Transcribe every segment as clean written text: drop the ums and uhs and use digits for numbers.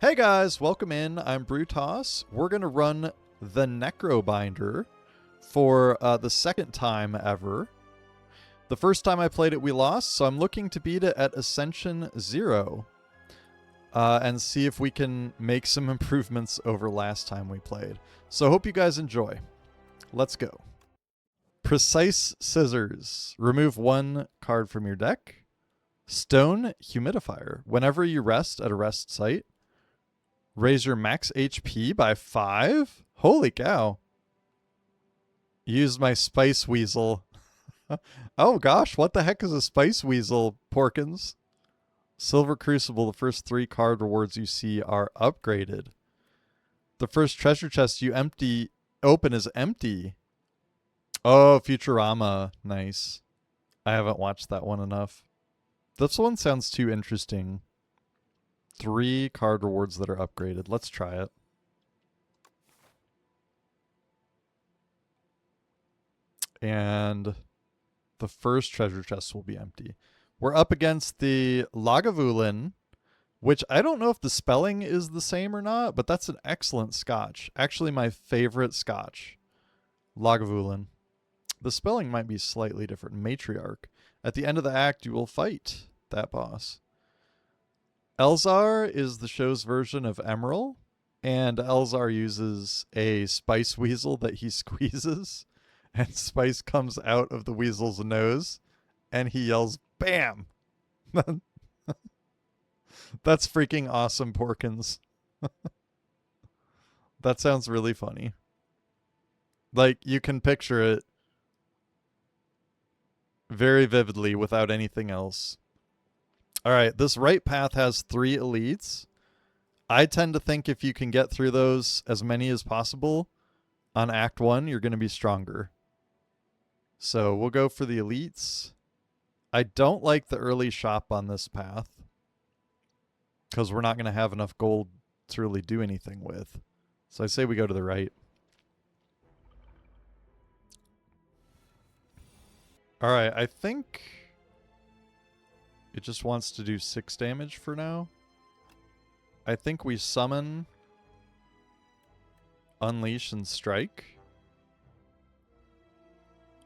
Hey guys, welcome in. I'm Brutos. We're going to run the Necrobinder for the second time ever. The first time I played it, we lost, so I'm looking to beat it at Ascension 0 and see if we can make some improvements over last time we played. So hope you guys enjoy. Let's go. Precise Scissors. Remove one card from your deck. Stone Humidifier. Whenever you rest at a rest site, raise your max HP by 5? Holy cow. Use my Spice Weasel. Oh gosh, what the heck is a Spice Weasel, Porkins? Silver Crucible, the first 3 card rewards you see are upgraded. The first treasure chest you open is empty. Oh, Futurama. Nice. I haven't watched that one enough. This one sounds too interesting. 3 card rewards that are upgraded. Let's try it. And the first treasure chest will be empty. We're up against the Lagavulin, which I don't know if the spelling is the same or not, but that's an excellent Scotch. Actually, my favorite Scotch. Lagavulin. The spelling might be slightly different. Matriarch. At the end of the act, you will fight that boss. Elzar is the show's version of Emerald, and Elzar uses a Spice Weasel that he squeezes, and spice comes out of the weasel's nose, and he yells, "Bam!" That's freaking awesome, Porkins. That sounds really funny. Like, you can picture it very vividly without anything else. All right, this right path has 3 elites. I tend to think if you can get through those, as many as possible, on Act 1, you're going to be stronger. So we'll go for the elites. I don't like the early shop on this path, because we're not going to have enough gold to really do anything with. So I say we go to the right. All right, I think it just wants to do 6 damage for now. I think we summon, unleash, and strike.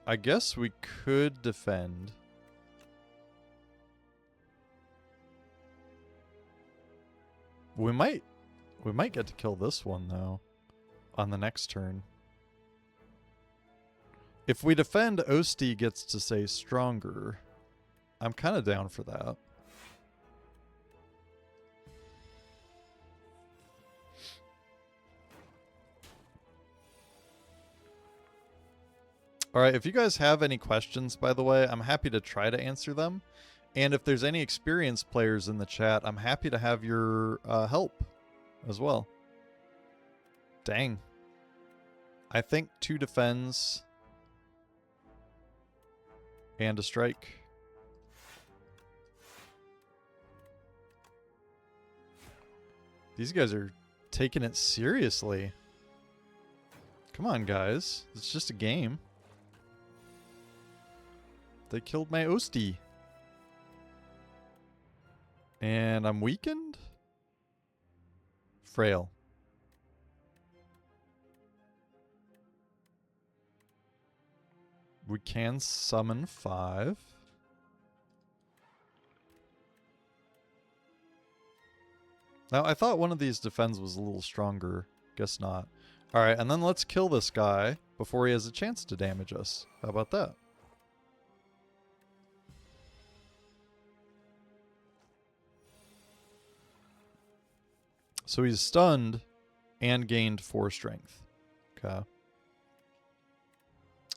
I guess we could defend. We might get to kill this one though on the next turn. If we defend, Osti gets to stay stronger. I'm kind of down for that. All right, if you guys have any questions, by the way, I'm happy to try to answer them. And if there's any experienced players in the chat, I'm happy to have your help as well. Dang. I think 2 defends and a strike. These guys are taking it seriously. Come on, guys. It's just a game. They killed my Osti. And I'm weakened? Frail. We can summon 5. Now, I thought one of these defends was a little stronger. Guess not. Alright, and then let's kill this guy before he has a chance to damage us. How about that? So he's stunned and gained 4 strength. Okay.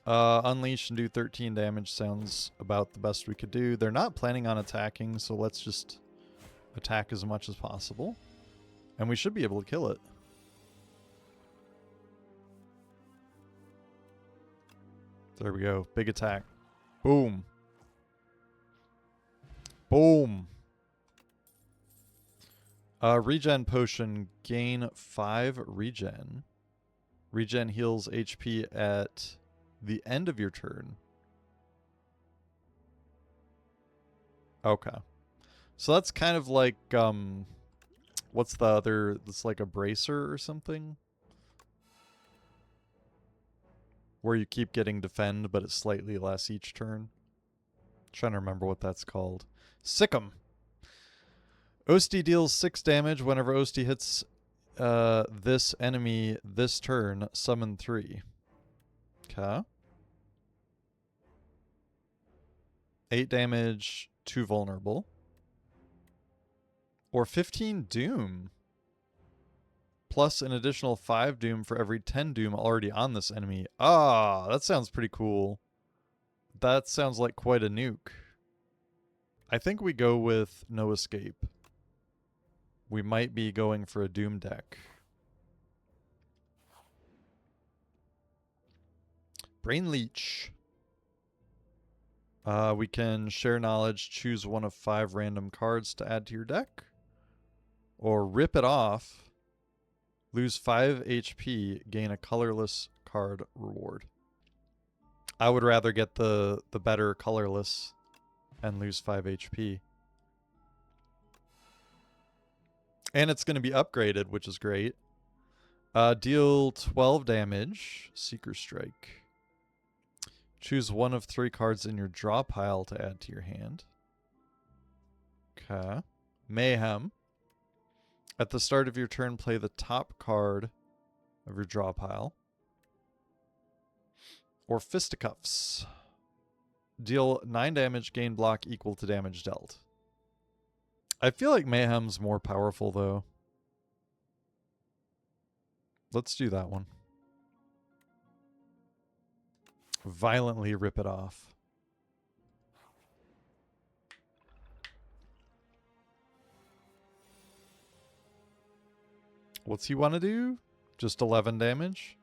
Unleash and do 13 damage sounds about the best we could do. They're not planning on attacking, so let's just attack as much as possible. And we should be able to kill it. There we go. Big attack. Boom. Boom. Regen potion. Gain 5 regen. Regen heals HP at the end of your turn. Okay. So that's kind of like What's the other? It's like a bracer or something? Where you keep getting defend, but it's slightly less each turn. Trying to remember what that's called. Sick'em. Osti deals 6 damage whenever Osti hits this enemy this turn. Summon 3. Okay. 8 damage, 2 vulnerable. Or 15 doom. Plus an additional 5 doom for every 10 doom already on this enemy. Ah, that sounds pretty cool. That sounds like quite a nuke. I think we go with no escape. We might be going for a doom deck. Brain Leech. We can share knowledge, choose one of 5 random cards to add to your deck. Or rip it off, lose 5 HP, gain a colorless card reward. I would rather get the better colorless and lose 5 HP. And it's going to be upgraded, which is great. Deal 12 damage, Seeker Strike. Choose one of 3 cards in your draw pile to add to your hand. Okay. Mayhem. At the start of your turn, play the top card of your draw pile. Or Fisticuffs. Deal 9 damage, gain block equal to damage dealt. I feel like Mayhem's more powerful, though. Let's do that one. Violently rip it off. What's he want to do? Just 11 damage?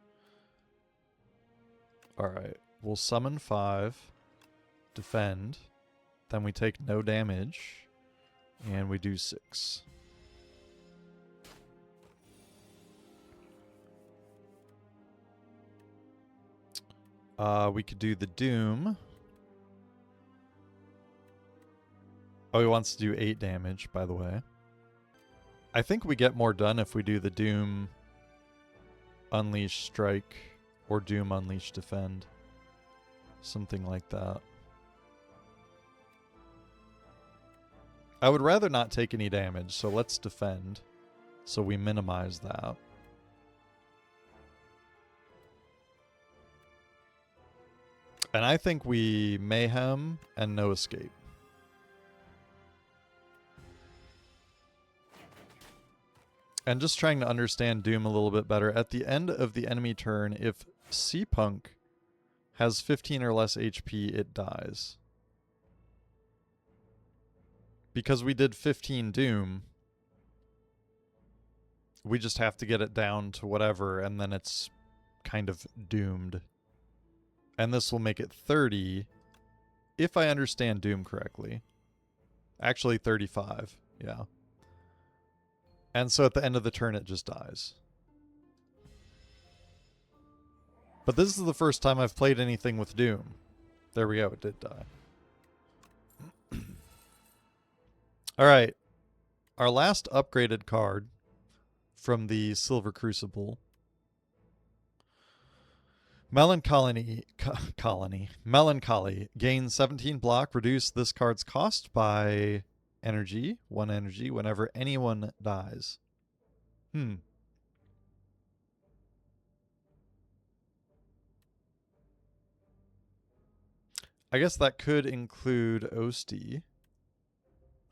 Alright. We'll summon 5. Defend. Then we take no damage. And we do 6. We could do the Doom. Oh, he wants to do 8 damage, by the way. I think we get more done if we do the Doom Unleash Strike or Doom Unleash Defend. Something like that. I would rather not take any damage, so let's defend. So we minimize that. And I think we Mayhem and no escape. And just trying to understand Doom a little bit better. At the end of the enemy turn, if C-Punk has 15 or less HP, it dies. Because we did 15 Doom, we just have to get it down to whatever, and then it's kind of doomed. And this will make it 30, if I understand Doom correctly. Actually, 35, yeah. And so at the end of the turn, it just dies. But this is the first time I've played anything with Doom. There we go, it did die. Alright. Our last upgraded card from the Silver Crucible. Melancholy. Gains 17 block. Reduce this card's cost by energy. 1 energy whenever anyone dies. I guess that could include Osti.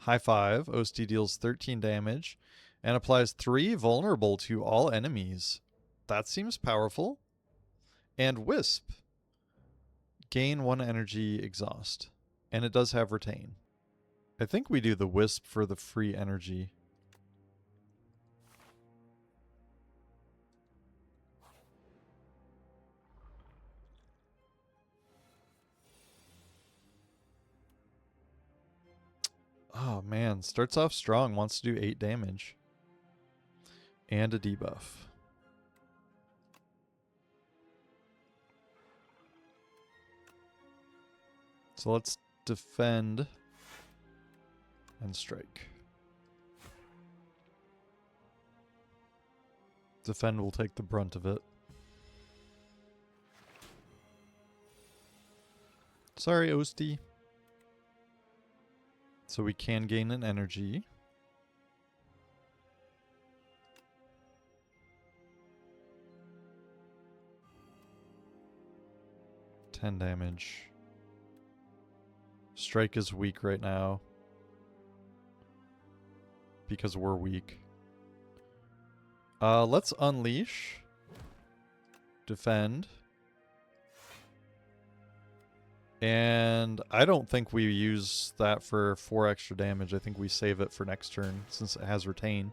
High 5. Osti deals 13 damage and applies 3 vulnerable to all enemies. That seems powerful. And Wisp. Gain 1 energy exhaust. And it does have retain. I think we do the Wisp for the free energy. Oh man, starts off strong, wants to do 8 damage. And a debuff. So let's defend and strike. Defend will take the brunt of it. Sorry, Osti. So we can gain an energy. $10 damage. Strike is weak right now. Because we're weak. Let's unleash. Defend. And I don't think we use that for 4 extra damage. I think we save it for next turn since it has retain.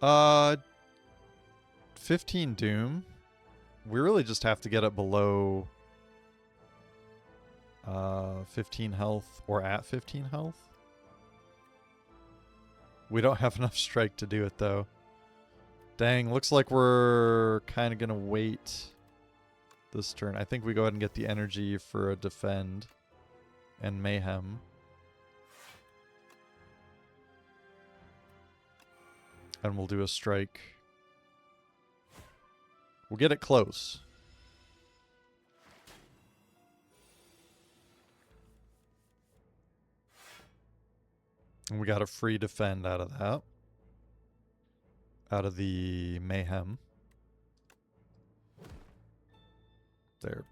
Uh, 15 Doom. We really just have to get it below 15 health or at 15 health. We don't have enough strike to do it though. Dang, looks like we're kind of going to wait this turn. I think we go ahead and get the energy for a defend and mayhem. And we'll do a strike. We'll get it close. And we got a free defend out of that. Out of the mayhem. There.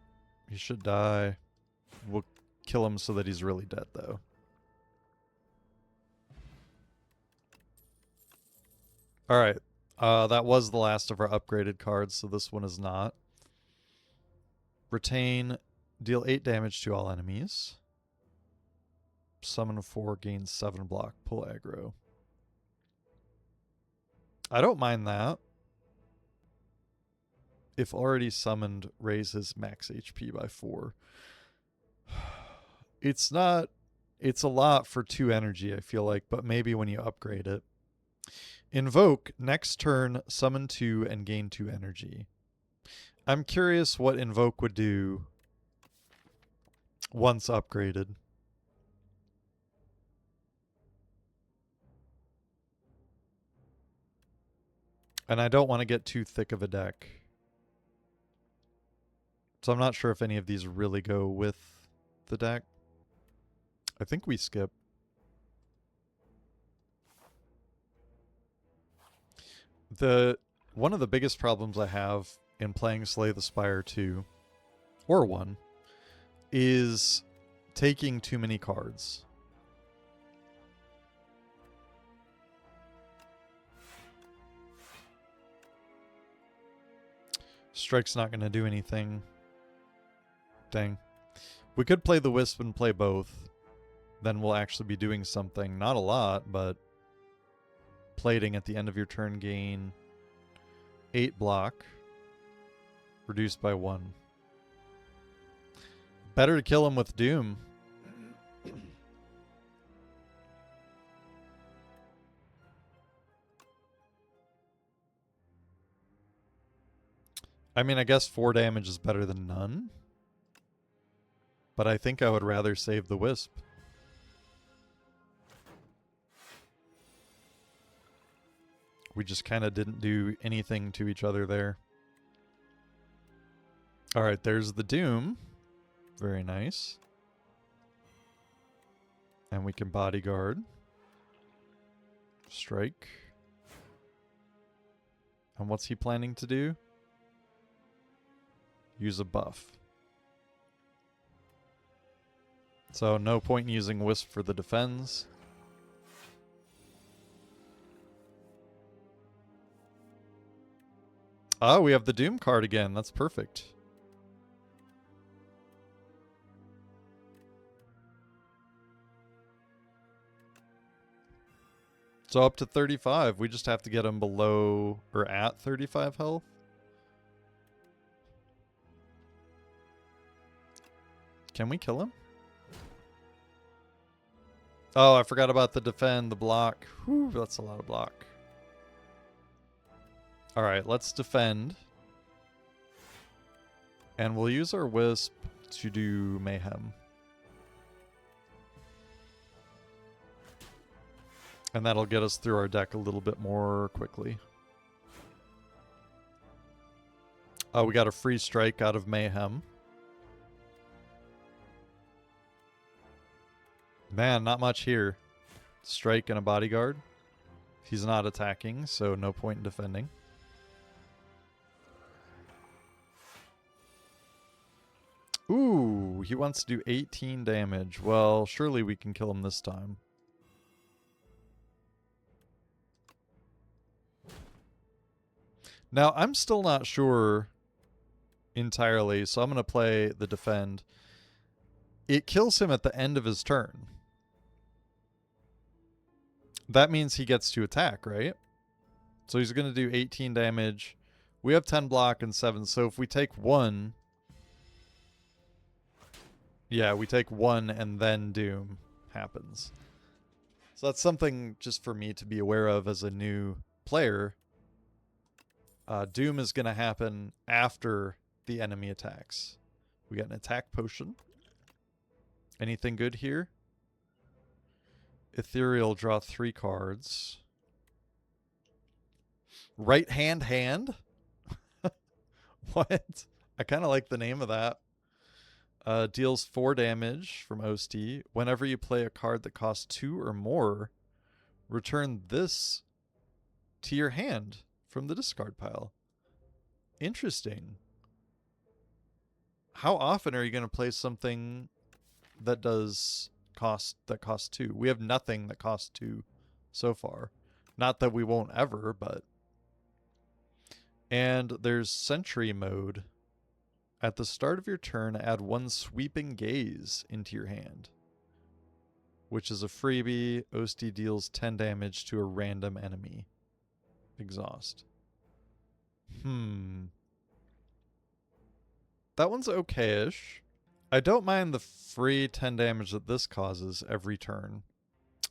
He should die. We'll kill him so that he's really dead, though. Alright. That was the last of our upgraded cards, so this one is not. Retain. Deal 8 damage to all enemies. Summon 4, gain 7 block, pull aggro. I don't mind that. If already summoned, raise his max HP by 4. It's not... It's a lot for 2 energy, I feel like, but maybe when you upgrade it. Invoke, next turn, summon 2 and gain 2 energy. I'm curious what Invoke would do once upgraded. And I don't want to get too thick of a deck. So I'm not sure if any of these really go with the deck. I think we skip. One of the biggest problems I have in playing Slay the Spire 2, or 1, is taking too many cards. Strike's not going to do anything. Dang. We could play the Wisp and play both. Then we'll actually be doing something. Not a lot, but plating at the end of your turn gain 8 block. Reduced by 1. Better to kill him with Doom. I mean, I guess 4 damage is better than none. But I think I would rather save the Wisp. We just kind of didn't do anything to each other there. Alright, there's the Doom. Very nice. And we can bodyguard. Strike. And what's he planning to do? Use a buff. So no point in using Wisp for the defense. Oh, we have the Doom card again. That's perfect. So up to 35. We just have to get him below or at 35 health. Can we kill him? Oh, I forgot about the defend, the block. Whew, that's a lot of block. Alright, let's defend. And we'll use our Wisp to do Mayhem. And that'll get us through our deck a little bit more quickly. We got a free strike out of Mayhem. Man, not much here. Strike and a bodyguard. He's not attacking, so no point in defending. Ooh, he wants to do 18 damage. Well, surely we can kill him this time. Now, I'm still not sure entirely, so I'm going to play the defend. It kills him at the end of his turn. That means he gets to attack, right? So he's going to do 18 damage. We have 10 block and 7, so if we take 1... Yeah, we take 1 and then Doom happens. So that's something just for me to be aware of as a new player. Doom is going to happen after the enemy attacks. We got an attack potion. Anything good here? Ethereal, draw 3 cards. Right hand hand? What? I kind of like the name of that. Deals 4 damage from Osti. Whenever you play a card that costs 2 or more, return this to your hand from the discard pile. Interesting. How often are you going to play something that costs 2? We have nothing that costs 2 so far. Not that we won't ever, but... And there's Sentry mode. At the start of your turn, add 1 Sweeping Gaze into your hand, which is a freebie. Osti deals 10 damage to a random enemy. Exhaust. That one's okay-ish. I don't mind the free 10 damage that this causes every turn.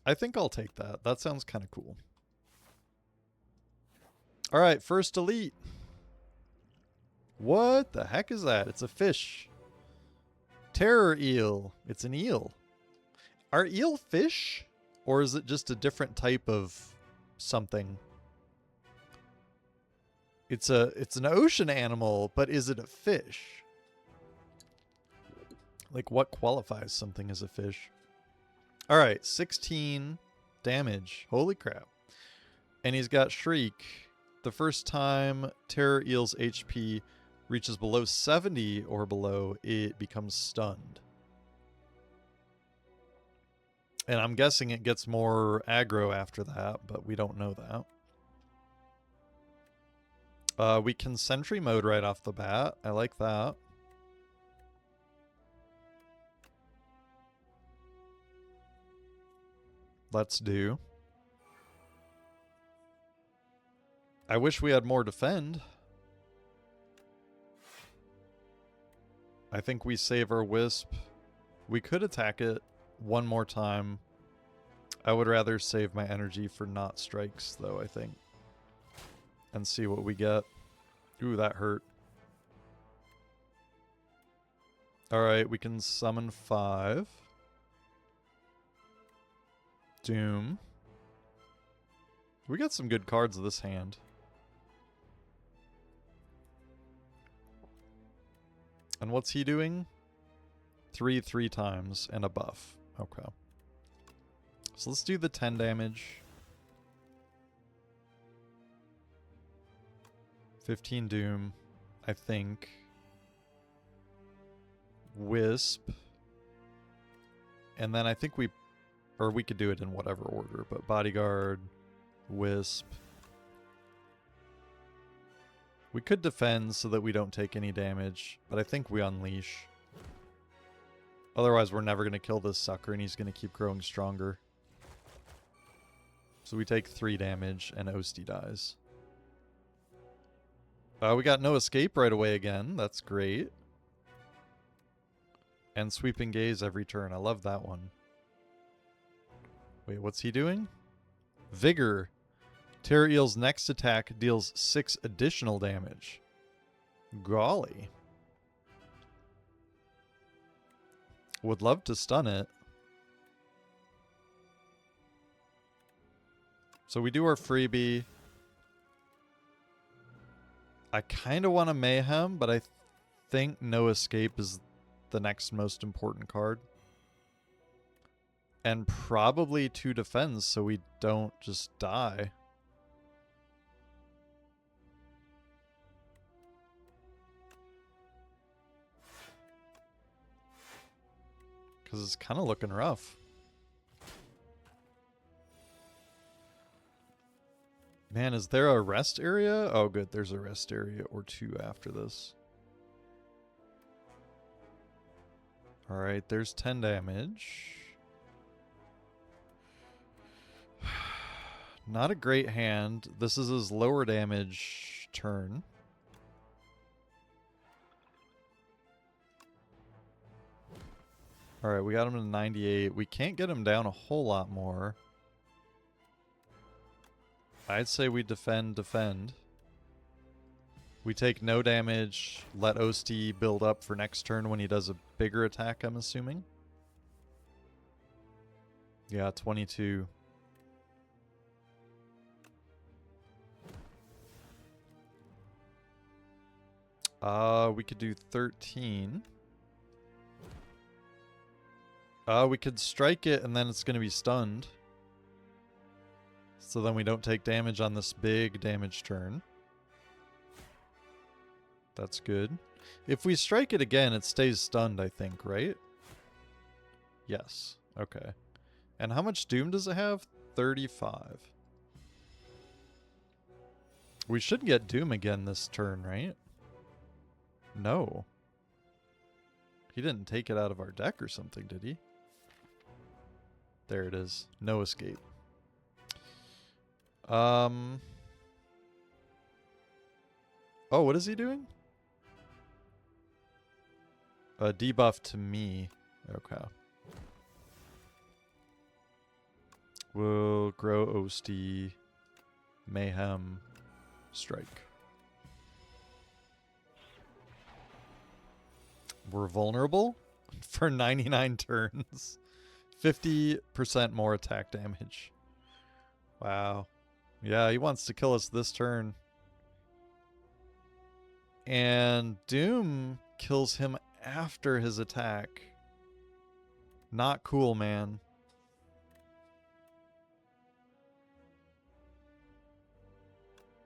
I think I'll take that. That sounds kind of cool. Alright, first elite. What the heck is that? It's a fish. Terror eel. It's an eel. Are eel fish? Or is it just a different type of something? It's an ocean animal, but is it a fish? Like, what qualifies something as a fish? Alright, 16 damage. Holy crap. And he's got Shriek. The first time Terror Eel's HP reaches below 70 or below, it becomes stunned. And I'm guessing it gets more aggro after that, but we don't know that. We can Sentry mode right off the bat. I like that. Let's do. I wish we had more defend. I think we save our Wisp. We could attack it one more time. I would rather save my energy for not strikes, though, I think. And see what we get. Ooh, that hurt. Alright, we can summon 5. Doom. We got some good cards of this hand. And what's he doing? 3 times and a buff. Okay. So let's do the 10 damage. 15 Doom, I think. Wisp. And then I think we could do it in whatever order, but Bodyguard, Wisp. We could defend so that we don't take any damage, but I think we Unleash. Otherwise, we're never going to kill this sucker, and he's going to keep growing stronger. So we take 3 damage, and Osti dies. We got no escape right away again. That's great. And Sweeping Gaze every turn. I love that one. Wait, what's he doing? Vigor. Terror Eel's next attack deals 6 additional damage. Golly. Would love to stun it. So we do our freebie. I kind of want a Mayhem, but I think No Escape is the next most important card. And probably 2 defense so we don't just die. Because it's kind of looking rough. Man, is there a rest area? Oh, good. There's a rest area or 2 after this. Alright, there's 10 damage. Not a great hand. This is his lower damage turn. Alright, we got him to 98. We can't get him down a whole lot more. I'd say we defend. We take no damage, let Osti build up for next turn when he does a bigger attack, I'm assuming. Yeah, 22. We could do 13. We could strike it and then it's going to be stunned. So then we don't take damage on this big damage turn. That's good. If we strike it again, it stays stunned, I think, right? Yes. Okay. And how much doom does it have? 35. We should get doom again this turn, right? No. He didn't take it out of our deck or something, did he? There it is. No escape. Oh, what is he doing? A debuff to me. Okay. We'll grow Osti, Mayhem, Strike. We're vulnerable for 99 turns. 50% more attack damage. Wow. Yeah, he wants to kill us this turn. And Doom kills him after his attack. Not cool, man.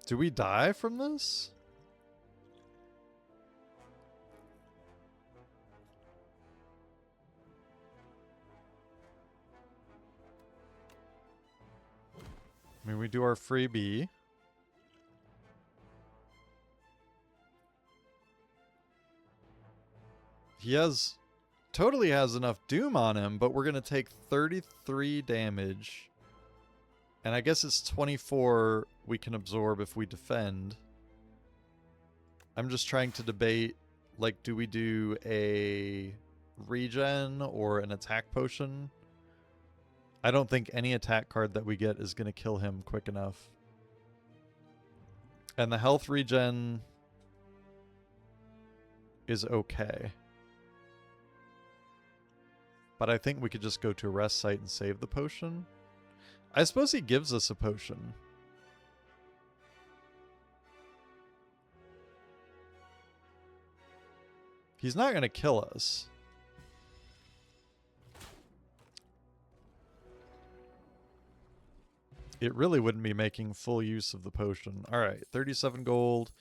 Do we die from this? I mean, we do our freebie. He totally has enough doom on him, but we're going to take 33 damage. And I guess it's 24 we can absorb if we defend. I'm just trying to debate, like, do we do a regen or an attack potion? I don't think any attack card that we get is going to kill him quick enough. And the health regen is okay. But I think we could just go to a rest site and save the potion. I suppose he gives us a potion. He's not going to kill us. It really wouldn't be making full use of the potion. Alright, 37 gold.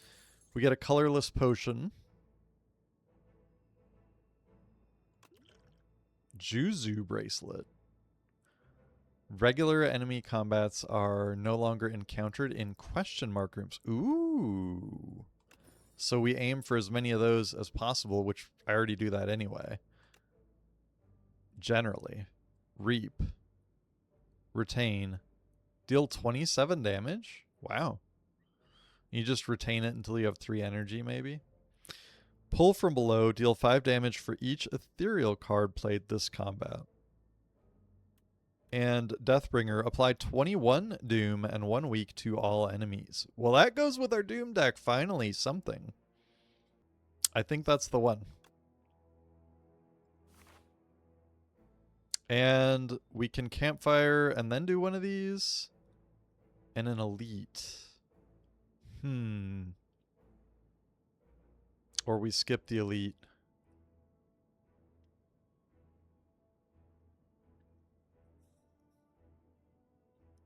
We get a colorless potion. Juzu bracelet. Regular enemy combats are no longer encountered in question mark rooms. Ooh. So we aim for as many of those as possible, which I already do that anyway. Generally. Reap. Retain. Deal 27 damage? Wow. You just retain it until you have 3 energy, maybe? Pull from below. Deal 5 damage for each ethereal card played this combat. And Deathbringer. Apply 21 Doom and 1 weak to all enemies. Well, that goes with our Doom deck. Finally, something. I think that's the one. And we can campfire and then do one of these. And an elite. Or we skip the elite.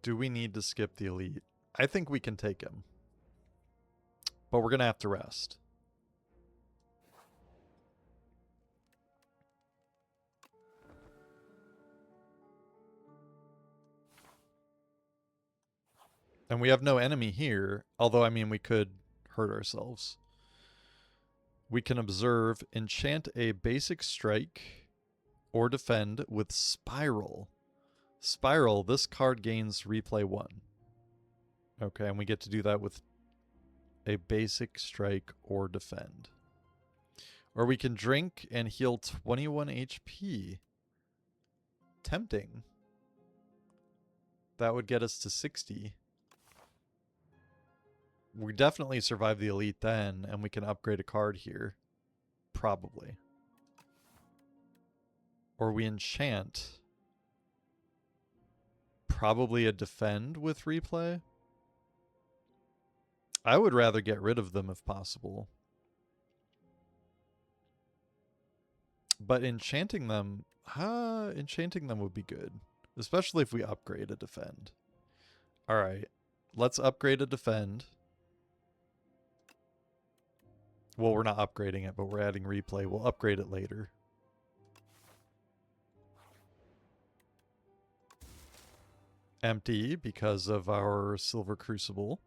Do we need to skip the elite? I think we can take him. But we're going to have to rest. And we have no enemy here. Although, I mean, we could hurt ourselves. We can observe, enchant a basic strike, or defend with Spiral. Spiral, this card gains replay 1. Okay, and we get to do that with a basic strike or defend. Or we can drink and heal 21 HP. Tempting. That would get us to 60. We definitely survive the elite then, and we can upgrade a card here. Probably. Or we enchant. Probably a defend with replay. I would rather get rid of them if possible. But enchanting them would be good. Especially if we upgrade a defend. Alright, let's upgrade a defend. Well, we're not upgrading it, but we're adding replay. We'll upgrade it later. Empty because of our Silver Crucible.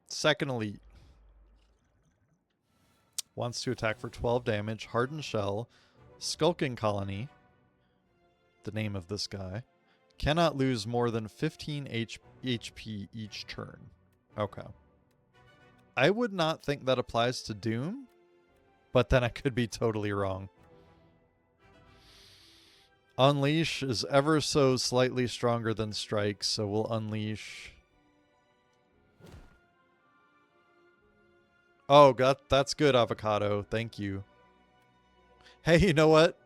Second elite. Wants to attack for 12 damage. Hardened Shell. Skulking Colony. The name of this guy. Cannot lose more than 15 HP each turn. Okay. I would not think that applies to Doom, but then I could be totally wrong. Unleash is ever so slightly stronger than Strike, so we'll Unleash. Oh, God, that's good, Avocado. Thank you. Hey, you know what?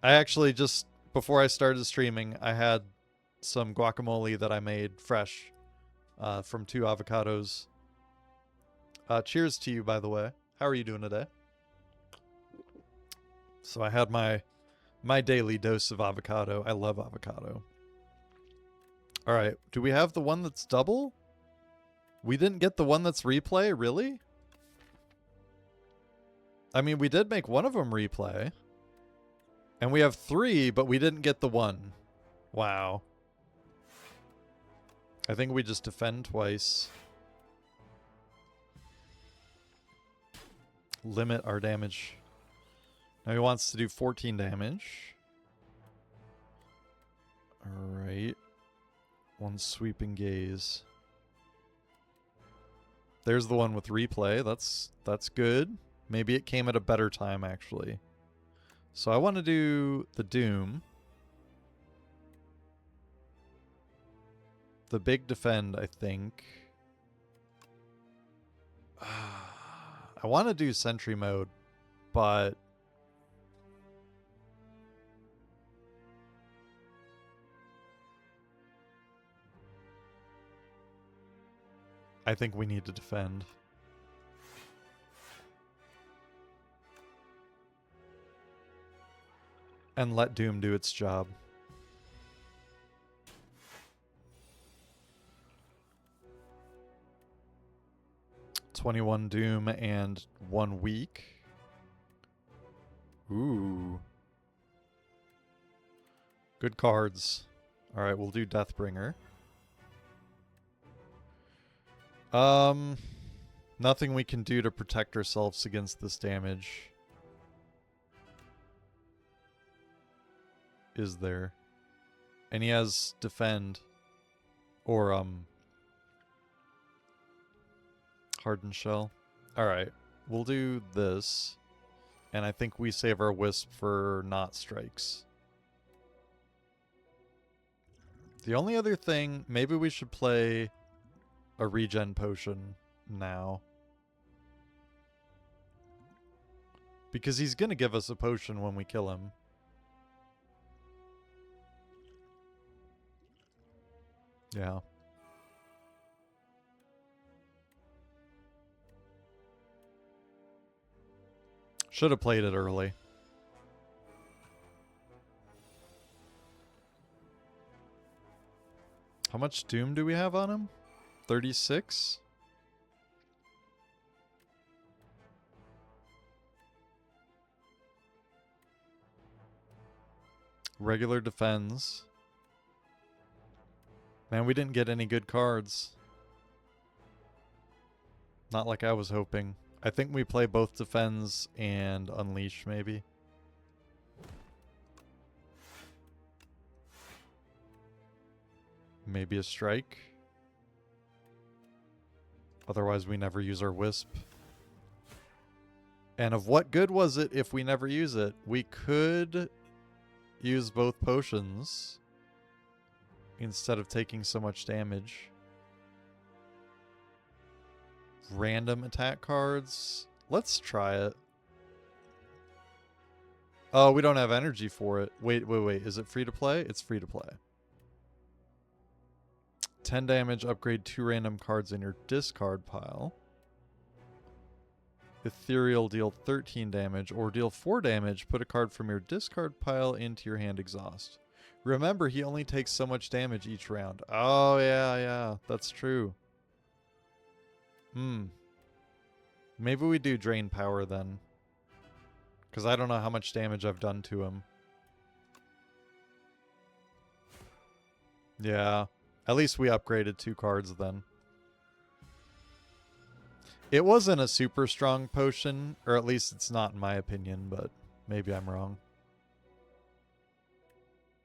I actually just, before I started streaming, I had some guacamole that I made fresh from 2 avocados. Cheers to you, by the way. How are you doing today? So I had my daily dose of avocado. I love avocado. All right. Do we have the one that's double? We didn't get the one that's replay? Really? I mean, we did make one of them replay. And we have 3, but we didn't get the one. Wow. I think we just defend twice. Limit our damage. Now he wants to do 14 damage. Alright. One sweeping gaze. There's the one with replay. That's good. Maybe it came at a better time, actually. So I want to do the Doom. The big defend, I think. I want to do Sentry Mode, but I think we need to defend. And let Doom do its job. $21 Doom and 1 weak. Ooh. Good cards. Alright, we'll do Deathbringer. Nothing we can do to protect ourselves against this damage. Is there? And he has defend. Or, Hardened Shell. Alright, we'll do this. And I think we save our Wisp for not strikes. The only other thing, maybe we should play a regen potion now. Because he's going to give us a potion when we kill him. Yeah. Should have played it early. How much Doom do we have on him? 36? Regular defends. Man, we didn't get any good cards. Not like I was hoping. I think we play both defends and unleash, maybe. Maybe a strike. Otherwise, we never use our wisp. And of what good was it if we never use it? We could use both potions instead of taking so much damage. Random attack cards. Let's try it. Oh, we don't have energy for it. Wait. Is it free to play? It's free to play. 10 damage, upgrade 2 random cards in your discard pile. Ethereal, deal 13 damage, or deal 4 damage, put a card from your discard pile into your hand exhaust. Remember, he only takes so much damage each round. Oh, yeah, that's true. Maybe we do drain power then. Because I don't know how much damage I've done to him. Yeah. At least we upgraded 2 cards then. It wasn't a super strong potion, or at least it's not in my opinion, but maybe I'm wrong.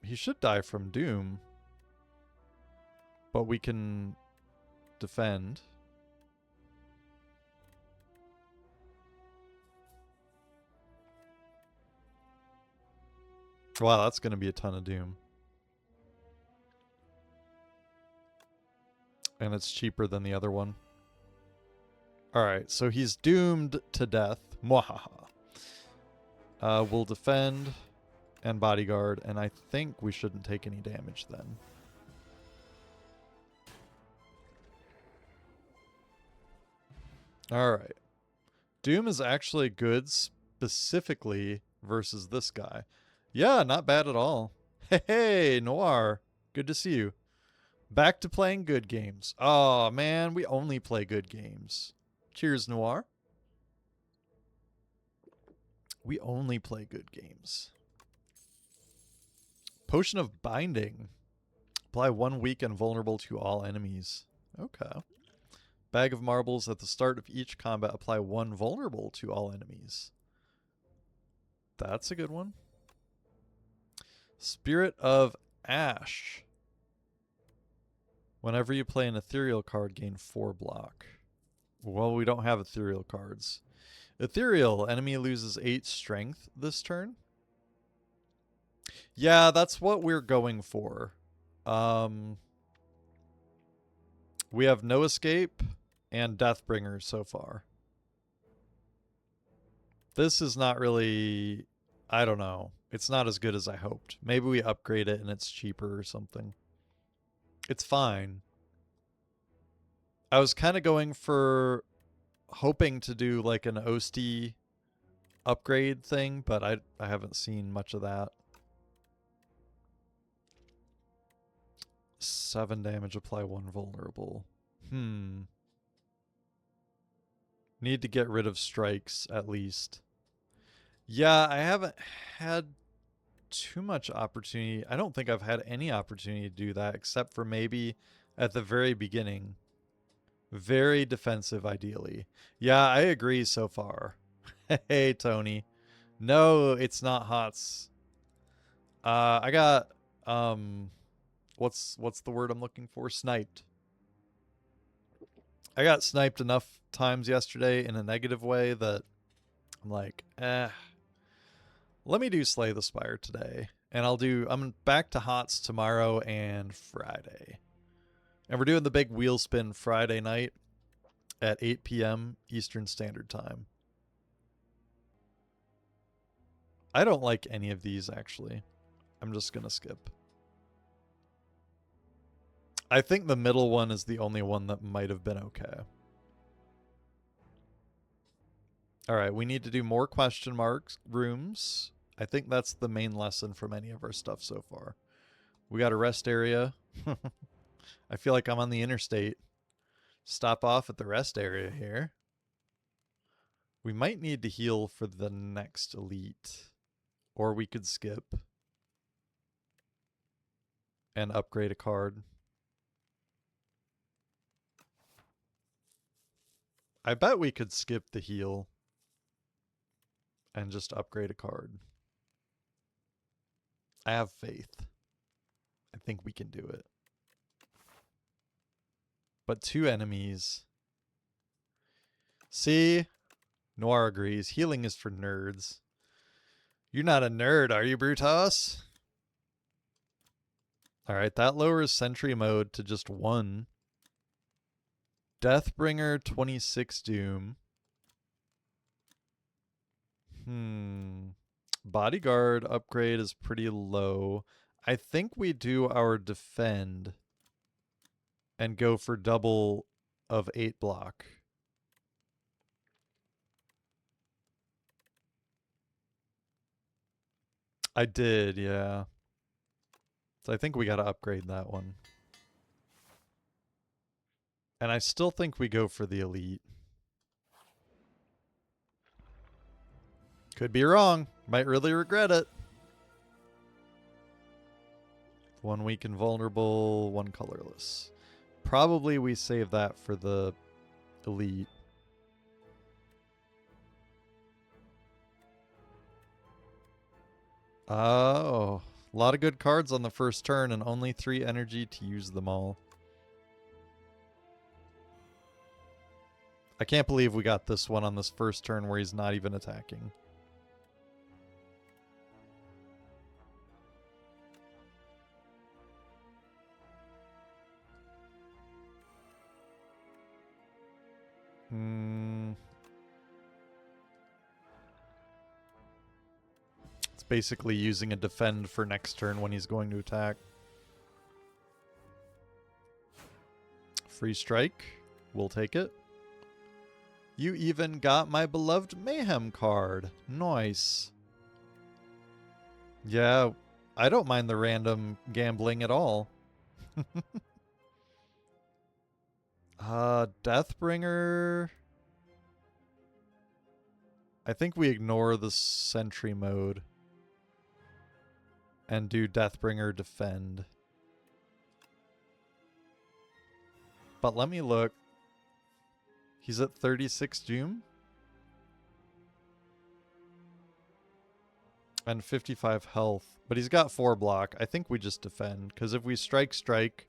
He should die from Doom. But we can defend. Wow, that's going to be a ton of Doom. And it's cheaper than the other one. Alright, so he's doomed to death. Mwahaha. We'll defend and bodyguard, and I think we shouldn't take any damage then. Alright. Doom is actually good specifically versus this guy. Yeah, not bad at all. Hey, Noir. Good to see you. Back to playing good games. Oh, man, we only play good games. Cheers, Noir. We only play good games. Potion of Binding. Apply 1 week and vulnerable to all enemies. Okay. Bag of Marbles. At the start of each combat, apply 1 vulnerable to all enemies. That's a good one. Spirit of Ash. Whenever you play an ethereal card, gain 4 block. Well, we don't have ethereal cards. Ethereal, enemy loses 8 strength this turn. Yeah, that's what we're going for. We have no escape and Deathbringer so far. This is not really... I don't know. It's not as good as I hoped. Maybe we upgrade it and it's cheaper or something. It's fine. I was kind of going for hoping to do like an OST upgrade thing, but I haven't seen much of that. 7 damage, apply 1 vulnerable. Need to get rid of strikes at least. Yeah, I haven't had too much opportunity. I don't think I've had any opportunity to do that except for maybe at the very beginning. Very defensive, ideally. Yeah, I agree so far. Hey, Tony. No, it's not HOTS. I got, what's the word I'm looking for? Sniped. I got sniped enough times yesterday in a negative way that I'm like, let me do Slay the Spire today. And I'm back to HOTS tomorrow and Friday. And we're doing the big wheel spin Friday night at 8 p.m. Eastern Standard Time. I don't like any of these, actually. I'm just going to skip. I think the middle one is the only one that might have been okay. All right, we need to do more question marks rooms. I think that's the main lesson from any of our stuff so far. We got a rest area. I feel like I'm on the interstate. Stop off at the rest area here. We might need to heal for the next elite. Or we could skip and upgrade a card. I bet we could skip the heal and just upgrade a card. I have faith. I think we can do it. But 2 enemies. See? Noir agrees. Healing is for nerds. You're not a nerd, are you, Brutus? Alright, that lowers sentry mode to just 1. Deathbringer 26 Doom. Bodyguard upgrade is pretty low. I think we do our defend and go for double of 8 block. I did, yeah. So I think we got to upgrade that one. And I still think we go for the elite. Could be wrong. Might really regret it. 1 weak and vulnerable, 1 colorless. Probably we save that for the elite. Oh, a lot of good cards on the first turn and only 3 energy to use them all. I can't believe we got this one on this first turn where he's not even attacking. It's basically using a defend for next turn when he's going to attack. Free strike. We'll take it. You even got my beloved Mayhem card. Nice. Yeah, I don't mind the random gambling at all. Deathbringer. I think we ignore the sentry mode and do Deathbringer defend. But let me look. He's at 36 Doom. And 55 health. But he's got 4 block. I think we just defend. Because if we strike,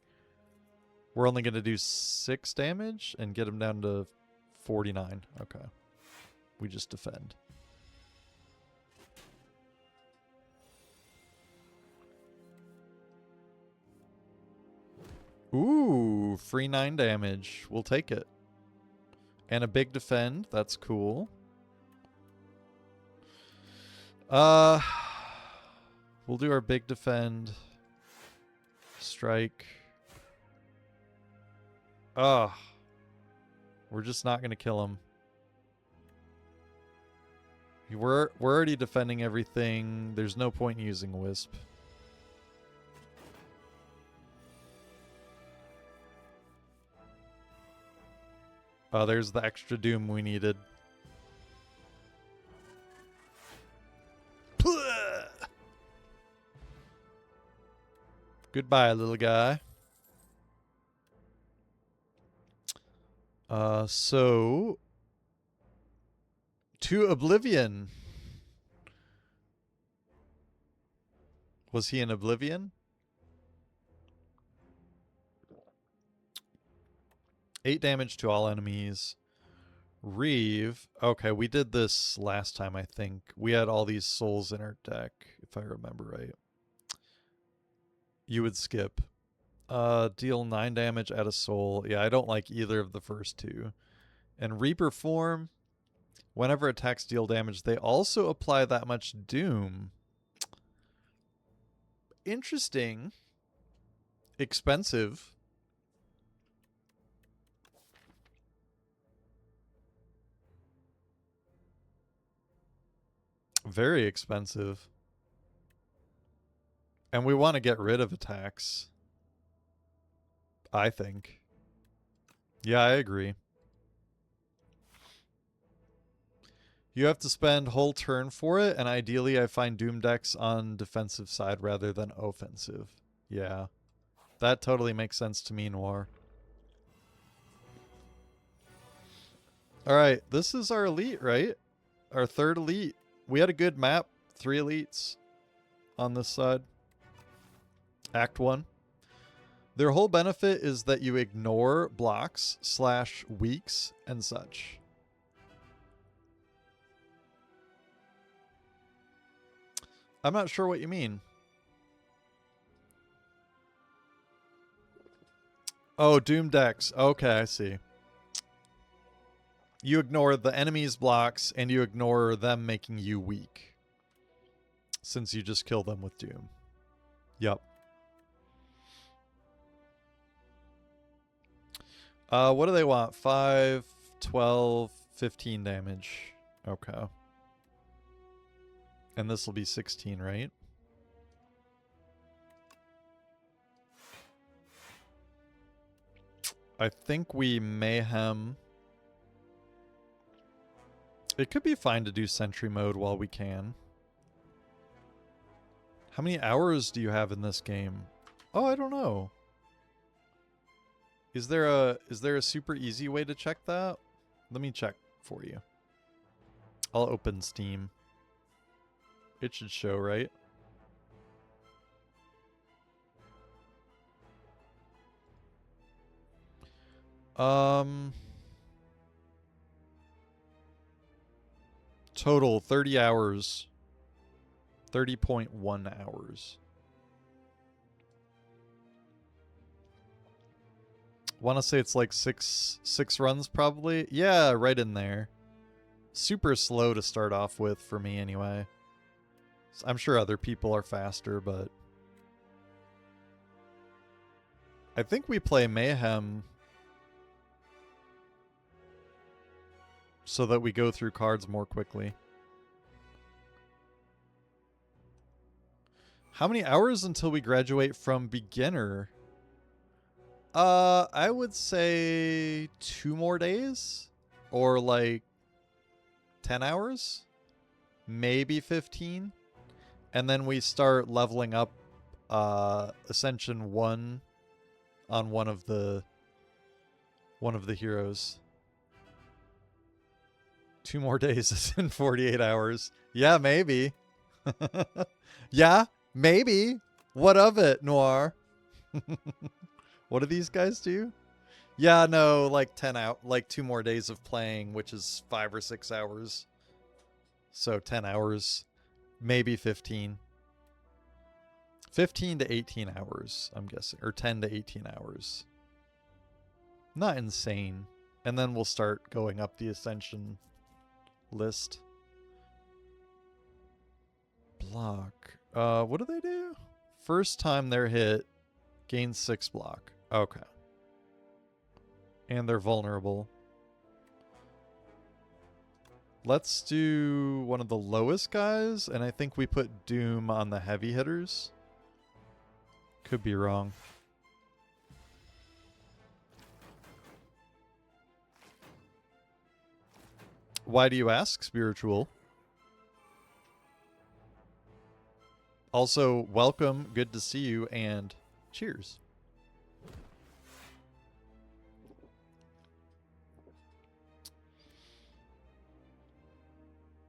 we're only going to do 6 damage and get him down to 49. Okay. We just defend. Ooh, free 9 damage. We'll take it. And a big defend. That's cool. We'll do our big defend. Strike. We're just not going to kill him. We're already defending everything. There's no point in using Wisp. Oh, there's the extra Doom we needed. Goodbye, little guy. So... To Oblivion. Was he in Oblivion? 8 damage to all enemies. Reeve. Okay, we did this last time, I think. We had all these souls in our deck, if I remember right. You would skip. Deal 9 damage, add a soul. Yeah, I don't like either of the first 2. And Reaper form. Whenever attacks deal damage, they also apply that much Doom. Interesting. Expensive. Very expensive. And we want to get rid of attacks. I think. Yeah, I agree. You have to spend whole turn for it, and ideally I find Doom decks on defensive side rather than offensive. Yeah. That totally makes sense to me, Noir. Alright, this is our elite, right? Our third elite. We had a good map. 3 elites on this side. Act 1. Their whole benefit is that you ignore blocks / weaks and such. I'm not sure what you mean. Oh, Doom decks. Okay, I see. You ignore the enemy's blocks and you ignore them making you weak. Since you just kill them with Doom. Yep. What do they want? 5, 12, 15 damage. Okay. And this will be 16, right? I think we mayhem. It could be fine to do sentry mode while we can. How many hours do you have in this game? Oh, I don't know. Is there a super easy way to check that? Let me check for you. I'll open Steam. It should show, right? Total 30 hours. 30.1 hours. Want to say it's like six runs probably. Yeah, right in there. Super slow to start off with for me anyway. I'm sure other people are faster, but I think we play Mayhem so that we go through cards more quickly. How many hours until we graduate from beginner? I would say 2 more days or like 10 hours, maybe 15. And then we start leveling up Ascension 1 on one of the heroes. 2 more days is in 48 hours. Yeah, maybe. Yeah, maybe. What of it, Noir? What do these guys do? Yeah, no, like 10 out, like 2 more days of playing, which is 5 or 6 hours. So 10 hours, maybe 15. 15 to 18 hours, I'm guessing, or 10 to 18 hours. Not insane. And then we'll start going up the Ascension list. Block. What do they do? First time they're hit, gain 6 block. Okay. And they're vulnerable. Let's do one of the lowest guys, and I think we put Doom on the heavy hitters. Could be wrong. Why do you ask, Spiritual? Also, welcome, good to see you, and cheers.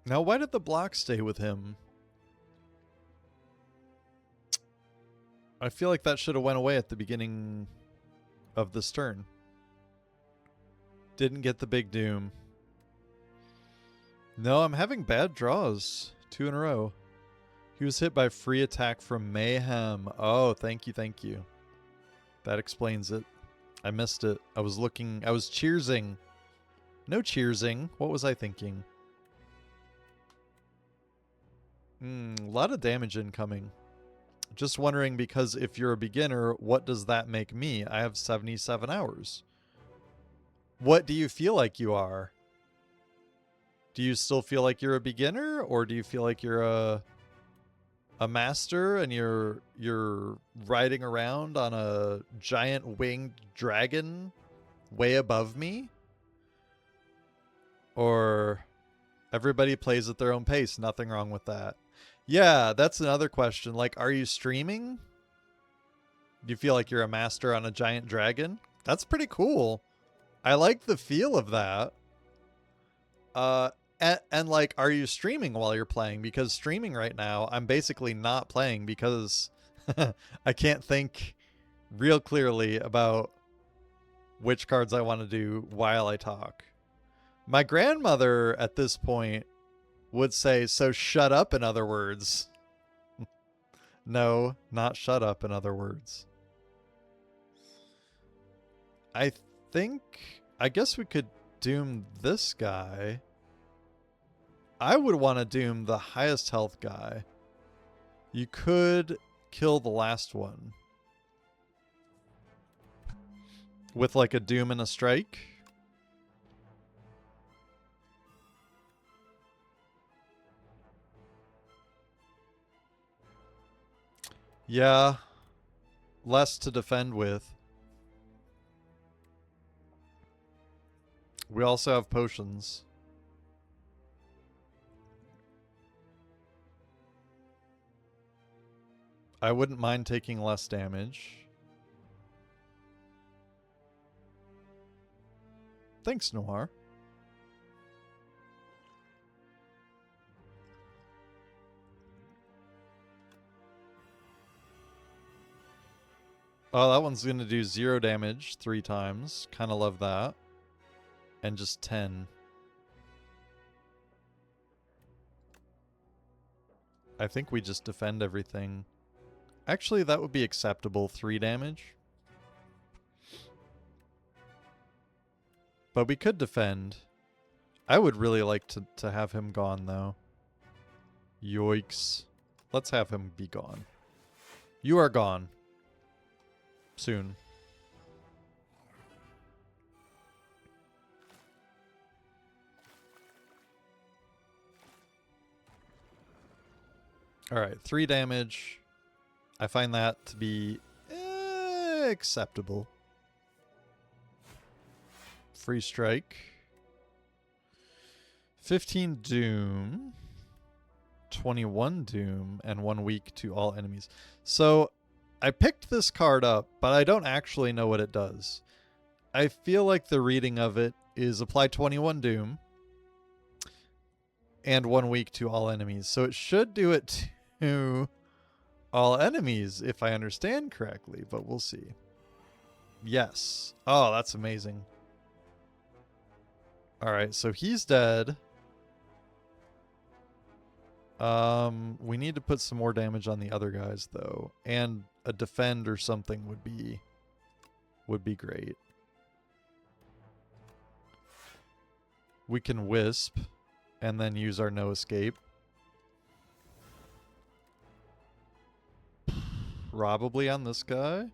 Now, why did the block stay with him? I feel like that should have went away at the beginning of this turn. Didn't get the big Doom. No, I'm having bad draws. 2 in a row. He was hit by free attack from Mayhem. Oh, thank you, thank you. That explains it. I missed it. I was cheersing. No cheersing. What was I thinking? A lot of damage incoming. Just wondering, because if you're a beginner, what does that make me? I have 77 hours. What do you feel like you are? Do you still feel like you're a beginner, or do you feel like you're a master and you're riding around on a giant winged dragon way above me? Or everybody plays at their own pace, nothing wrong with that. Yeah, that's another question. Like, are you streaming? Do you feel like you're a master on a giant dragon? That's pretty cool. I like the feel of that. And like, are you streaming while you're playing? Because streaming right now, I'm basically not playing because I can't think real clearly about which cards I want to do while I talk. My grandmother at this point would say, so shut up, in other words. No, not shut up, in other words. I guess we could doom this guy. I would want to doom the highest health guy. You could kill the last one with like a doom and a strike. Yeah, less to defend with. We also have potions. I wouldn't mind taking less damage. Thanks, Noir. Oh, that one's going to do 0 damage 3 times. Kind of love that. And just 10. I think we just defend everything. Actually, that would be acceptable. 3 damage. But we could defend. I would really like to have him gone, though. Yoicks. Let's have him be gone. You are gone. Soon. Alright, 3 damage. I find that to be acceptable. Free strike. 15 doom. 21 doom. And 1 weak to all enemies. So, I picked this card up, but I don't actually know what it does. I feel like the reading of it is apply 21 doom. And 1 weak to all enemies. So it should do it to all enemies, if I understand correctly, but we'll see. Yes. Oh, that's amazing. Alright, so he's dead. We need to put some more damage on the other guys, though. And a defend or something would be great. We can wisp and then use our no escape. Probably on this guy.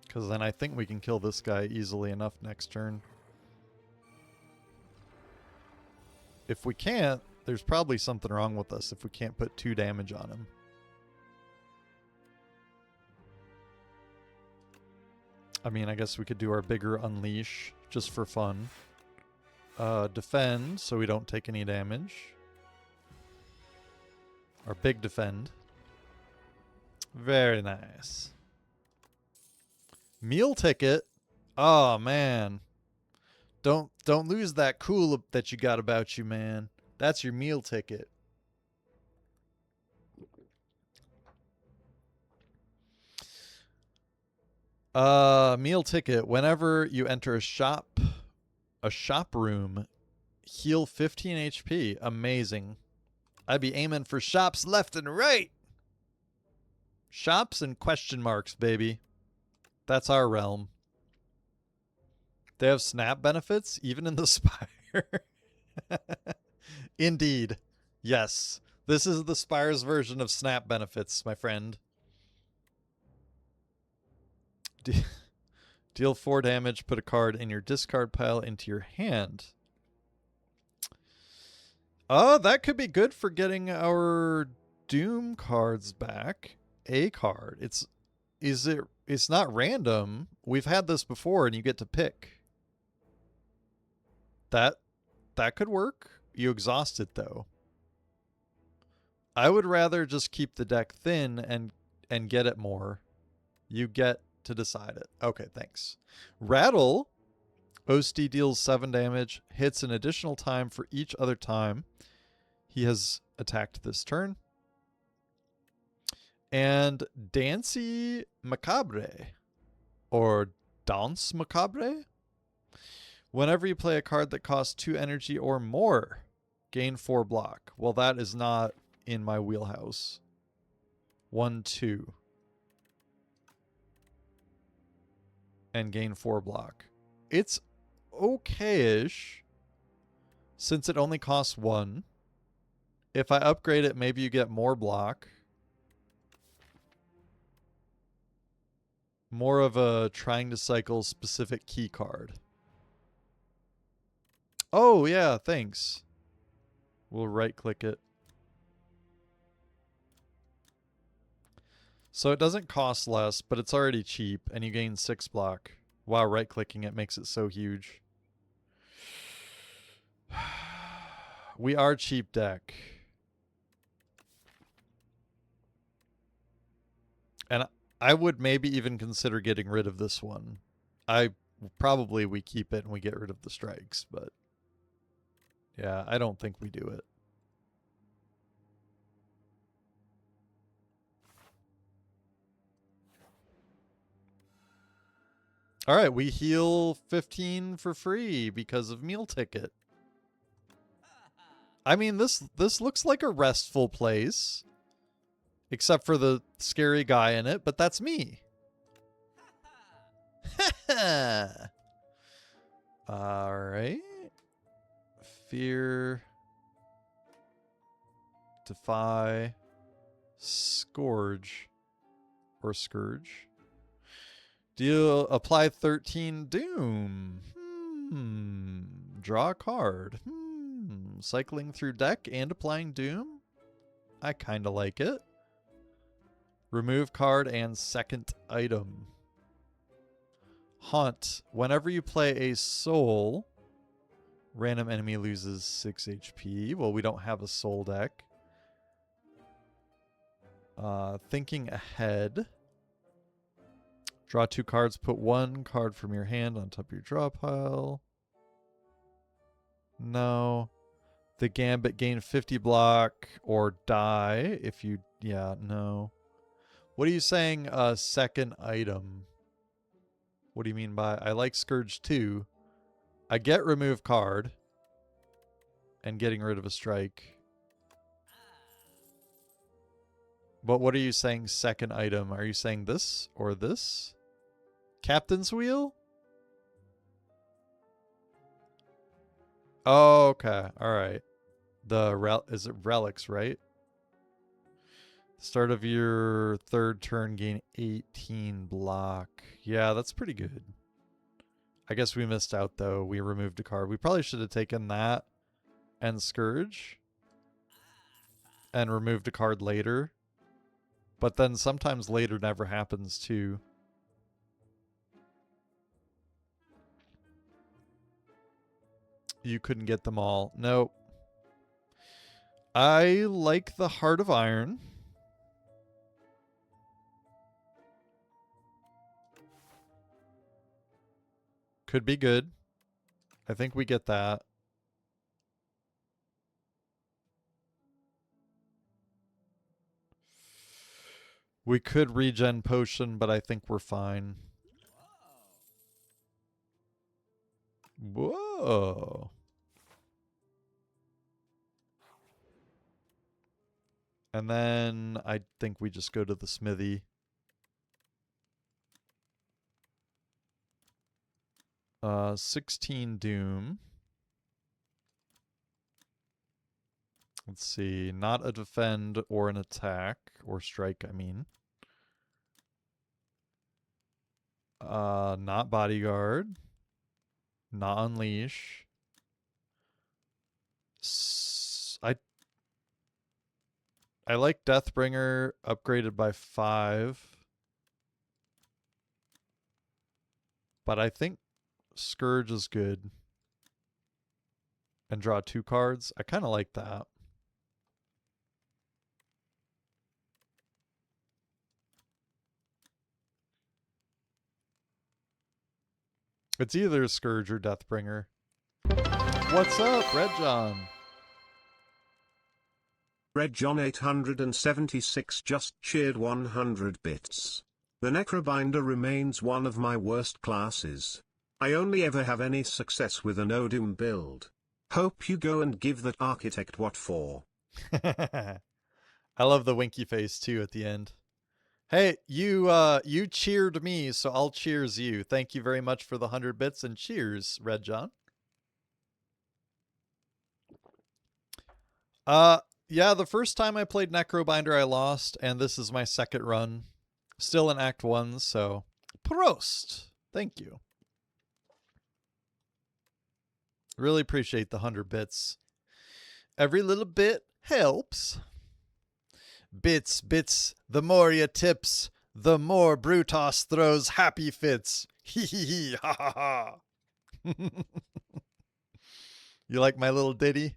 Because then I think we can kill this guy easily enough next turn. If we can't, there's probably something wrong with us if we can't put 2 damage on him. I mean, I guess we could do our bigger unleash just for fun. Defend, so we don't take any damage. Our big defend. Very nice. Meal ticket. Oh, man. Don't lose that cool that you got about you, man. That's your meal ticket. Meal ticket. Whenever you enter a shop room, heal 15 HP. Amazing. I'd be aiming for shops left and right. Shops and question marks, baby. That's our realm. They have snap benefits, even in the Spire. Indeed. Yes. This is the Spire's version of snap benefits, my friend. De deal 4 damage, put a card in your discard pile into your hand. Oh, that could be good for getting our Doom cards back. A card. It's not random. We've had this before and you get to pick. That could work. You exhaust it though. I would rather just keep the deck thin and get it more. You get to decide it. Okay, thanks. Rattle. OSD deals 7 damage, hits an additional time for each other time he has attacked this turn. And Dancy Macabre, or Danse Macabre. Whenever you play a card that costs 2 energy or more, gain 4 block. Well, that is not in my wheelhouse. 1, 2. And gain 4 block. It's okay-ish, since it only costs 1. If I upgrade it, maybe you get more block. More of a trying to cycle specific key card. Oh, yeah, thanks. We'll right-click it. So it doesn't cost less, but it's already cheap, and you gain 6 block. Wow, right-clicking it makes it so huge. We are cheap deck. And I would maybe even consider getting rid of this one. Probably we keep it and we get rid of the strikes, but yeah, I don't think we do it. All right, we heal 15 for free because of meal ticket. I mean, this looks like a restful place. Except for the scary guy in it, but that's me. Alright. Fear. Defy. Scourge. Or Scourge. Apply 13 Doom. Draw a card. Cycling through deck and applying Doom? I kinda like it. Remove card and second item. Haunt. Whenever you play a soul, random enemy loses 6 HP. Well, we don't have a soul deck. Thinking ahead. Draw 2 cards. Put 1 card from your hand on top of your draw pile. No. The Gambit, gain 50 block or die if you... Yeah, no. What are you saying, second item? What do you mean by... I like Scourge too. I get remove card. And getting rid of a strike. But what are you saying second item? Are you saying this or this? Captain's Wheel? Oh, okay. Alright. Is it relics, right? Start of your third turn, gain 18 block. Yeah, that's pretty good. I guess we missed out, though. We removed a card. We probably should have taken that and Scourge and removed a card later. But then sometimes later never happens, too. You couldn't get them all. Nope. I like the Heart of Iron. Could be good. I think we get that. We could regen potion, but I think we're fine. Whoa. And then I think we just go to the smithy. 16 Doom. Let's see. Not a defend or an attack. Or strike, I mean. Not Bodyguard. Not Unleash. I like Deathbringer upgraded by 5. But I think Scourge is good. And draw 2 cards. I kind of like that. It's either Scourge or Deathbringer. What's up, Red John? Red John 876 just cheered 100 bits. The Necrobinder remains one of my worst classes. I only ever have any success with an Odum build. Hope you go and give that architect what for. I love the winky face too at the end. Hey, you cheered me, so I'll cheers you. Thank you very much for the 100 bits and cheers, Red John. Yeah, the first time I played Necrobinder I lost, and this is my second run. Still in Act 1, so Prost! Thank you. Really appreciate the 100 bits. Every little bit helps. Bits, the more you tips, the more Brutos throws happy fits. Hee hee hee, ha ha ha. You like my little ditty?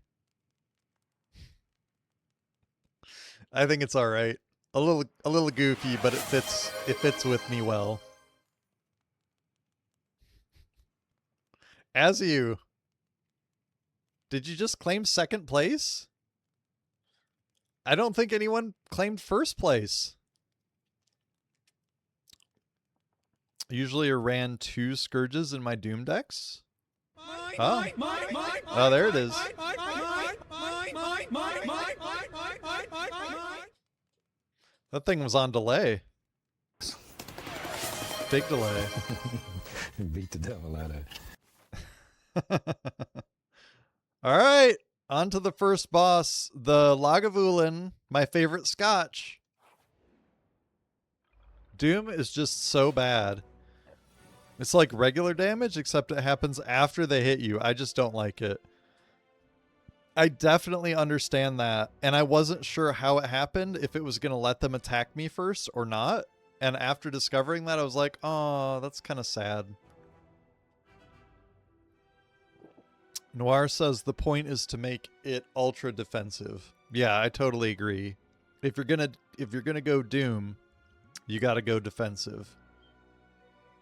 I think it's all right. A little goofy, but it fits with me well. As you. Did you just claim second place? I don't think anyone claimed first place. Usually I ran 2 Scourges in my Doom decks. Oh, oh there it is. That thing was on delay. Big delay. Beat the devil out of it. All right, on to the first boss, the Lagavulin, my favorite scotch. Doom is just so bad. It's like regular damage, except it happens after they hit you. I just don't like it. I definitely understand that, and I wasn't sure how it happened, if it was going to let them attack me first or not. And after discovering that, I was like, oh, that's kind of sad. Noir says the point is to make it ultra defensive. Yeah, I totally agree. If you're gonna go Doom, you got to go defensive.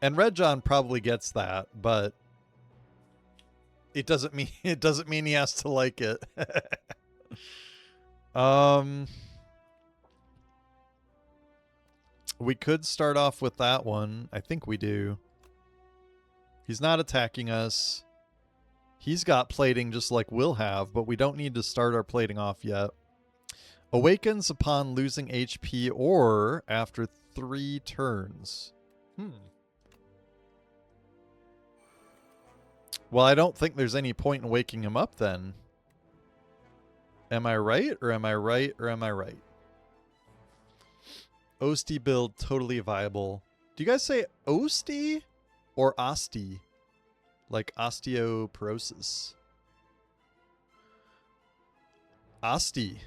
And Red John probably gets that, but it doesn't mean he has to like it. We could start off with that one. I think we do. He's not attacking us. He's got plating just like we'll have, but we don't need to start our plating off yet. Awakens upon losing HP or after 3 turns. Well, I don't think there's any point in waking him up then. Am I right, or am I right, or am I right? Osti build, totally viable. Do you guys say Osti or Osti? Like osteoporosis. Osti.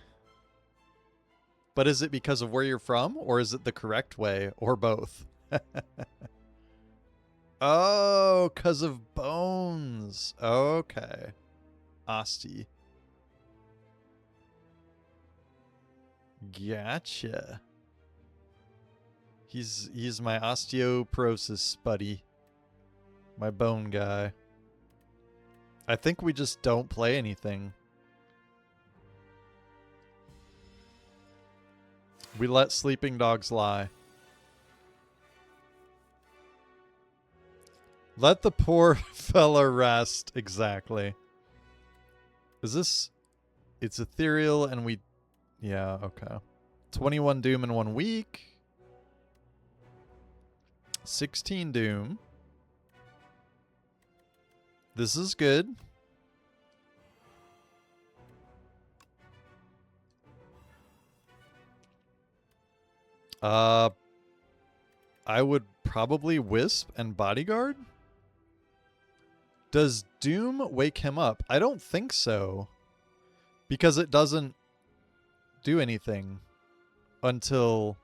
But is it because of where you're from, or is it the correct way, or both? Oh, because of bones. Okay. Osti. Gotcha. He's my osteoporosis buddy. My bone guy. I think we just don't play anything. We let sleeping dogs lie. Let the poor fella rest. Exactly. Is this... It's ethereal and we... Yeah, okay. 21 Doom in 1 week. 16 Doom. This is good. I would Probably Wisp and Bodyguard? Does Doom wake him up? I don't think so. Because it doesn't do anything until...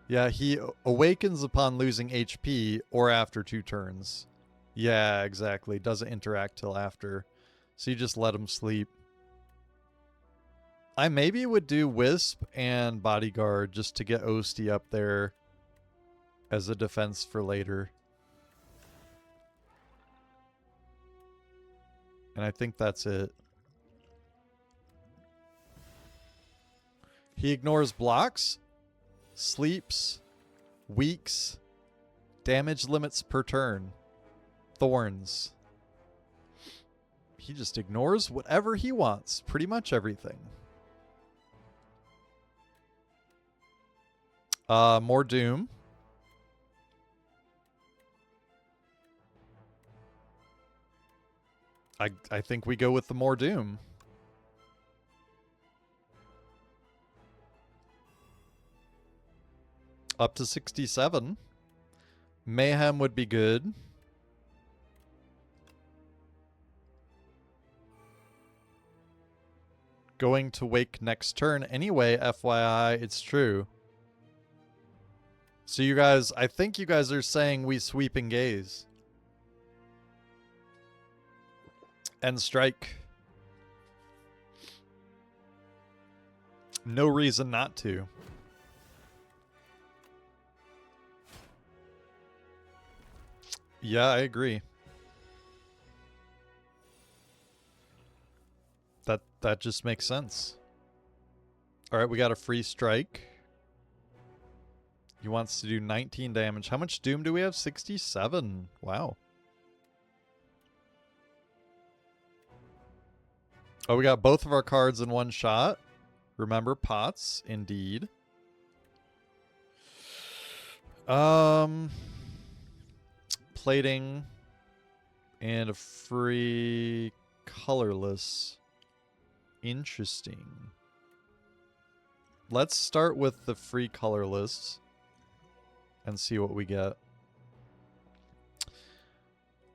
Yeah, he awakens upon losing HP or after 2 turns. Yeah, exactly. Doesn't interact till after. So you just let him sleep. I maybe would do Wisp and Bodyguard just to get Osty up there as a defense for later. And I think that's it. He ignores blocks, sleeps, weaks, damage limits per turn, thorns. He just ignores whatever he wants, pretty much everything. More Doom. I think we go with the more Doom. Up to 67. Mayhem would be good. Going to wake next turn anyway, FYI, it's true. So you guys, I think you guys are saying we sweep and gaze. And strike. No reason not to. Yeah, I agree. That just makes sense. All right, we got a free strike. He wants to do 19 damage. How much Doom do we have? 67. Wow. Oh, we got both of our cards in one shot. Remember, pots, indeed. Plating and a free colorless. Interesting. Let's start with the free colorless and see what we get.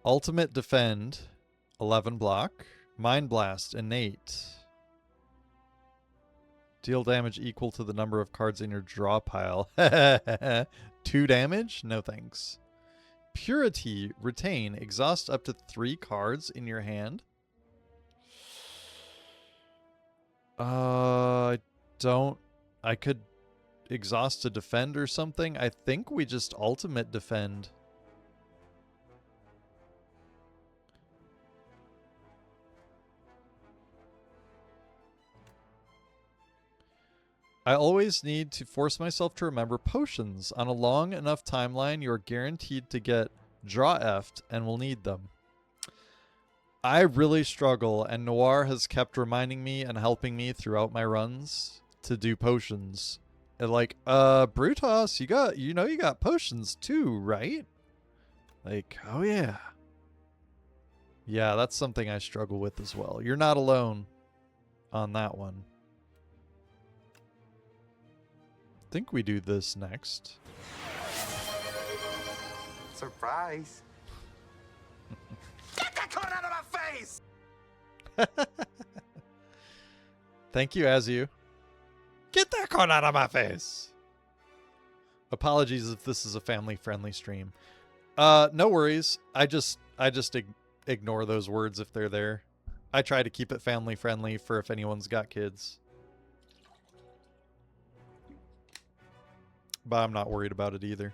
Ultimate Defend, 11 block. Mind Blast, innate. Deal damage equal to the number of cards in your draw pile. 2 damage? No thanks. Purity, retain. Exhaust up to 3 cards in your hand. I could exhaust to defend or something. I think we just ultimate defend. I always need to force myself to remember potions. On a long enough timeline, you're guaranteed to get draw effed and will need them. I really struggle, and Noir has kept reminding me and helping me throughout my runs to do potions. And like, Brutos, you got potions too, right? Like, oh yeah. Yeah, that's something I struggle with as well. You're not alone on that one. I think we do this next. Surprise. Get that card out of my face! Thank you, Azu. Get that card out of my face! Apologies if this is a family-friendly stream. No worries. I just ignore those words if they're there. I try to keep it family-friendly for if anyone's got kids. But I'm not worried about it either.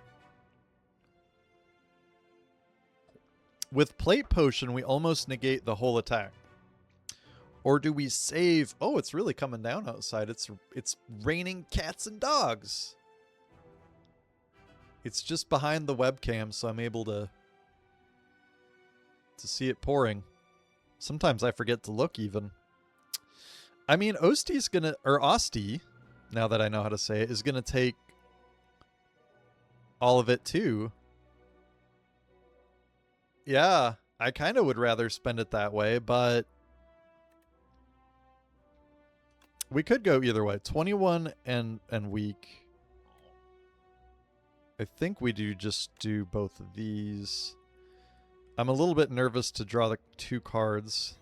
With Plate Potion, we almost negate the whole attack. Or do we save... Oh, it's really coming down outside. It's raining cats and dogs. It's just behind the webcam, so I'm able to see it pouring. Sometimes I forget to look even. I mean, Osty's gonna... Or Osty, now that I know how to say it, is gonna take all of it too. Yeah, I kind of would rather spend it that way, but we could go either way. 21 and weak. I think we just do both of these. I'm a little bit nervous to draw the 2 cards.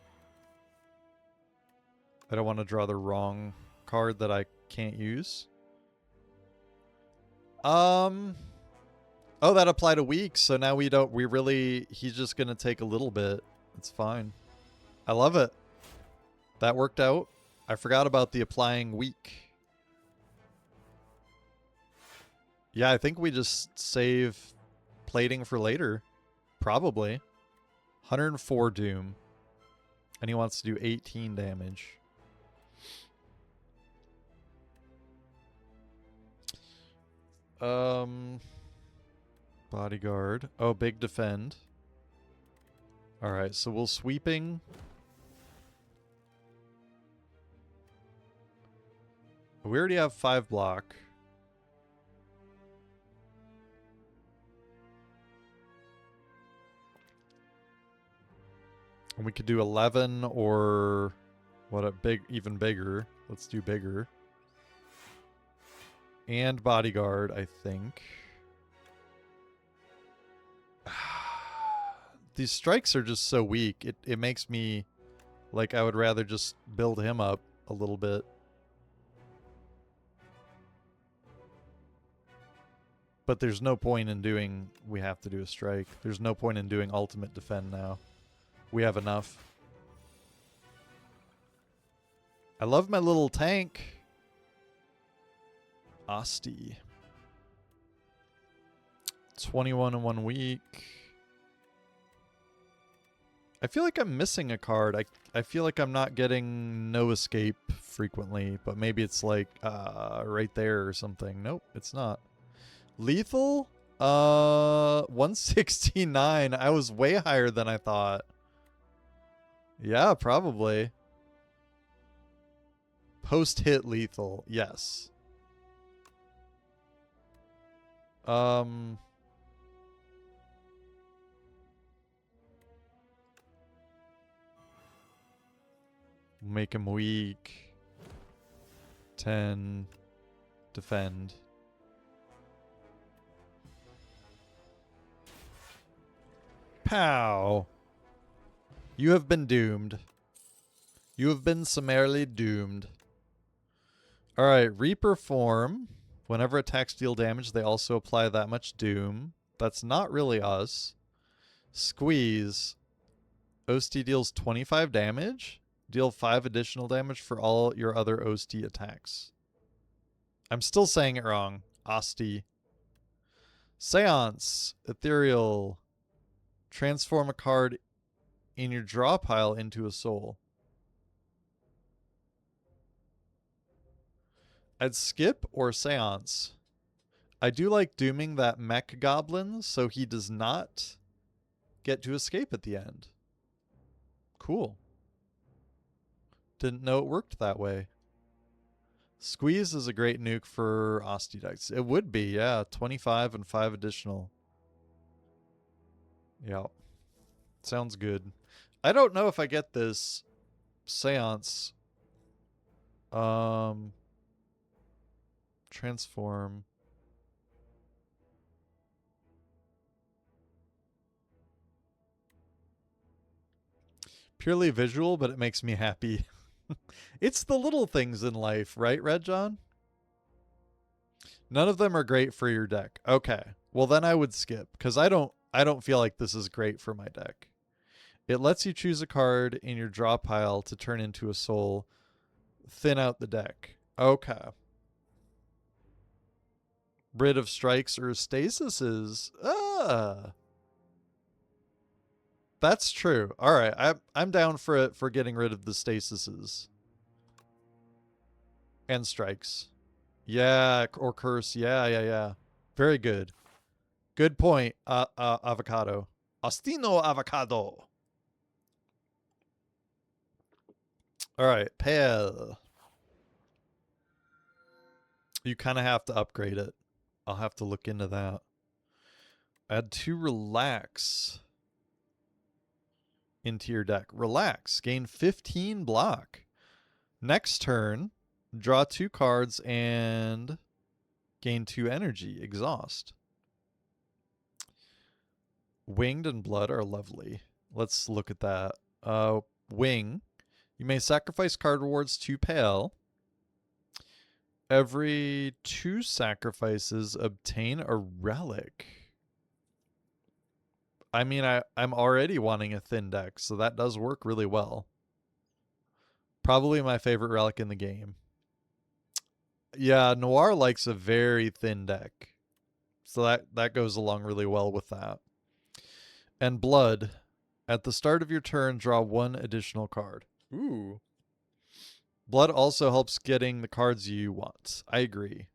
I don't want to draw the wrong card that I can't use. Oh, that applied a week, so now he's just going to take a little bit. It's fine. I love it. That worked out. I forgot about the applying week. Yeah, I think we just save plating for later. Probably. 104 doom. And he wants to do 18 damage. Bodyguard. Oh, big defend. Alright, so we'll sweeping. We already have 5 block. And we could do 11 or even bigger. Let's do bigger. And bodyguard, I think. These strikes are just so weak. It makes me like I would rather just build him up a little bit. But there's no point in doing... We have to do a strike. There's no point in doing ultimate defend now. We have enough. I love my little tank. Asti. 21 in 1 week. I feel like I'm missing a card. I feel like I'm not getting no escape frequently, but maybe it's like right there or something. Nope, it's not. Lethal? 169. I was way higher than I thought. Yeah, probably. Post-hit lethal. Yes. Make him weak. 10. Defend. Pow. You have been doomed. You have been summarily doomed. Alright, Reaper form. Whenever attacks deal damage, they also apply that much doom. That's not really us. Squeeze. OST deals 25 damage. Deal 5 additional damage for all your other OST attacks. I'm still saying it wrong. Asti. Seance. Ethereal. Transform a card in your draw pile into a soul. I'd skip or Seance. I do like dooming that mech goblin so he does not get to escape at the end. Cool. Didn't know it worked that way. Squeeze is a great nuke for Asti decks. It would be, yeah. 25 and 5 additional. Yeah. Sounds good. I don't know if I get this Seance. Transform. Purely visual, but it makes me happy. It's the little things in life, right, Red John? None of them are great for your deck. Okay. Well, then I would skip because I don't feel like this is great for my deck. It lets you choose a card in your draw pile to turn into a soul. Thin out the deck. Okay. Rid of strikes or stasises. That's true. All right, I'm down for it for getting rid of the stasises and strikes. Yeah, or curse. Yeah. Very good. Good point. Avocado. Ostino avocado. All right, Pale. You kind of have to upgrade it. I'll have to look into that. Add 2 relax into your deck. Relax. Gain 15 block. Next turn, draw 2 cards and gain 2 energy. Exhaust. Winged and blood are lovely. Let's look at that. Wing. You may sacrifice card rewards to Pale. Every 2 sacrifices, obtain a relic. I mean, I'm already wanting a thin deck, so that does work really well. Probably my favorite relic in the game. Yeah, Noir likes a very thin deck. So that goes along really well with that. And blood. At the start of your turn, draw 1 additional card. Ooh. Blood also helps getting the cards you want. I agree.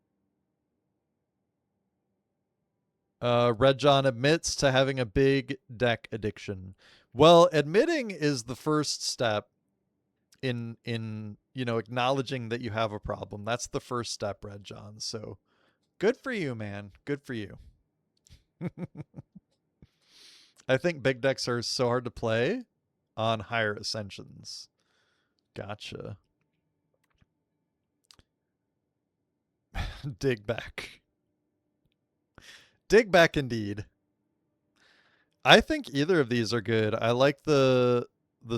Red John admits to having a big deck addiction. Well, admitting is the first step in acknowledging that you have a problem. That's the first step, Red John. So good for you, man. Good for you. I think big decks are so hard to play on higher ascensions. Gotcha. Dig back. Dig back indeed. I think either of these are good. I like the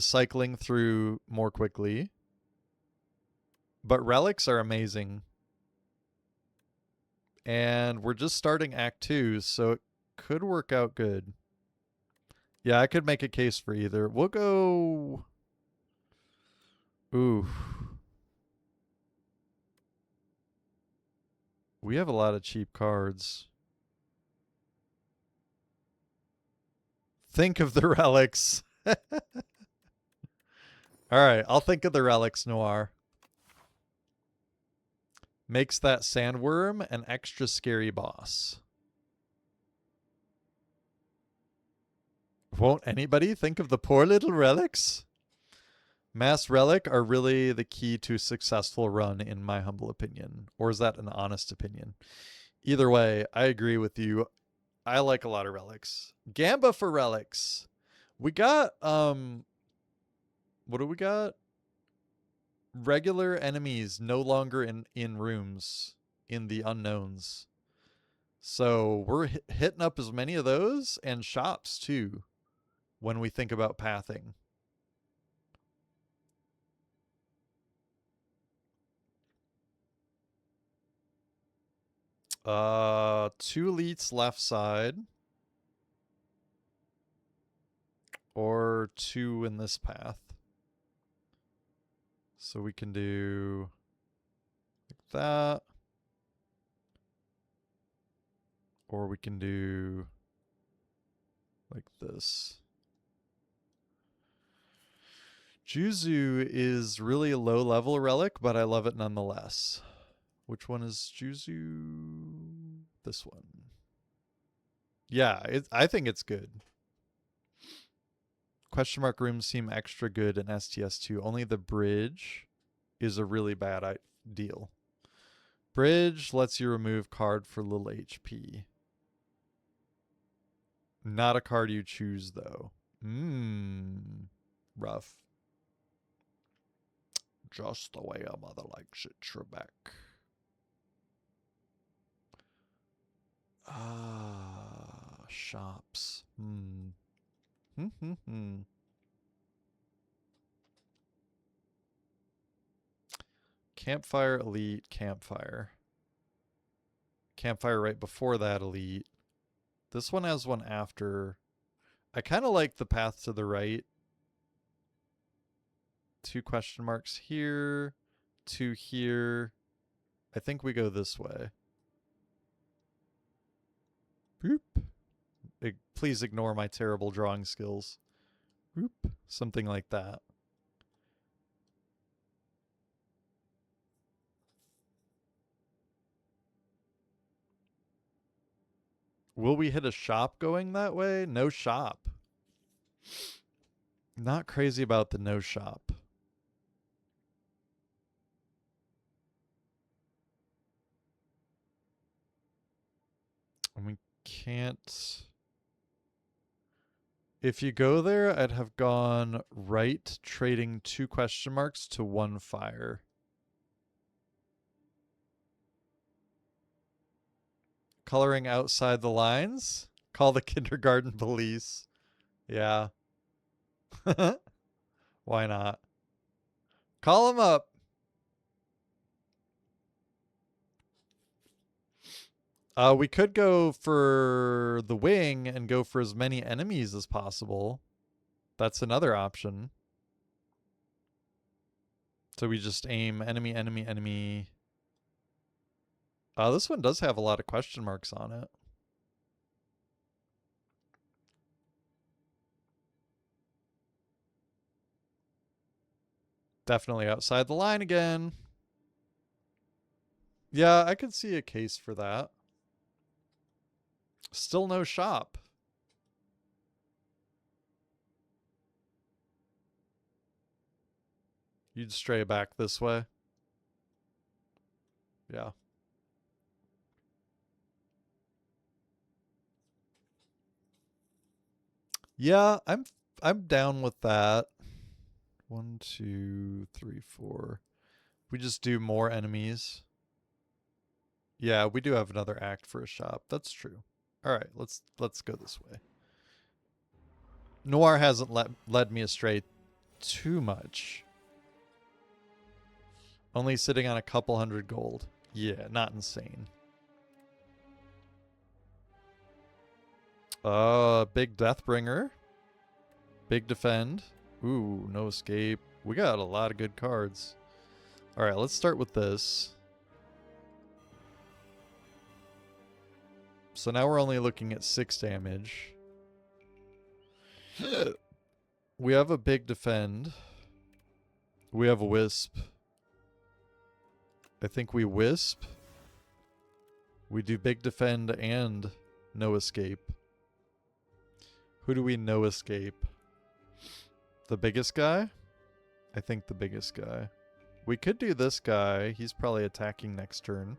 cycling through more quickly. But relics are amazing. And we're just starting Act 2, so it could work out good. Yeah, I could make a case for either. We'll go... Ooh. We have a lot of cheap cards. Think of the relics. All right, I'll think of the relics, Noir. Makes that sandworm an extra scary boss. Won't anybody think of the poor little relics? Mass relic are really the key to a successful run, in my humble opinion. Or is that an honest opinion? Either way, I agree with you. I like a lot of relics. Gamba for relics. We got, what do we got? Regular enemies no longer in rooms in the unknowns. So we're hitting up as many of those and shops too when we think about pathing. Two elites left side. Or 2 in this path. So we can do like that. Or we can do like this. Juzu is really a low level relic, but I love it nonetheless. Which one is Juzu? This one. Yeah, I think it's good. Question mark rooms seem extra good in STS2. Only the bridge is a really bad deal. Bridge lets you remove card for little HP. Not a card you choose, though. Rough. Just the way a mother likes it, Trebek. Shops. Campfire, elite, campfire. Campfire right before that, elite. This one has one after. I kind of like the path to the right. 2 question marks here. 2 here. I think we go this way. Boop. Please ignore my terrible drawing skills. Boop. Something like that. Will we hit a shop going that way? No shop. Not crazy about the no shop. And we can't... If you go there, I'd have gone right, trading 2 question marks to 1 fire. Coloring outside the lines. Call the kindergarten police. Yeah. Why not? Call him up. We could go for the wing and go for as many enemies as possible. That's another option. So we just aim enemy, enemy, enemy. This one does have a lot of question marks on it. Definitely outside the line again. Yeah, I could see a case for that. Still no shop. You'd stray back this way. Yeah. Yeah, I'm down with that. 1, 2, 3, 4. We just do more enemies. Yeah, we do have another act for a shop. That's true. All right, let's go this way. Noir hasn't led me astray too much. Only sitting on a couple hundred gold. Yeah, not insane. Big Deathbringer. Big Defend. Ooh, no escape. We got a lot of good cards. All right, let's start with this. So now we're only looking at 6 damage. We have a Big Defend. We have a Wisp. I think we Wisp. We do Big Defend and no escape. Who do we no escape? The biggest guy? I think the biggest guy. We could do this guy. He's probably attacking next turn.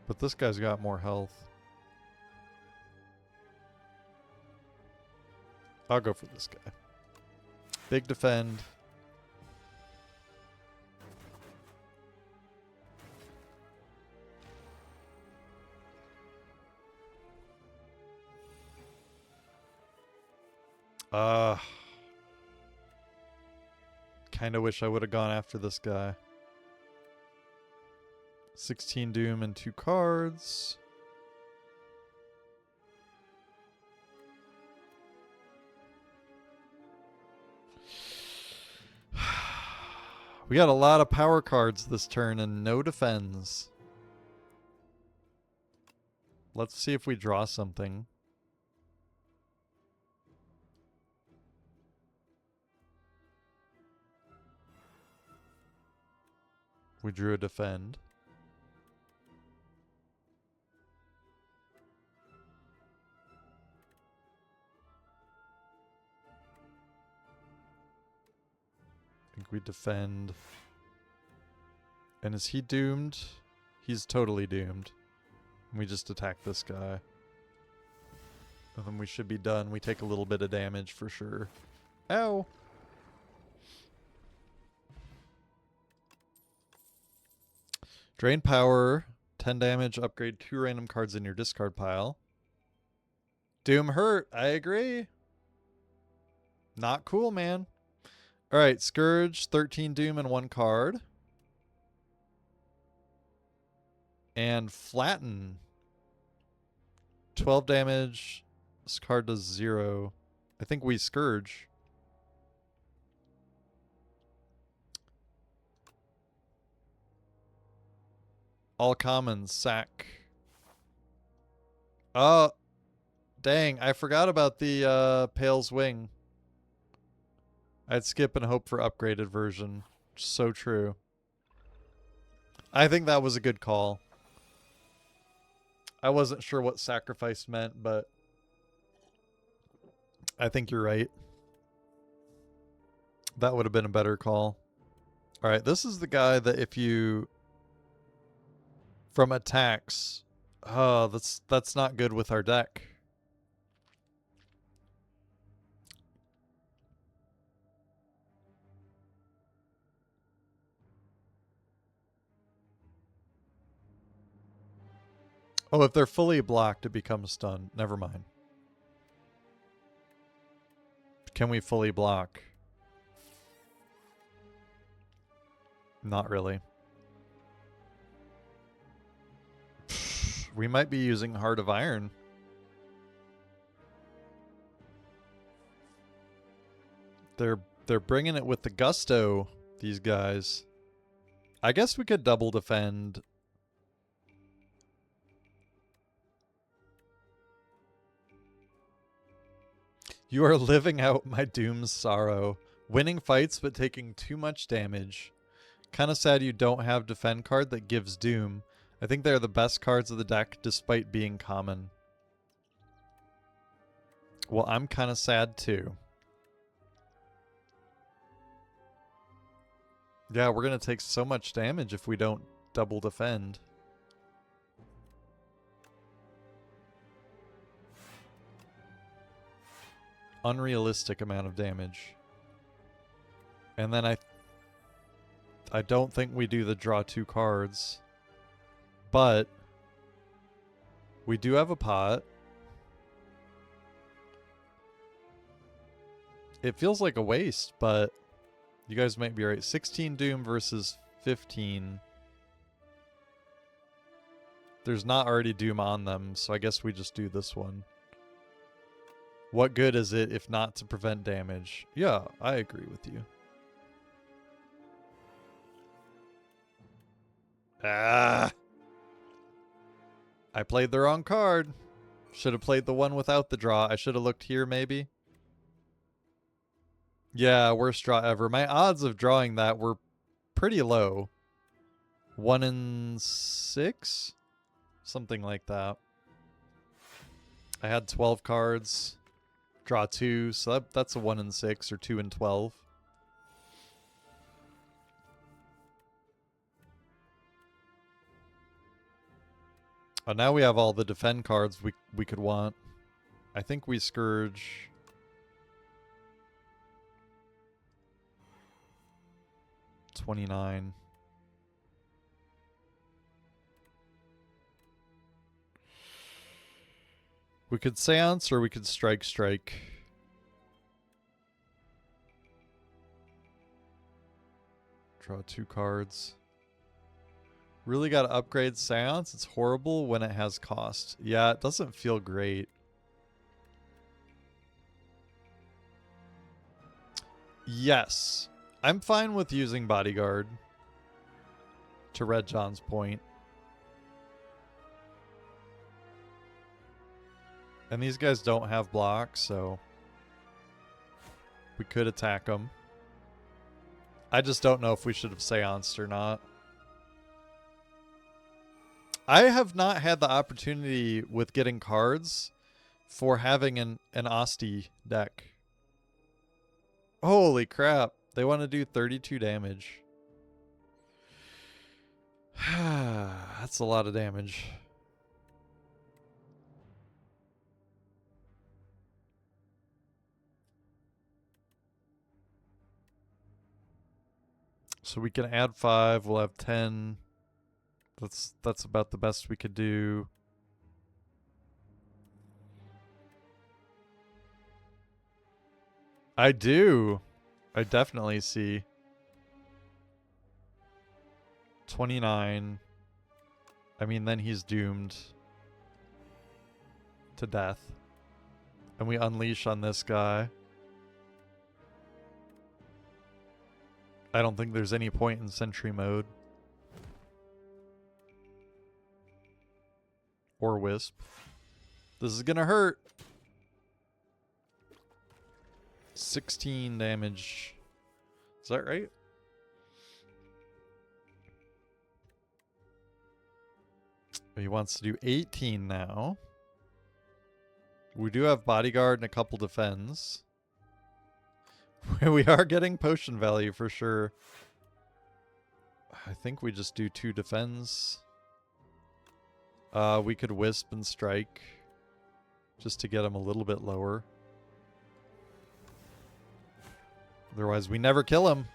But this guy's got more health. I'll go for this guy. Big Defend. Kinda wish I would have gone after this guy. 16 Doom and 2 cards. We got a lot of power cards this turn and no defends. Let's see if we draw something. We drew a defend. I think we defend. And is he doomed? He's totally doomed. We just attack this guy. And then we should be done. We take a little bit of damage for sure. Ow! Drain power, 10 damage, upgrade 2 random cards in your discard pile. Doom hurt, I agree. Not cool, man. Alright, Scourge, 13 Doom and 1 card. And Flatten. 12 damage. This card does 0. I think we Scourge. All commons, sack. Oh, dang. I forgot about the Pale's Wing. I'd skip and hope for upgraded version. So true. I think that was a good call. I wasn't sure what sacrifice meant, but I think you're right. That would have been a better call. All right, this is the guy that if you... From attacks. Oh, that's not good with our deck. Oh, if they're fully blocked, it becomes stunned. Never mind. Can we fully block? Not really. We might be using Heart of Iron. They're bringing it with the gusto, these guys. I guess we could double defend. You are living out my doom's sorrow. Winning fights but taking too much damage. Kinda sad you don't have defend card that gives doom. I think they're the best cards of the deck despite being common. Well, I'm kinda sad too. Yeah, we're gonna take so much damage if we don't double defend. Unrealistic amount of damage. And then I don't think we do the draw 2 cards. But we do have a pot. It feels like a waste, but you guys might be right. 16 doom versus 15. There's not already doom on them, so I guess we just do this one. What good is it if not to prevent damage? Yeah, I agree with you. Ah! I played the wrong card. Should have played the one without the draw. I should have looked here, maybe. Yeah, worst draw ever. My odds of drawing that were pretty low. 1 in 6? Something like that. I had 12 cards. Draw 2, so that's a 1 in 6 or 2 in 12. Oh, now we have all the defend cards we could want. I think we Scourge. $29. We could Seance or we could Strike. Draw 2 cards. Really got to upgrade Seance. It's horrible when it has cost. Yeah, it doesn't feel great. Yes. I'm fine with using Bodyguard. To Red John's point. And these guys don't have blocks, so we could attack them. I just don't know if we should have Seanced or not. I have not had the opportunity with getting cards for having an Asti deck. Holy crap. They want to do 32 damage. That's a lot of damage. So we can add 5, we'll have 10. That's about the best we could do. I do. I definitely see. 29. I mean, then he's doomed to death. And we unleash on this guy. I don't think there's any point in sentry mode. Or Wisp. This is gonna hurt. 16 damage. Is that right? He wants to do 18 now. We do have Bodyguard and a couple defends. We are getting potion value for sure. I think we just do 2 defends. We could Wisp and Strike just to get him a little bit lower. Otherwise, we never kill him.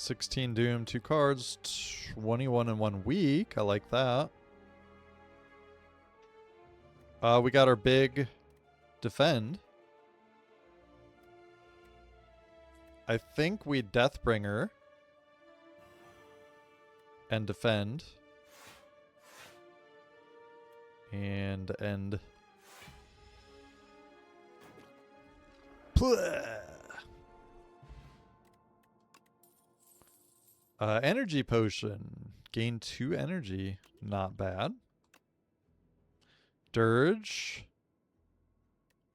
16 Doom, 2 cards, 21 in 1 week. I like that. We got our big defend. I think we Deathbringer and defend. And end. Energy potion. Gain 2 energy. Not bad. Dirge.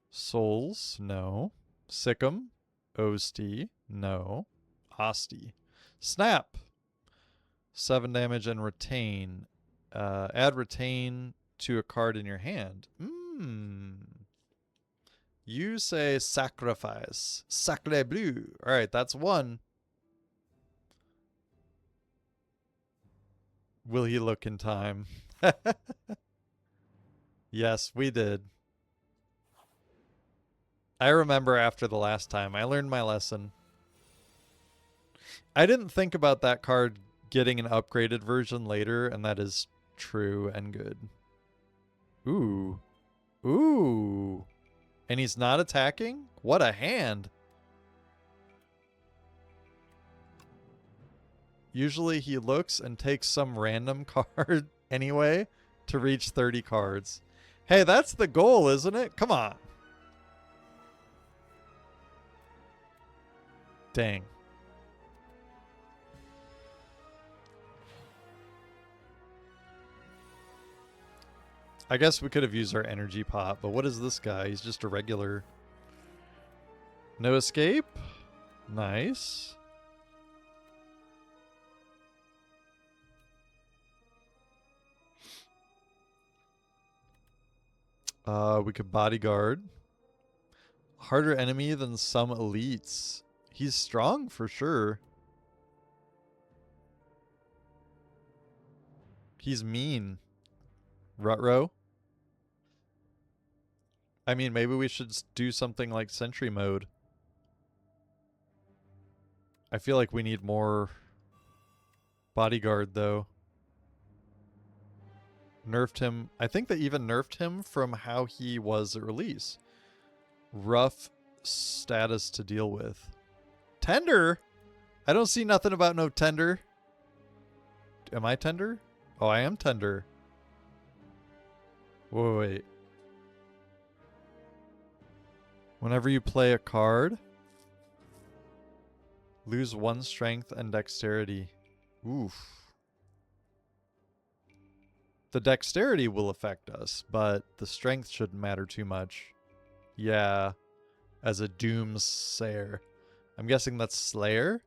Souls. No. Sikkim. Osti. No. Osti. Snap. 7 damage and retain. Add retain to a card in your hand. You say sacrifice. Sacre bleu. Alright, that's 1. Will he look in time? Yes, we did. I remember after the last time. I learned my lesson. I didn't think about that card getting an upgraded version later, and that is true and good. Ooh. Ooh. And he's not attacking? What a hand. Usually he looks and takes some random card anyway to reach 30 cards. Hey, that's the goal, isn't it? Come on. Dang. I guess we could have used our energy pot, but what is this guy? He's just a regular. No escape? Nice. We could bodyguard. Harder enemy than some elites. He's strong for sure. He's mean. Rutro. I mean, maybe we should do something like sentry mode. I feel like we need more bodyguard though. Nerfed him. I think they even nerfed him from how he was at release. Rough status to deal with. Tender? I don't see nothing about no tender. Am I tender? Oh, I am tender. Wait. Whenever you play a card, lose 1 strength and dexterity. Oof. The dexterity will affect us, but the strength shouldn't matter too much. Yeah, as a Doomsayer. I'm guessing that's Slayer?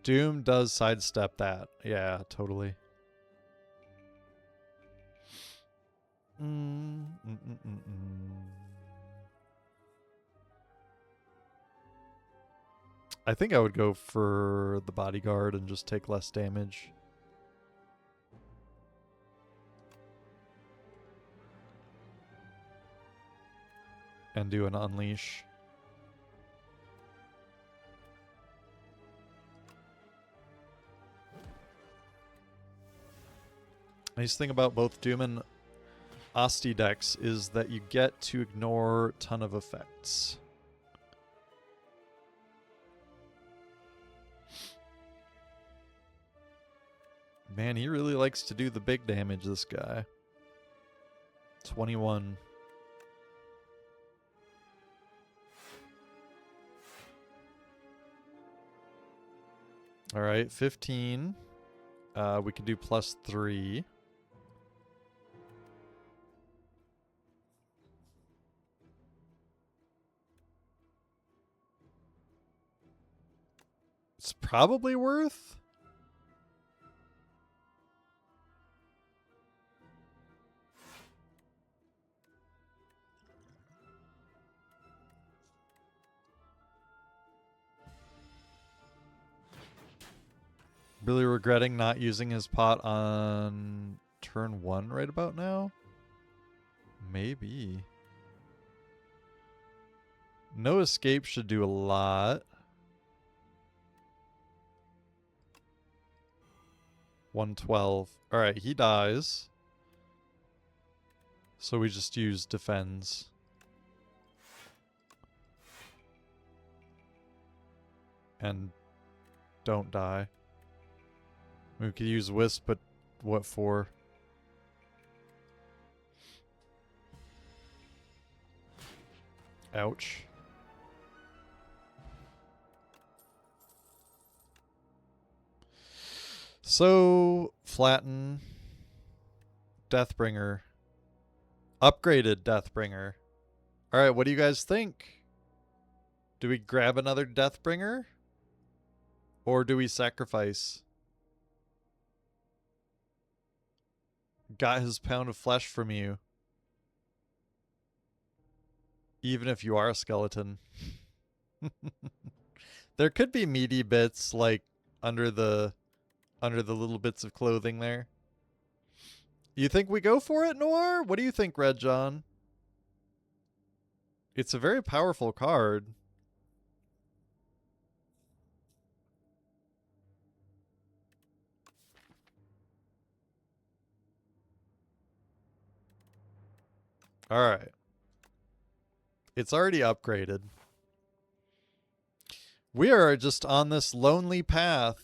Doom does sidestep that. Yeah, totally. I think I would go for the bodyguard and just take less damage. And do an unleash. Nice thing about both Doom and Osti decks is that you get to ignore a ton of effects. Man, he really likes to do the big damage, this guy. 21. Alright, 15. We could do +3. It's probably worth. Really regretting not using his pot on turn 1 right about now? Maybe. No escape should do a lot. 112. Alright, he dies. So we just use defends. And don't die. We could use Wisp, but what for? Ouch. So, flatten. Deathbringer. Upgraded Deathbringer. Alright, what do you guys think? Do we grab another Deathbringer? Or do we sacrifice? Got his pound of flesh from you. Even if you are a skeleton. There could be meaty bits like under the little bits of clothing there. You think we go for it, Noir? What do you think, Red John? It's a very powerful card. Alright. It's already upgraded. We are just on this lonely path.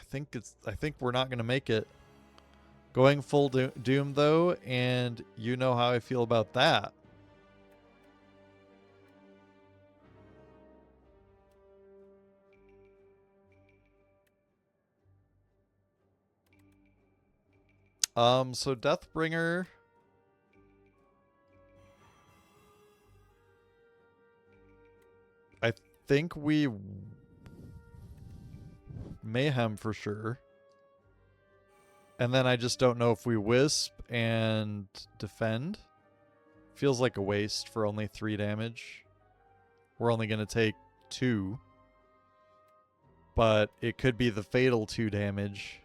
I think we're not going to make it. Going full doom though, and you know how I feel about that. So Deathbringer. I think we Mayhem for sure. And then I just don't know if we Wisp and defend. Feels like a waste for only 3 damage. We're only going to take 2. But it could be the fatal 2 damage.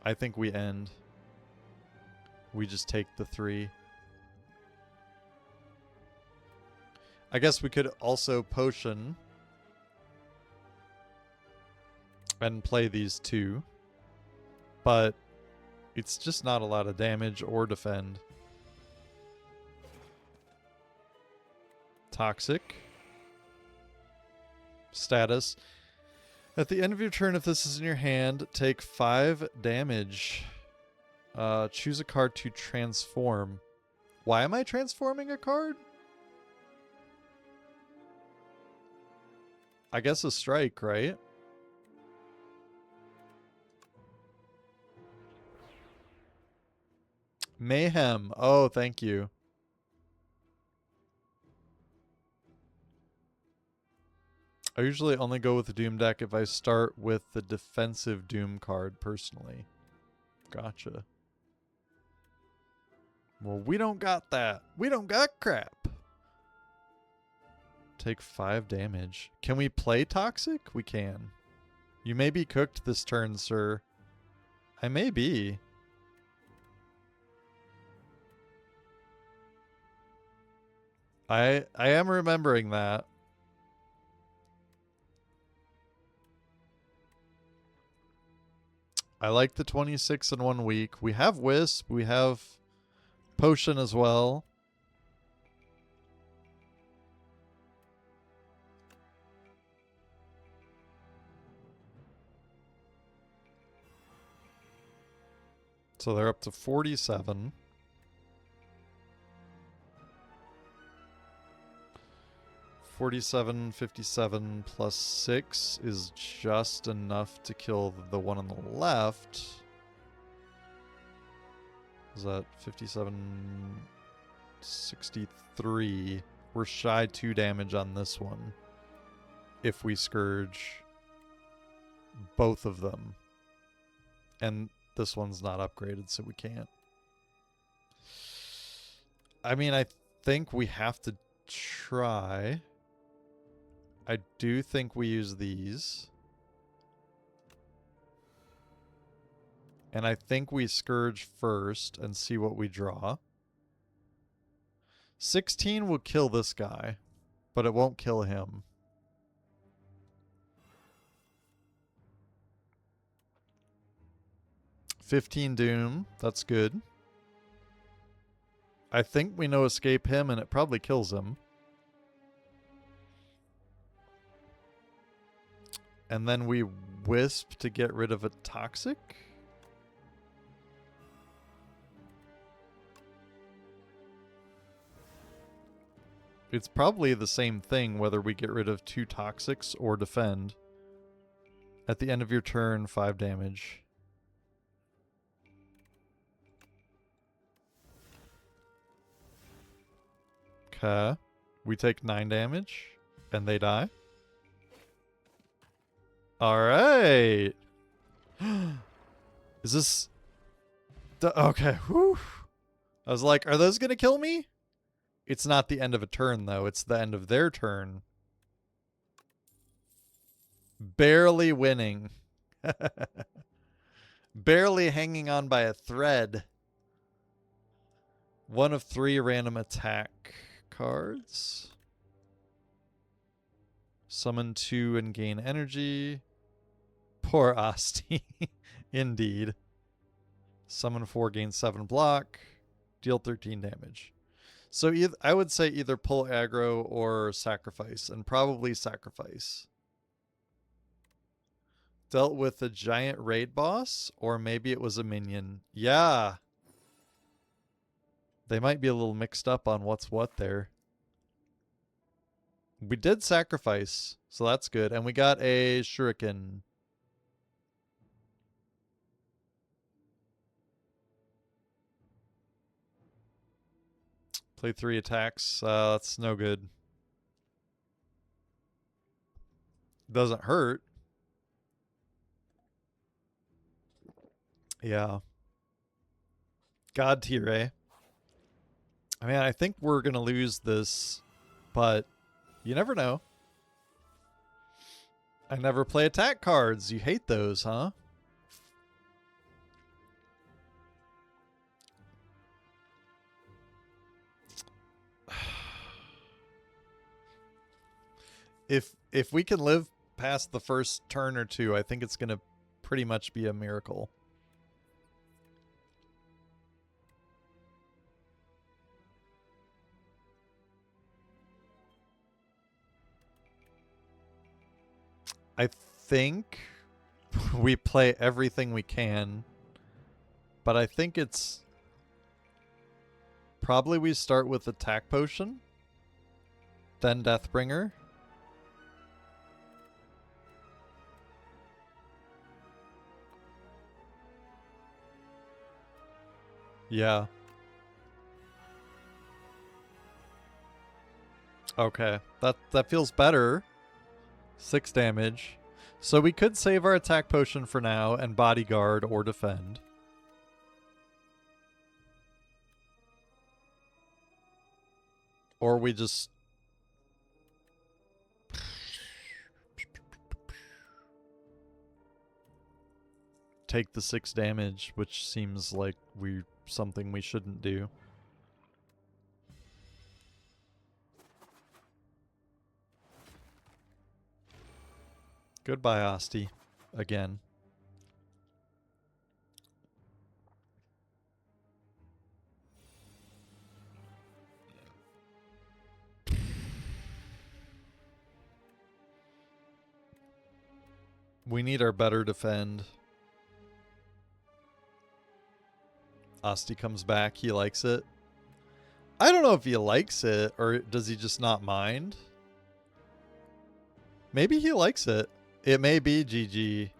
I think we end. We just take the 3. I guess we could also potion and play these 2. But it's just not a lot of damage or defend. Toxic. Status. At the end of your turn, if this is in your hand, take 5 damage. Choose a card to transform. Why am I transforming a card? I guess a strike, right? Mayhem. Oh, thank you. I usually only go with the Doom deck if I start with the defensive Doom card, personally. Gotcha. Well, we don't got that. We don't got crap. Take 5 damage. Can we play Toxic? We can. You may be cooked this turn, sir. I may be. I am remembering that. I like the 26 in 1 week. We have Wisp. We have Potion as well. So they're up to 47. 47, 57 plus 6 is just enough to kill the one on the left. Is that 57, 63? We're shy 2 damage on this one. If we Scourge both of them. And this one's not upgraded, so we can't. I mean, I think we have to try. I do think we use these. And I think we Scourge first and see what we draw. 16 will kill this guy, but it won't kill him. 15 Doom. That's good. I think we know escape him, and it probably kills him. And then we Wisp to get rid of a Toxic. It's probably the same thing whether we get rid of 2 Toxics or defend. At the end of your turn, 5 damage. Okay. We take 9 damage, and they die. Alright! Is this... Okay, whew. I was like, are those gonna kill me? It's not the end of a turn, though. It's the end of their turn. Barely winning. Barely hanging on by a thread. 1 of 3 random attack cards. Summon 2 and gain energy. Poor Asti. Indeed. Summon 4, gain 7 block. Deal 13 damage. So I would say either pull aggro or sacrifice, and probably sacrifice. Dealt with a giant raid boss, or maybe it was a minion. Yeah. They might be a little mixed up on what's what there. We did sacrifice, so that's good. And we got a shuriken. Play 3 attacks. That's no good. Doesn't hurt. Yeah. God tier, eh? I mean, I think we're going to lose this, but you never know. I never play attack cards. You hate those, huh? If we can live past the first turn or two, I think it's going to pretty much be a miracle. I think we play everything we can, but I think it's probably we start with attack potion, then Deathbringer. Yeah. Okay, that feels better. 6 damage. So we could save our attack potion for now and bodyguard or defend. Or we just... take the 6 damage, which seems like something we shouldn't do. Goodbye, Asti. Again. We need our better defend. Asti comes back. He likes it. I don't know if he likes it, or does he just not mind? Maybe he likes it. It may be GG.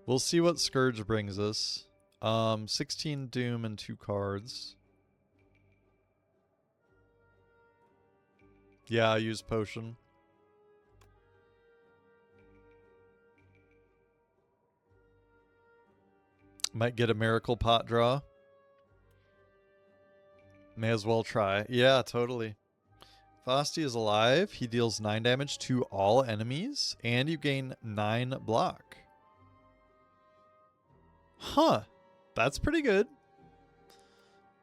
We'll see what Scourge brings us. 16 Doom and 2 cards. Yeah, I use Potion. Might get a Miracle Pot draw. May as well try. Yeah, totally. If Asti is alive, he deals 9 damage to all enemies, and you gain 9 block. Huh. That's pretty good.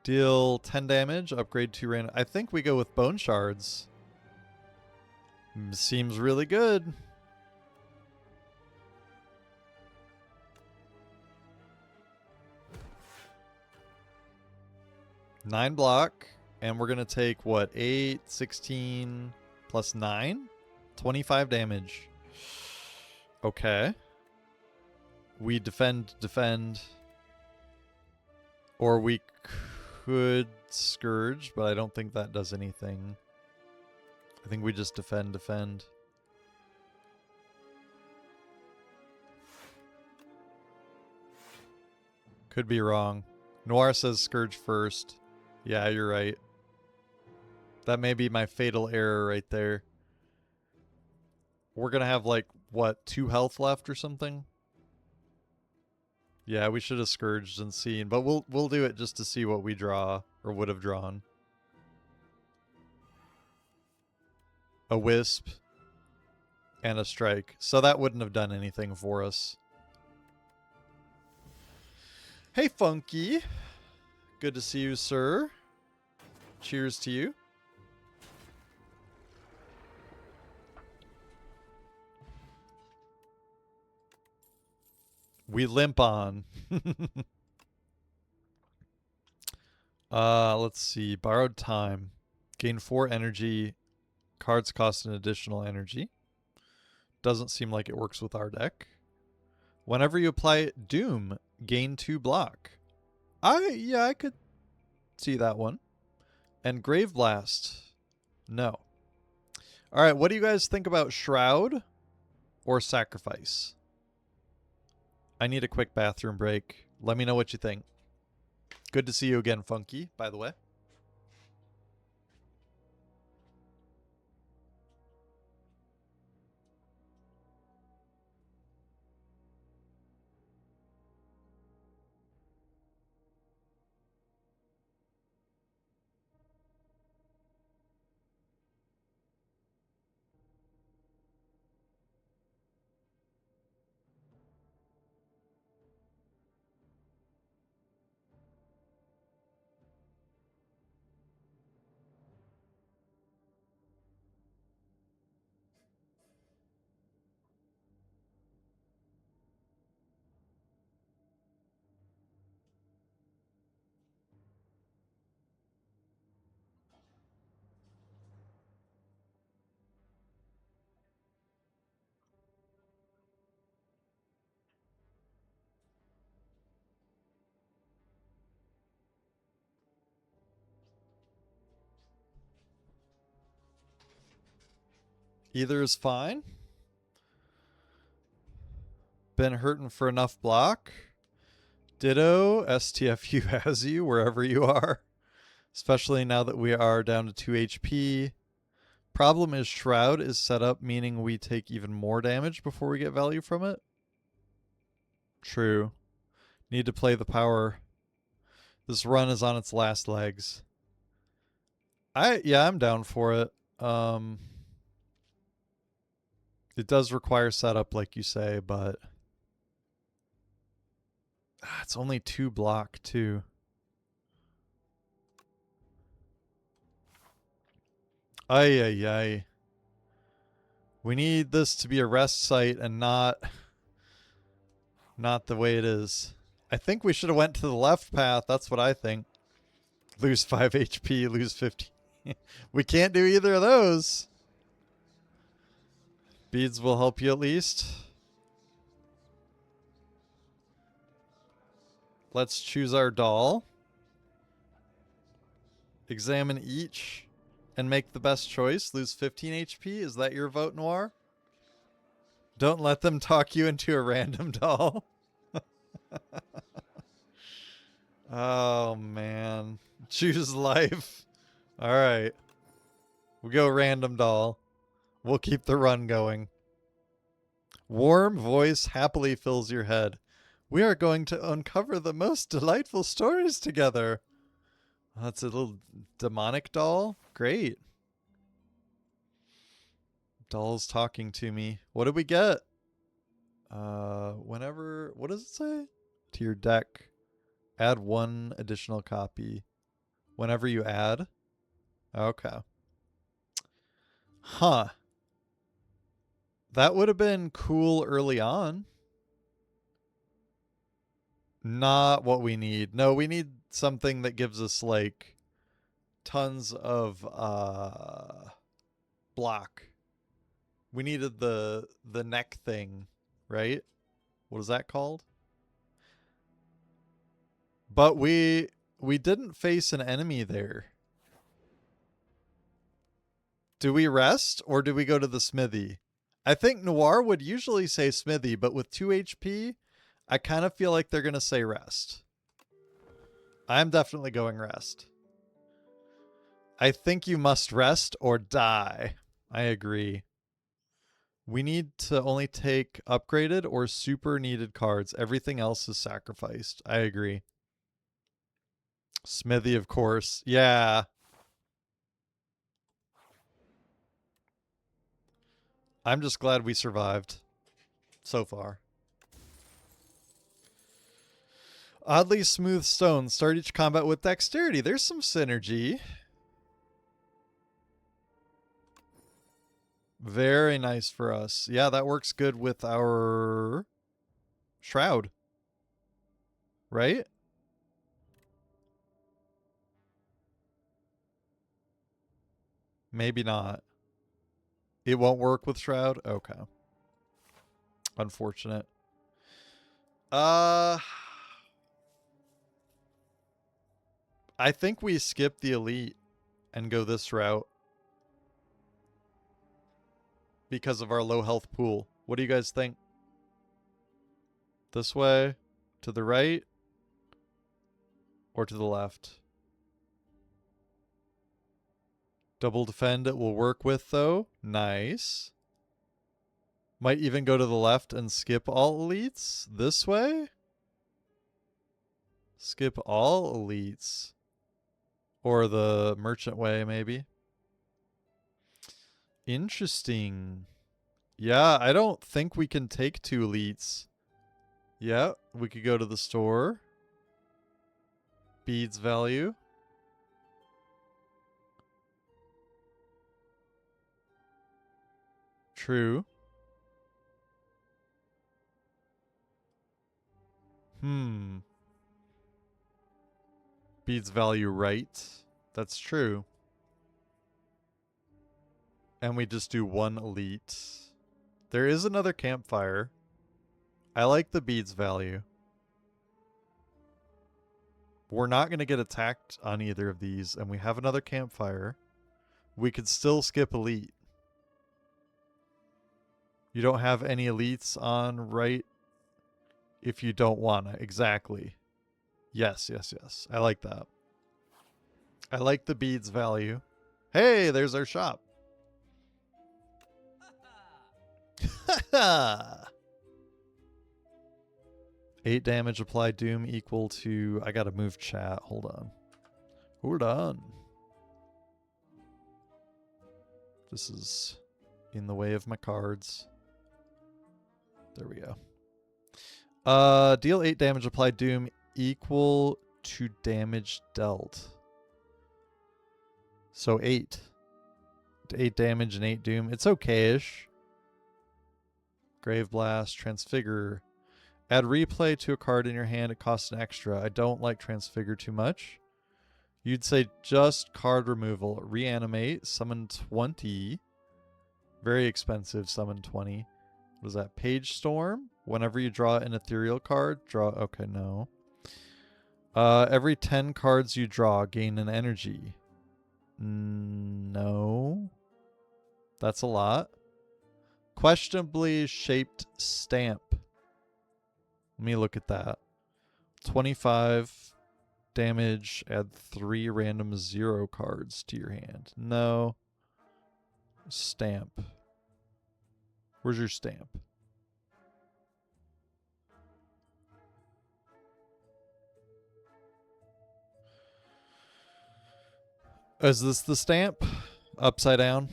Deal 10 damage, upgrade 2 random. I think we go with Bone Shards. Seems really good. 9 block. And we're going to take, what, 8, 16 plus 9? 25 damage. Okay. We defend. Or we could Scourge, but I don't think that does anything. I think we just defend. Could be wrong. Noir says Scourge first. Yeah, you're right. That may be my fatal error right there. We're going to have, like, what, 2 health left or something? Yeah, we should have Scourged and seen, but we'll do it just to see what we draw, or would have drawn. A Wisp and a Strike. So that wouldn't have done anything for us. Hey, Funky. Good to see you, sir. Cheers to you. We limp on. Let's see. Borrowed time. Gain 4 energy. Cards cost an additional energy. Doesn't seem like it works with our deck. Whenever you apply Doom, gain 2 block. Yeah, I could see that one. And Grave Blast. No. Alright, what do you guys think about Shroud or Sacrifice? I need a quick bathroom break. Let me know what you think. Good to see you again, Funky, by the way. Either is fine. Been hurting for enough block. Ditto, STFU has you wherever you are. Especially now that we are down to 2 HP. Problem is Shroud is set up, meaning we take even more damage before we get value from it. True. Need to play the power. This run is on its last legs. I'm down for it. It does require setup, like you say, but it's only 2 block, too. Ay. We need this to be a rest site and not the way it is. I think we should have went to the left path. That's what I think. Lose 5 HP, lose 50. We can't do either of those. Beads will help you at least. Let's choose our doll. Examine each and make the best choice. Lose 15 HP. Is that your vote, Noir? Don't let them talk you into a random doll. Oh, man. Choose life. All right. We go random doll. We'll keep the run going. Warm voice happily fills your head. We are going to uncover the most delightful stories together. That's a little demonic doll. Great. Doll's talking to me. What did we get? Whenever, what does it say? To your deck. Add 1 additional copy. Whenever you add. Okay. Huh. That would have been cool early on. Not what we need. No, we need something that gives us like tons of block. We needed the neck thing, right? What is that called? But we didn't face an enemy there. Do we rest or do we go to the smithy? I think Noir would usually say smithy, but with 2 HP, I kind of feel like they're going to say rest. I'm definitely going rest. I think you must rest or die. I agree. We need to only take upgraded or super needed cards. Everything else is sacrificed. I agree. Smithy, of course. Yeah. I'm just glad we survived so far. Oddly smooth stone. Start each combat with dexterity. There's some synergy. Very nice for us. Yeah, that works good with our shroud. Right? Maybe not. It won't work with shroud? Okay. Unfortunate. I think we skip the elite and go this route because of our low health pool. What do you guys think? This way, to the right, or to the left? Double defend it will work with though. Nice. Might even go to the left and skip all elites. This way? Skip all elites. Or the merchant way, maybe. Interesting. Yeah, I don't think we can take 2 elites. Yeah, we could go to the store. Beads value. True. Beads value right. That's true. And we just do 1 elite. There is another campfire. I like the beads value. We're not going to get attacked on either of these, and we have another campfire. We could still skip elite. You don't have any elites on right if you don't want to. Exactly. Yes, yes, yes. I like that. I like the beads value. Hey, there's our shop. 8 damage applied doom equal to... I gotta move chat. Hold on. Hold on. This is in the way of my cards. There we go. Deal 8 damage applied doom equal to damage dealt. So 8. 8 damage and 8 doom. It's okay-ish. Grave Blast, Transfigure. Add replay to a card in your hand. It costs an extra. I don't like Transfigure too much. You'd say just card removal. Reanimate. Summon 20. Very expensive. Summon 20. What is that? Page Storm. Whenever you draw an ethereal card, draw... Okay, no. Every 10 cards you draw, gain an energy. No. That's a lot. Questionably shaped stamp. Let me look at that. 25 damage, add 3 random 0 cards to your hand. No. Stamp. Where's your stamp? Is this the stamp? Upside down?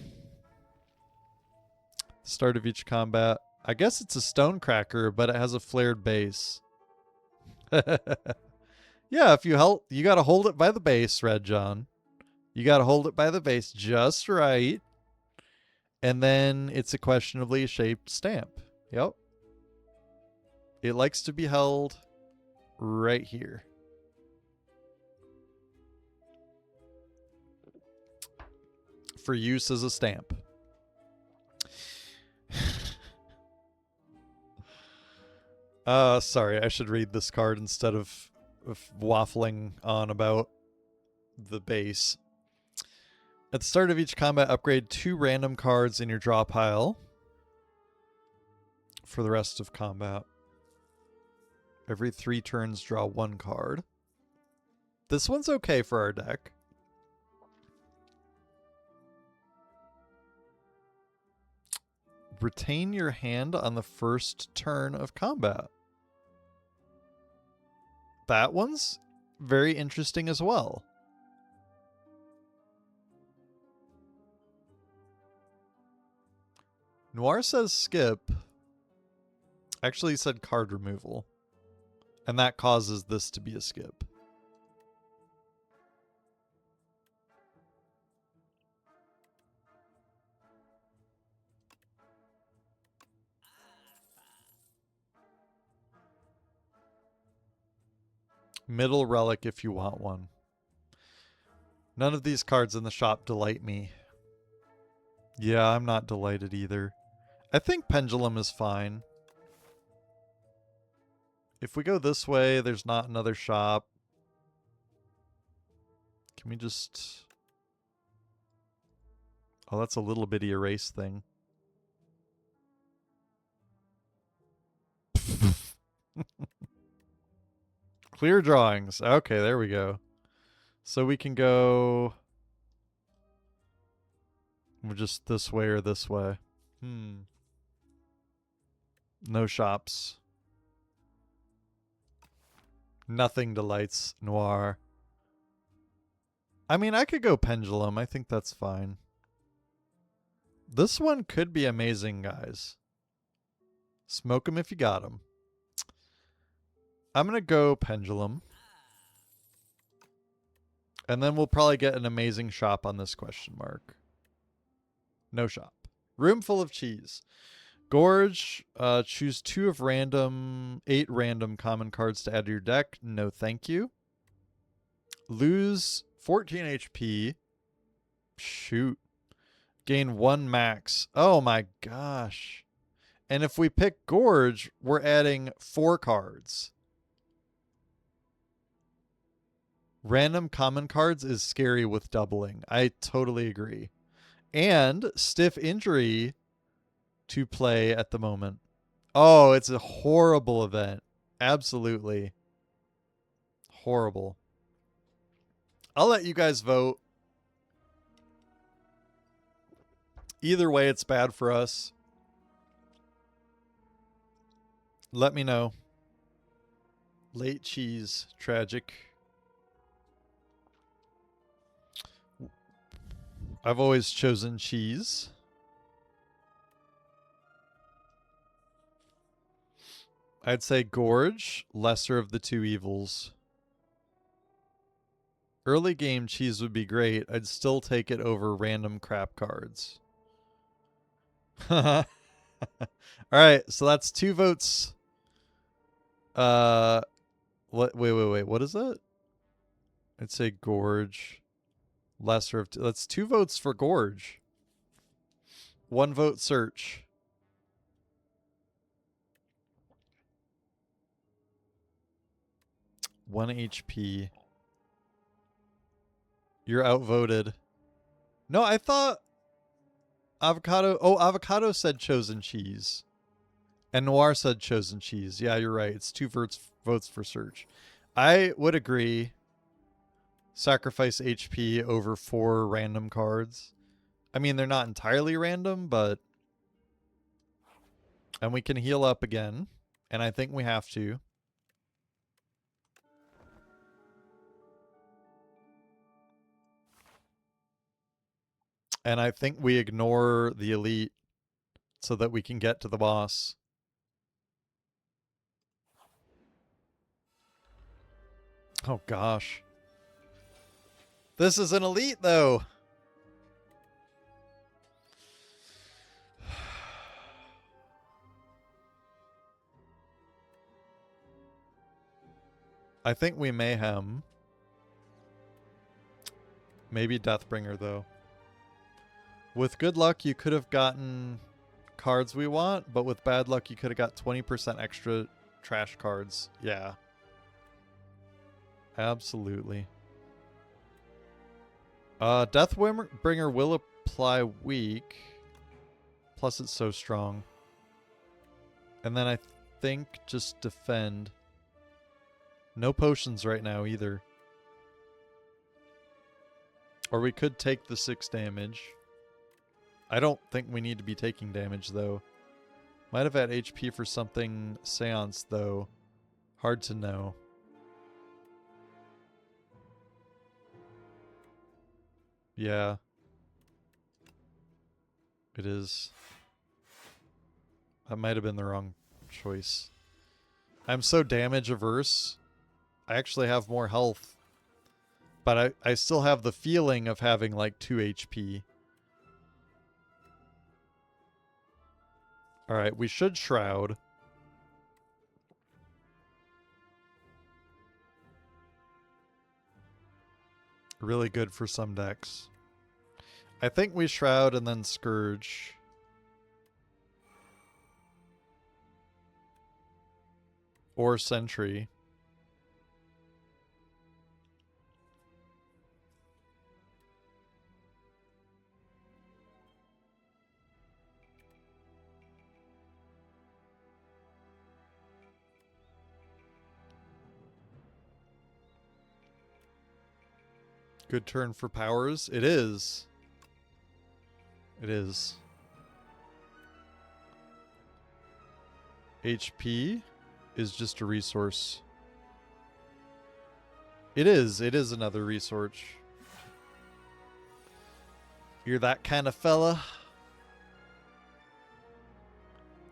Start of each combat. I guess it's a stone cracker, but it has a flared base. Yeah, if you gotta hold it by the base, Red John. You gotta hold it by the base just right. And then it's a questionably shaped stamp. Yep. It likes to be held right here. for use as a stamp. Sorry, I should read this card instead of waffling on about the base. At the start of each combat, upgrade 2 random cards in your draw pile for the rest of combat. Every 3 turns, draw 1 card. This one's okay for our deck. Retain your hand on the first turn of combat. That one's very interesting as well. Noir says skip. Actually, he said card removal. And that causes this to be a skip. Middle relic if you want one. None of these cards in the shop delight me. Yeah, I'm not delighted either. I think Pendulum is fine. If we go this way, there's not another shop. Can we just... Oh, that's a little bitty erase thing. Clear drawings. Okay, there we go. So we can go... just this way or this way. No shops. Nothing delights Noir. I mean, I could go Pendulum. I think that's fine. This one could be amazing, guys. Smoke 'em if you got 'em. I'm going to go Pendulum. And then we'll probably get an amazing shop on this question mark. No shop. Room full of cheese. Gorge, choose 8 random common cards to add to your deck. No thank you. Lose 14 HP. Shoot. Gain 1 max. Oh my gosh. And if we pick Gorge, we're adding 4 cards. Random common cards is scary with doubling. I totally agree. And stiff injury to play at the moment. Oh, it's a horrible event. Absolutely. Horrible. I'll let you guys vote. Either way, it's bad for us. Let me know. Late cheese. Tragic. I've always chosen cheese. I'd say Gorge, lesser of the 2 evils. Early game cheese would be great. I'd still take it over random crap cards. All right, so that's 2 votes. Wait. What is that? I'd say Gorge. Lesser of... That's 2 votes for Gorge. 1 vote search. One HP. You're outvoted. No, I thought... Avocado... Oh, Avocado said chosen cheese. And Noir said chosen cheese. Yeah, you're right. It's 2 votes for search. I would agree. Sacrifice HP over 4 random cards. I mean, they're not entirely random, but... And we can heal up again. And I think we have to. And I think we ignore the elite so that we can get to the boss. Oh, gosh. This is an elite, though. I think we mayhem. Maybe Deathbringer, though. With good luck, you could have gotten cards we want, but with bad luck, you could have got 20% extra trash cards. Yeah. Absolutely. Deathbringer will apply weak. Plus, it's so strong. And then I think just defend. No potions right now either. Or we could take the 6 damage. I don't think we need to be taking damage, though. Might have had HP for something Seance, though. Hard to know. Yeah. It is. That might have been the wrong choice. I'm so damage averse. I actually have more health. But I still have the feeling of having like 2 HP. Alright, we should Shroud. Really good for some decks. I think we Shroud and then Scourge. Or Sentry. Good turn for powers. It is. It is. HP is just a resource. It is. It is another resource. You're that kind of fella.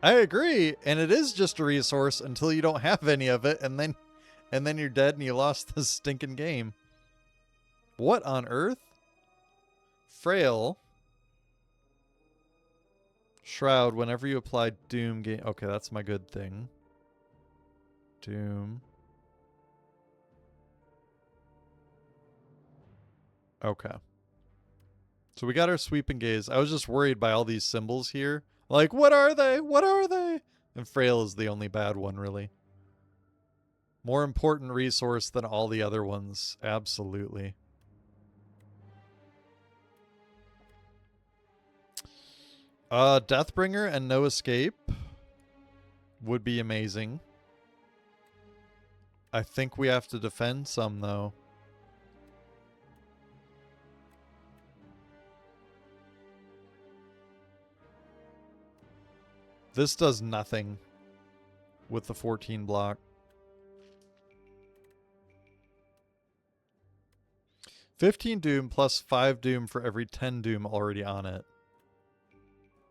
I agree, and it is just a resource until you don't have any of it, and then you're dead and you lost this stinking game. What on earth? Frail. Shroud, whenever you apply Doom game. Okay, that's my good thing. Doom. Okay. So we got our Sweep and Gaze. I was just worried by all these symbols here. Like, what are they? What are they? And Frail is the only bad one, really. More important resource than all the other ones. Absolutely. Deathbringer and No Escape would be amazing. I think we have to defend some, though. This does nothing with the 14 block. 15 Doom plus 5 Doom for every 10 Doom already on it.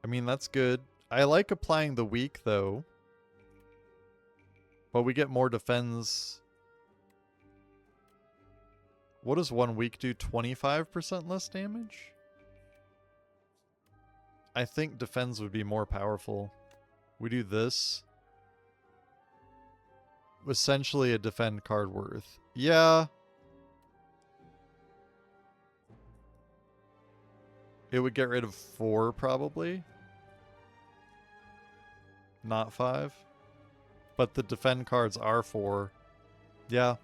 I mean, that's good. I like applying the weak, though. But we get more defense. What does 1 weak do? 25% less damage? I think defense would be more powerful. We do this. Essentially a defend card worth. Yeah. It would get rid of 4, probably. Not 5. But the defend cards are 4. Yeah.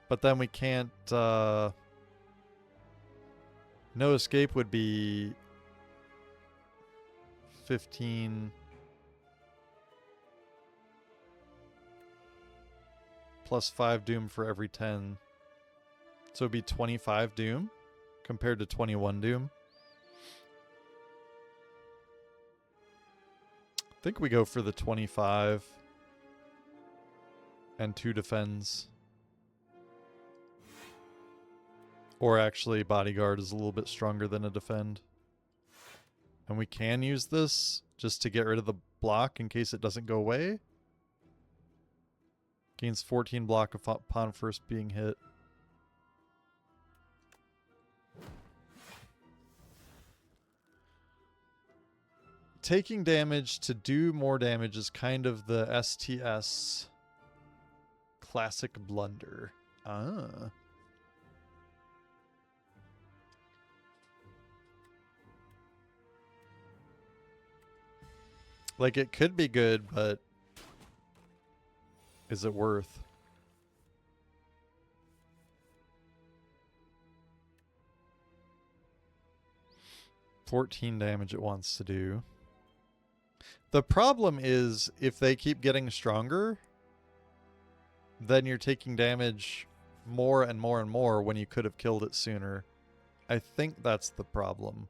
But then we can't... No Escape would be... 15... plus 5 Doom for every 10. So it'd be 25 Doom compared to 21 Doom. I think we go for the 25 and 2 defends. Or actually, Bodyguard is a little bit stronger than a defend. And we can use this just to get rid of the block in case it doesn't go away. Gains 14 block upon first being hit. Taking damage to do more damage is kind of the STS classic blunder. Ah. Like, it could be good, but is it worth? $14 damage it wants to do. The problem is, if they keep getting stronger, then you're taking damage more and more and more when you could have killed it sooner. I think that's the problem.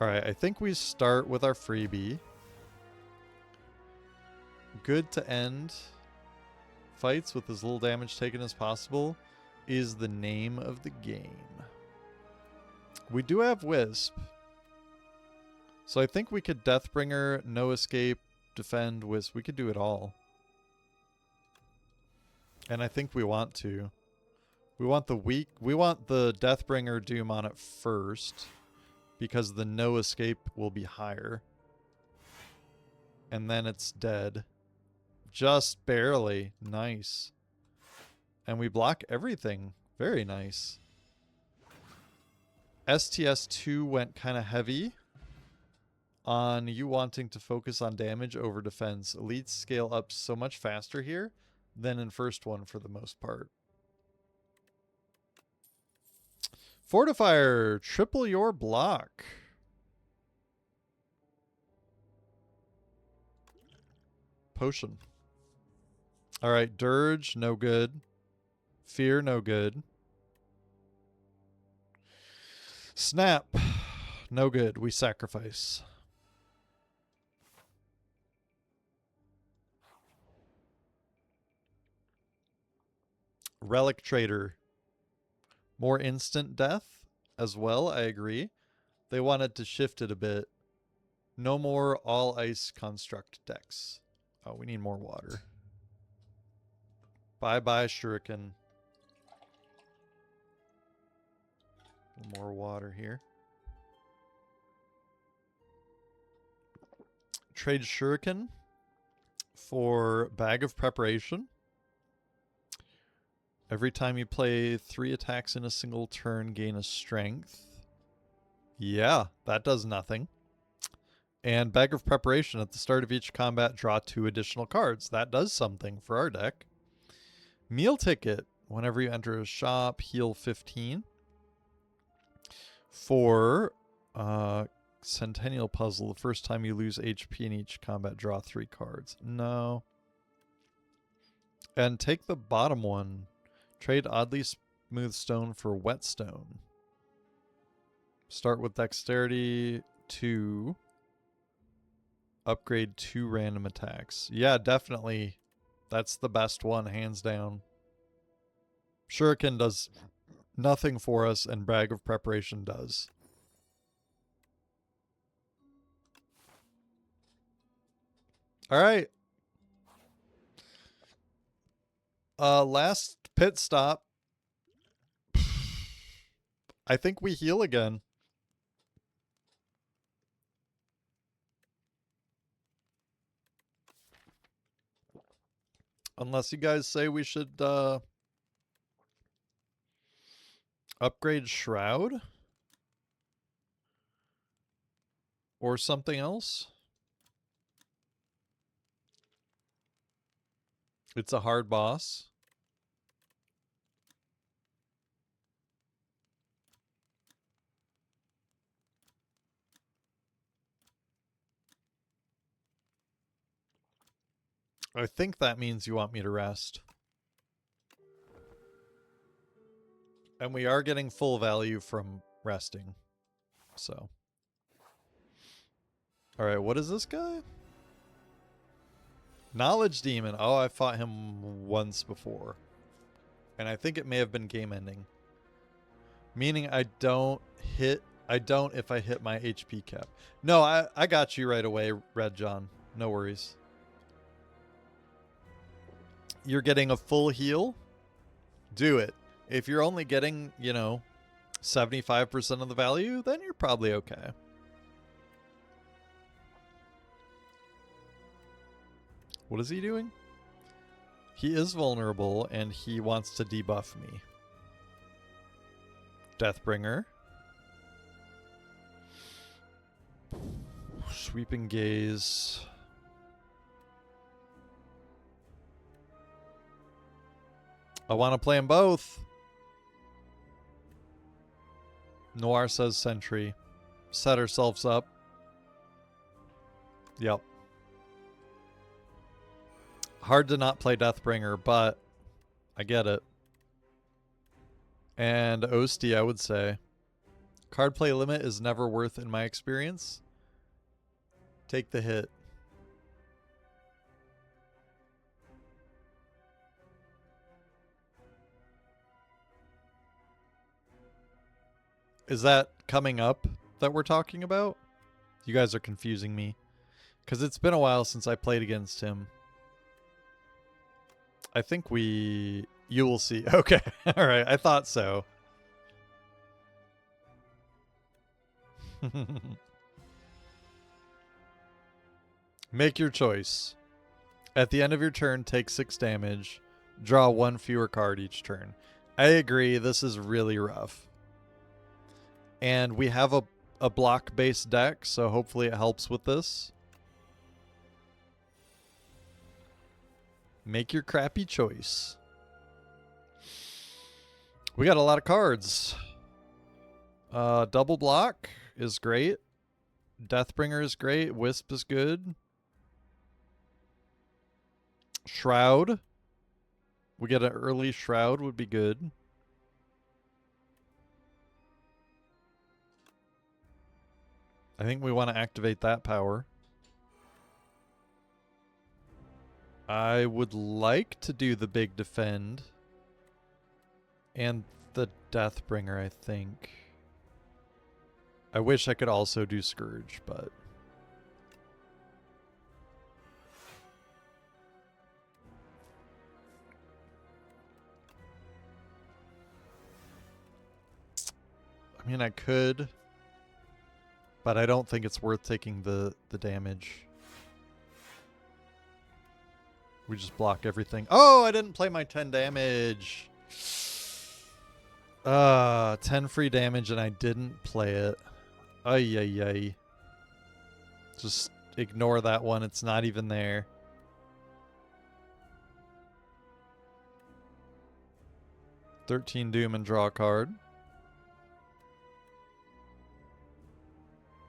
Alright, I think we start with our freebie. Good to end fights with as little damage taken as possible is the name of the game. We do have Wisp. So I think we could Deathbringer, no escape, defend, Wisp. We could do it all. And I think we want to. We want the Deathbringer Doom on it first, because the no escape will be higher. And then it's dead. Just barely. Nice. And we block everything. Very nice. STS2 went kind of heavy on you wanting to focus on damage over defense. Elites scale up so much faster here than in first one for the most part. Fortifier, triple your block. Potion. Alright, Dirge, no good. Fear, no good. Snap, no good. We sacrifice. Relic Trader. More instant death as well, I agree. They wanted to shift it a bit. No more all ice construct decks. Oh, we need more water. Bye-bye, Shuriken. More water here. Trade Shuriken for Bag of Preparation. Every time you play 3 attacks in a single turn, gain a strength. Yeah, that does nothing. And Bag of Preparation, at the start of each combat, draw 2 additional cards. That does something for our deck. Meal Ticket. Whenever you enter a shop, heal 15. For Centennial Puzzle, the first time you lose HP in each combat, draw 3 cards. No. And take the bottom one. Trade Oddly Smooth Stone for Whetstone. Start with Dexterity 2. Upgrade 2 random attacks. Yeah, definitely. That's the best one, hands down. Shuriken does nothing for us, and Bag of Preparation does. Alright. Last pit stop. I think we heal again. Unless you guys say we should upgrade Shroud or something else. It's a hard boss. I think that means you want me to rest. And we are getting full value from resting. So. Alright, what is this guy? Knowledge Demon. Oh, I fought him once before. And I think it may have been game ending. Meaning I don't if I hit my HP cap. No, I got you right away, Red John. No worries. You're getting a full heal? Do it. If you're only getting, 75% of the value, then you're probably okay. What is he doing? He is vulnerable, and he wants to debuff me. Deathbringer. Sweeping Gaze. I want to play them both. Noir says Sentry. Set ourselves up. Yep. Hard to not play Deathbringer, but I get it. And Osti, I would say. Card play limit is never worth in my experience. Take the hit. Is that coming up that we're talking about? You guys are confusing me. Because it's been a while since I played against him. I think you will see. Okay. All right. I thought so. Make your choice. At the end of your turn, take 6 damage. Draw 1 fewer card each turn. I agree. This is really rough. And we have a block-based deck, so hopefully it helps with this. Make your crappy choice. We got a lot of cards. Double block is great. Deathbringer is great. Wisp is good. Shroud. We get an early Shroud would be good. I think we want to activate that power. I would like to do the big defend. And the Deathbringer, I think. I wish I could also do Scourge, but... I mean, I could... But I don't think it's worth taking the damage. We just block everything. Oh, I didn't play my 10 damage. 10 free damage and I didn't play it. Ay, ay, ay. Just ignore that one. It's not even there. $13 Doom and draw a card.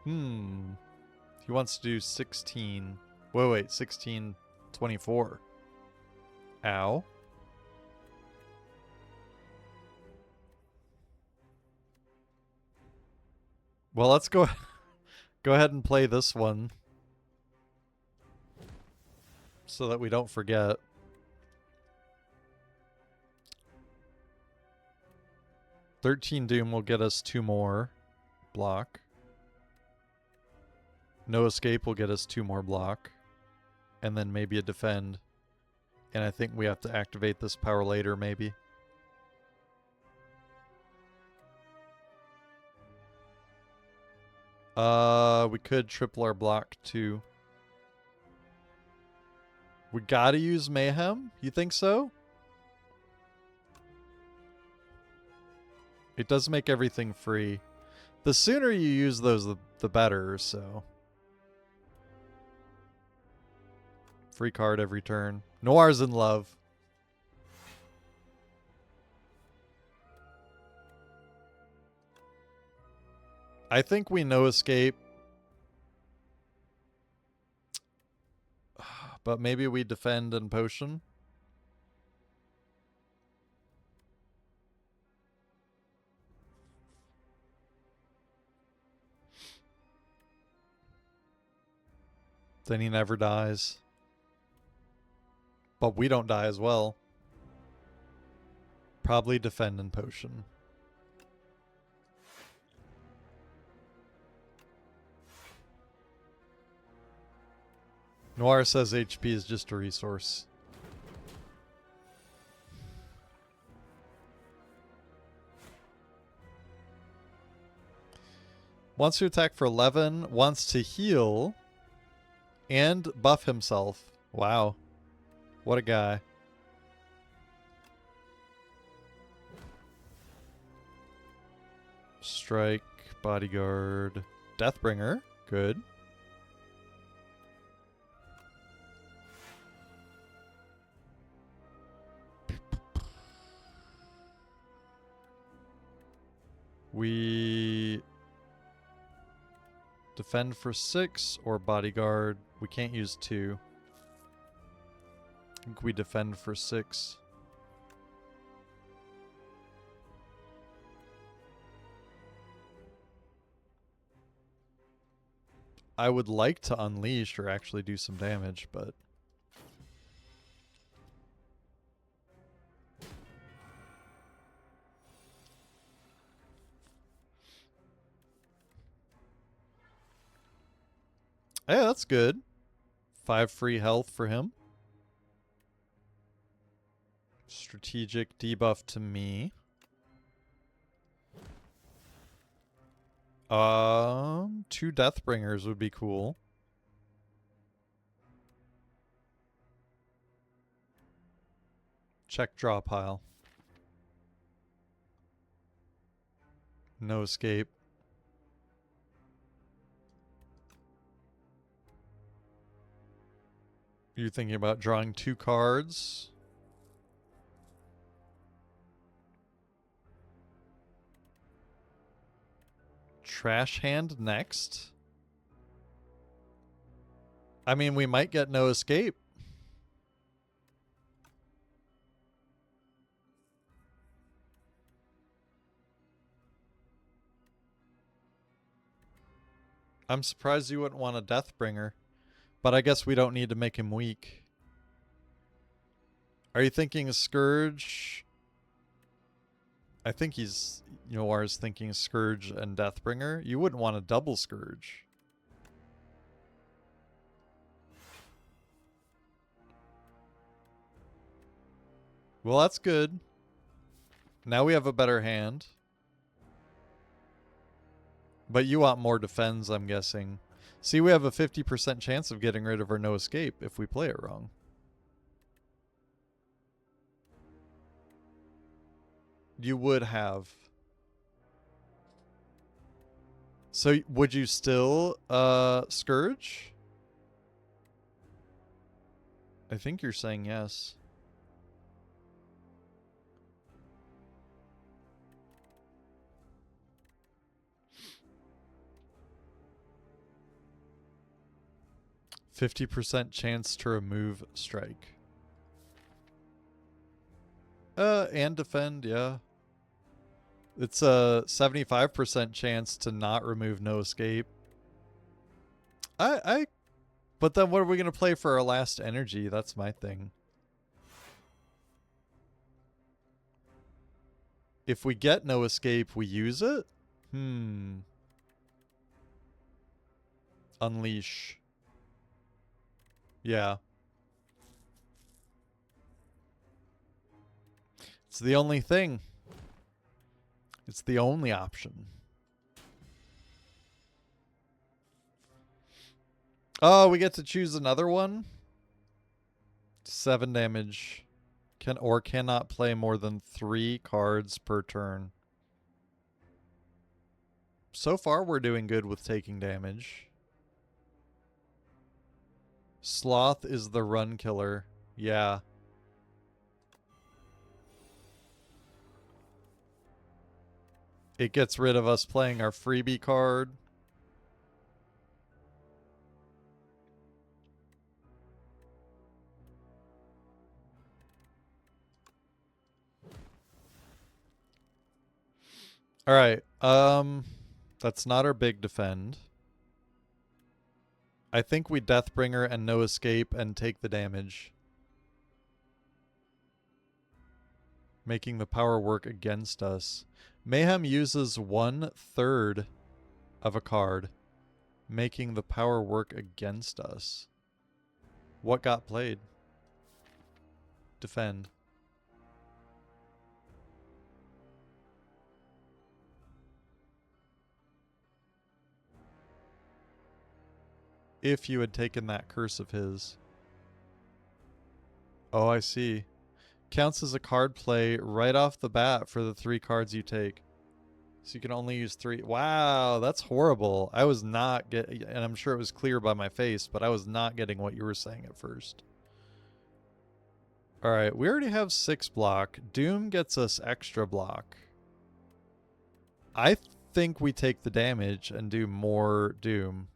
He wants to do 16. Wait, 16, 24. Ow. Well, let's go ahead and play this one. So that we don't forget. $13 Doom will get us 2 more. Block. No Escape will get us 2 more block. And then maybe a defend. And I think we have to activate this power later, maybe. We could triple our block too. We gotta use Mayhem? You think so? It does make everything free. The sooner you use those, the better, so... Free card every turn. Noir's in love. I think we no escape. But maybe we defend and potion. Then he never dies. But we don't die as well. Probably defend and potion. Noir says HP is just a resource. Wants to attack for 11. Wants to heal. And buff himself. Wow. What a guy. Strike, bodyguard, Deathbringer. Good. We defend for 6 or bodyguard. We can't use 2. I think we defend for 6. I would like to unleash or actually do some damage, but yeah, that's good. 5 free health for him. Strategic debuff to me. 2 Deathbringers would be cool. Check draw pile. No escape. You thinking about drawing 2 cards? Trash hand next. I mean, we might get no escape. I'm surprised you wouldn't want a Deathbringer. But I guess we don't need to make him weak. Are you thinking a Scourge? I think he's... Noir's thinking Scourge and Deathbringer. You wouldn't want a double Scourge. Well, that's good. Now we have a better hand. But you want more defense, I'm guessing. See, we have a 50% chance of getting rid of our no escape if we play it wrong. You would have. So would you still Scourge? I think you're saying yes. %50 chance to remove strike. And defend, yeah. It's a 75% chance to not remove no escape. But then what are we going to play for our last energy? That's my thing. If we get no escape, we use it? Unleash. Yeah. It's the only thing. It's the only option. Oh, we get to choose another one? 7 damage. Can or cannot play more than 3 cards per turn. So far, we're doing good with taking damage. Sloth is the run killer. Yeah. It gets rid of us playing our freebie card. All right. That's not our big defend. I think we Deathbringer and no escape and take the damage. Making the power work against us. Mayhem uses 1/3 of a card. Making the power work against us. What got played? Defend. If you had taken that curse of his. Oh, I see. Counts as a card play right off the bat for the 3 cards you take. So you can only use 3. Wow, that's horrible. I was not getting, and I'm sure it was clear by my face, but I was not getting what you were saying at first. All right, we already have 6 block. Doom gets us extra block. I think we take the damage and do more Doom.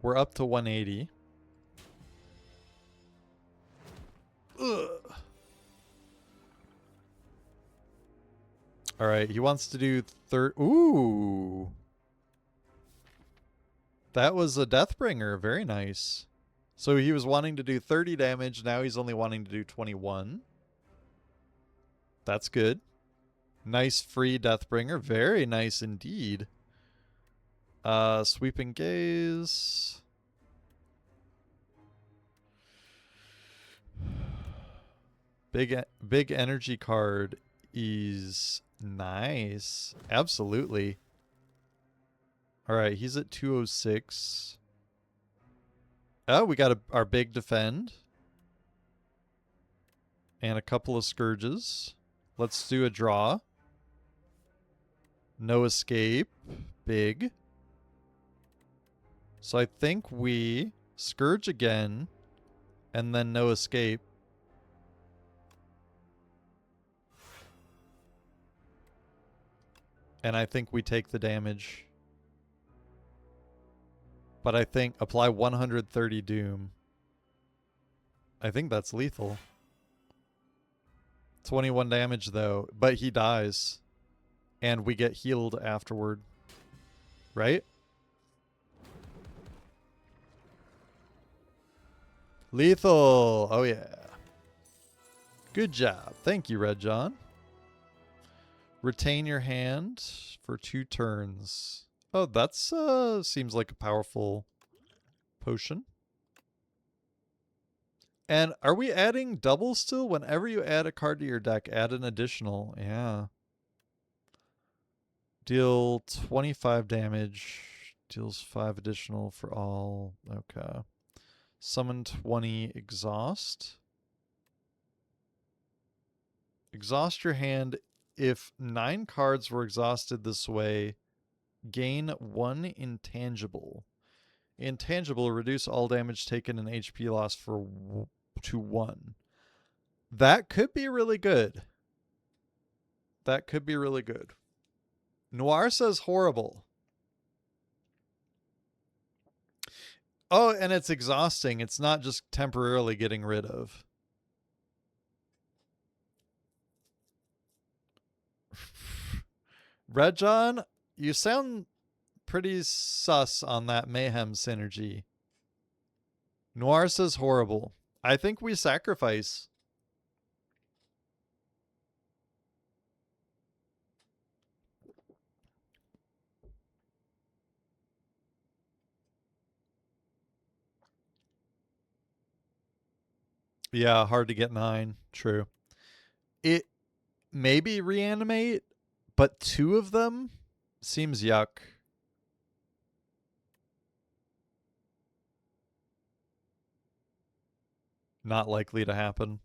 We're up to 180. Ugh. All right, he wants to do Ooh. That was a Deathbringer. Very nice. So he was wanting to do 30 damage. Now he's only wanting to do 21. That's good. Nice free Deathbringer. Very nice indeed. Sweeping Gaze. Big energy card is nice. Absolutely. All right, he's at 206. Oh, we got our big defend. And a couple of scourges. Let's do a draw. No escape. Big. So I think we scourge again. And then no escape. And I think we take the damage. But I think apply 130 Doom. I think that's lethal. 21 damage though, but he dies. And we get healed afterward. Right? Lethal! Oh yeah. Good job. Thank you, Red John. Retain your hand for 2 turns. Oh, that's seems like a powerful potion. And are we adding double still? Whenever you add a card to your deck, add an additional. Yeah. Deal 25 damage. Deals 5 additional for all. Okay. Summon 20 exhaust. Exhaust your hand. If 9 cards were exhausted this way, gain 1 intangible. Intangible, reduce all damage taken and HP loss to 1. That could be really good. That could be really good. Noir says horrible. Oh, and it's exhausting. It's not just temporarily getting rid of. Red John, you sound pretty sus on that Mayhem synergy. Noir says horrible. I think we sacrifice. Yeah, hard to get 9. True. It maybe reanimate, but 2 of them seems yuck. Not likely to happen.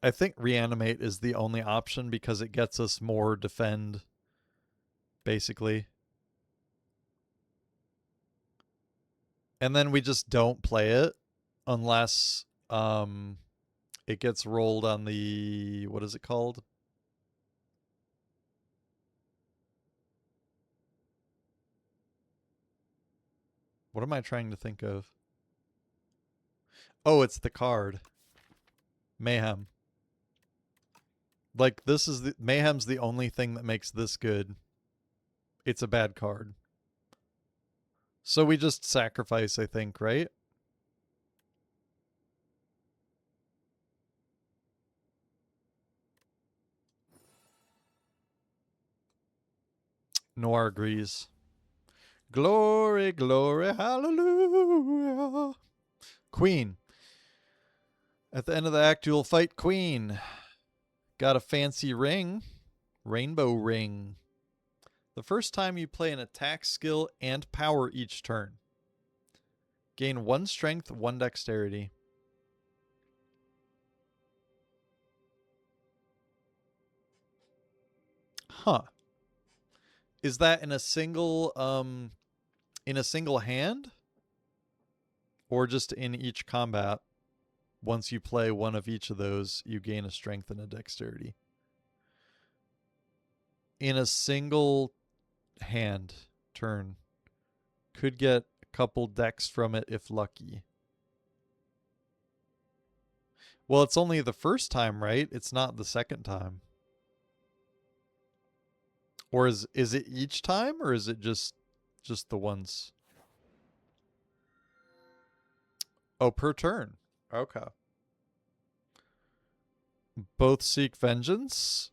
I think reanimate is the only option because it gets us more defend, basically. And then we just don't play it unless it gets rolled on the, what is it called? What am I trying to think of? Oh, it's the card. Mayhem. Like, this is the Mayhem's the only thing that makes this good. It's a bad card. So we just sacrifice, I think, right? Noir agrees. Glory, glory, hallelujah. Queen. At the end of the act, you'll fight Queen. Got a fancy ring. Rainbow ring. The first time you play an attack skill and power each turn. Gain 1 strength, 1 dexterity. Huh. Is that in a single hand? Or just in each combat? Once you play one of each of those, you gain a strength and a dexterity. In a single hand turn. Could get a couple dex from it if lucky. Well, it's only the first time, right? It's not the second time. Or is it each time, or is it just the once? Oh, per turn. Okay. Both seek vengeance.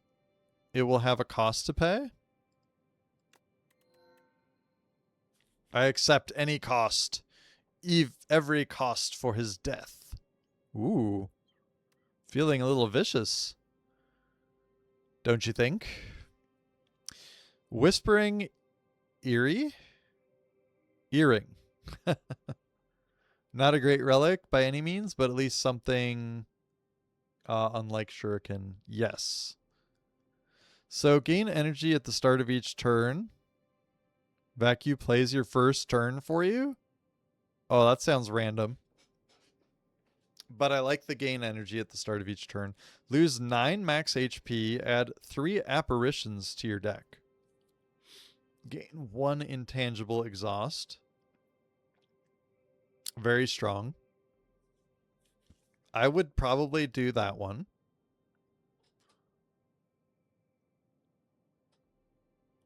It will have a cost to pay. I accept any cost. Every cost for his death. Ooh. Feeling a little vicious. Don't you think? Whispering Earring. Not a great relic by any means, but at least something unlike Shuriken. Yes. So gain energy at the start of each turn. Vacuum plays your first turn for you? Oh, that sounds random. But I like the gain energy at the start of each turn. Lose 9 max HP. Add 3 apparitions to your deck. Gain 1 intangible exhaust. Very strong. I would probably do that one.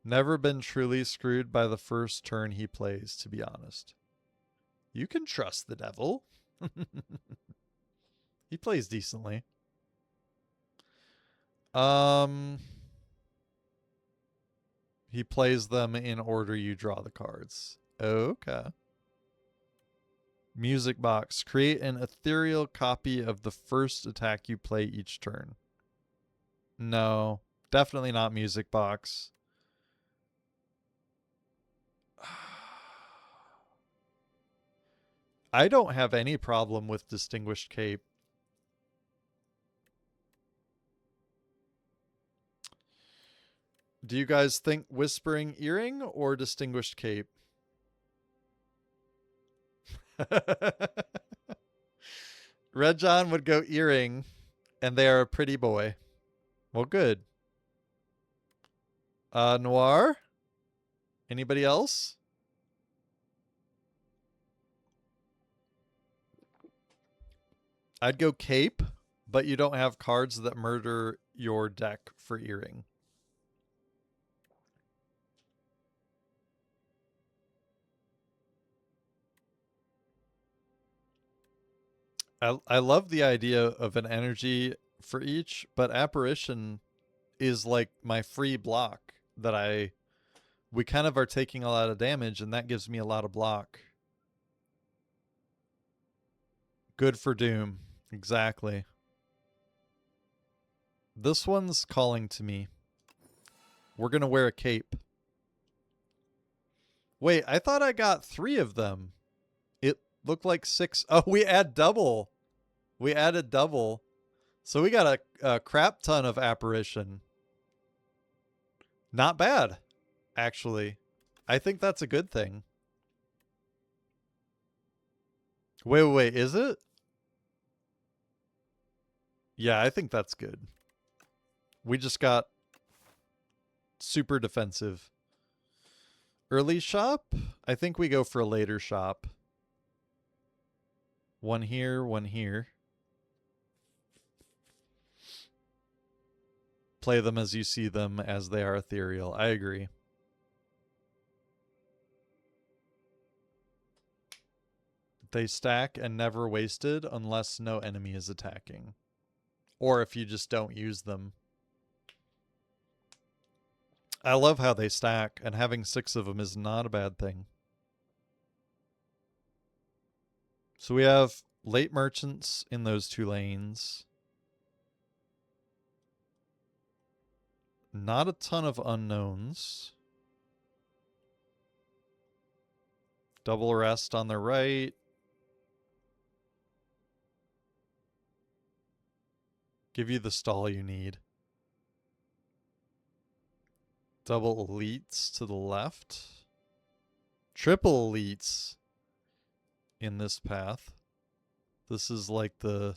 Never been truly screwed by the first turn he plays, to be honest. You can trust the devil. He plays decently. He plays them in order you draw the cards. Okay. Music box. Create an ethereal copy of the first attack you play each turn. No, definitely not music box. I don't have any problem with Distinguished Cape. Do you guys think Whispering Earring or Distinguished Cape? Red John would go Earring, and they are a pretty boy. Well, good. Noir? Anybody else? I'd go Cape, but you don't have cards that murder your deck for Earring. I love the idea of an energy for each, but Apparition is like my free block that we kind of are taking a lot of damage, and that gives me a lot of block. Good for Doom. Exactly. This one's calling to me. We're going to wear a cape. Wait, I thought I got 3 of them. It looked like 6. Oh, we add double. We added double. So we got a crap ton of Apparition. Not bad, actually. I think that's a good thing. Wait, is it? Yeah, I think that's good. We just got super defensive. Early shop? I think we go for a later shop. One here, one here. Play them as you see them, as they are ethereal. I agree. They stack and never wasted unless no enemy is attacking. Or if you just don't use them. I love how they stack, and having 6 of them is not a bad thing. So we have late merchants in those 2 lanes. Not a ton of unknowns. Double rest on the right. Give you the stall you need. Double elites to the left. Triple elites in this path. This is like the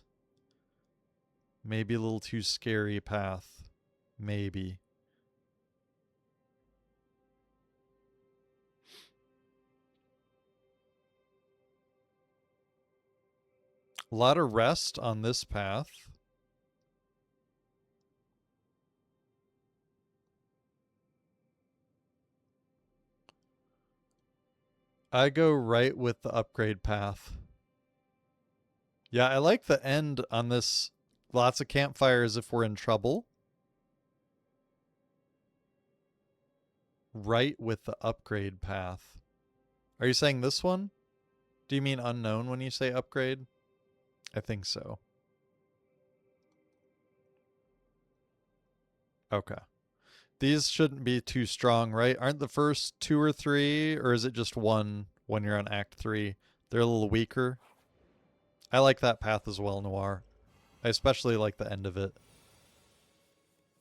maybe a little too scary path. Maybe. A lot of rest on this path. I go right with the upgrade path. Yeah, I like the end on this. Lots of campfires if we're in trouble. Right with the upgrade path. Are you saying this one? Do you mean unknown when you say upgrade? I think so. Okay. These shouldn't be too strong, right? Aren't the first 2 or 3, or is it just 1 when you're on Act 3? They're a little weaker. I like that path as well, Noir. I especially like the end of it.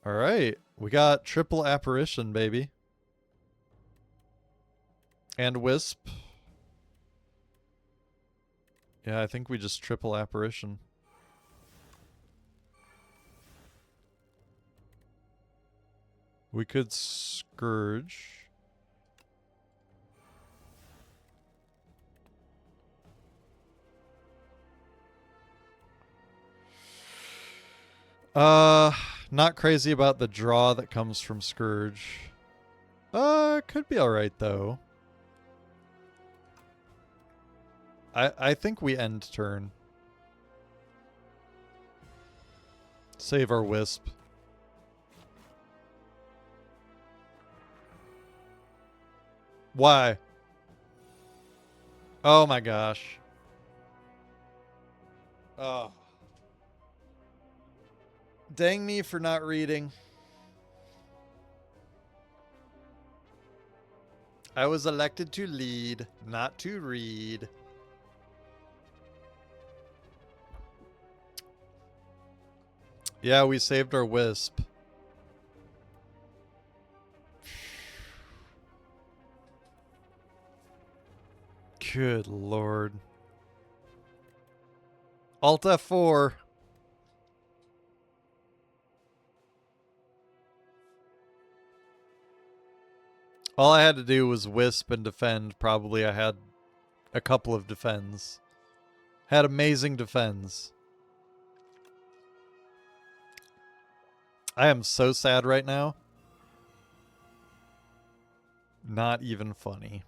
Alright, we got triple apparition, baby. And wisp. Yeah, I think we just triple apparition. We could scourge. Not crazy about the draw that comes from scourge. Could be alright though. I think we end turn. Save our wisp. Why? Oh my gosh. Oh. Dang me for not reading. I was elected to lead, not to read. Yeah, we saved our wisp. Good lord. Alt F4. All I had to do was wisp and defend. Probably I had a couple of defends. Had amazing defends. I am so sad right now. Not even funny.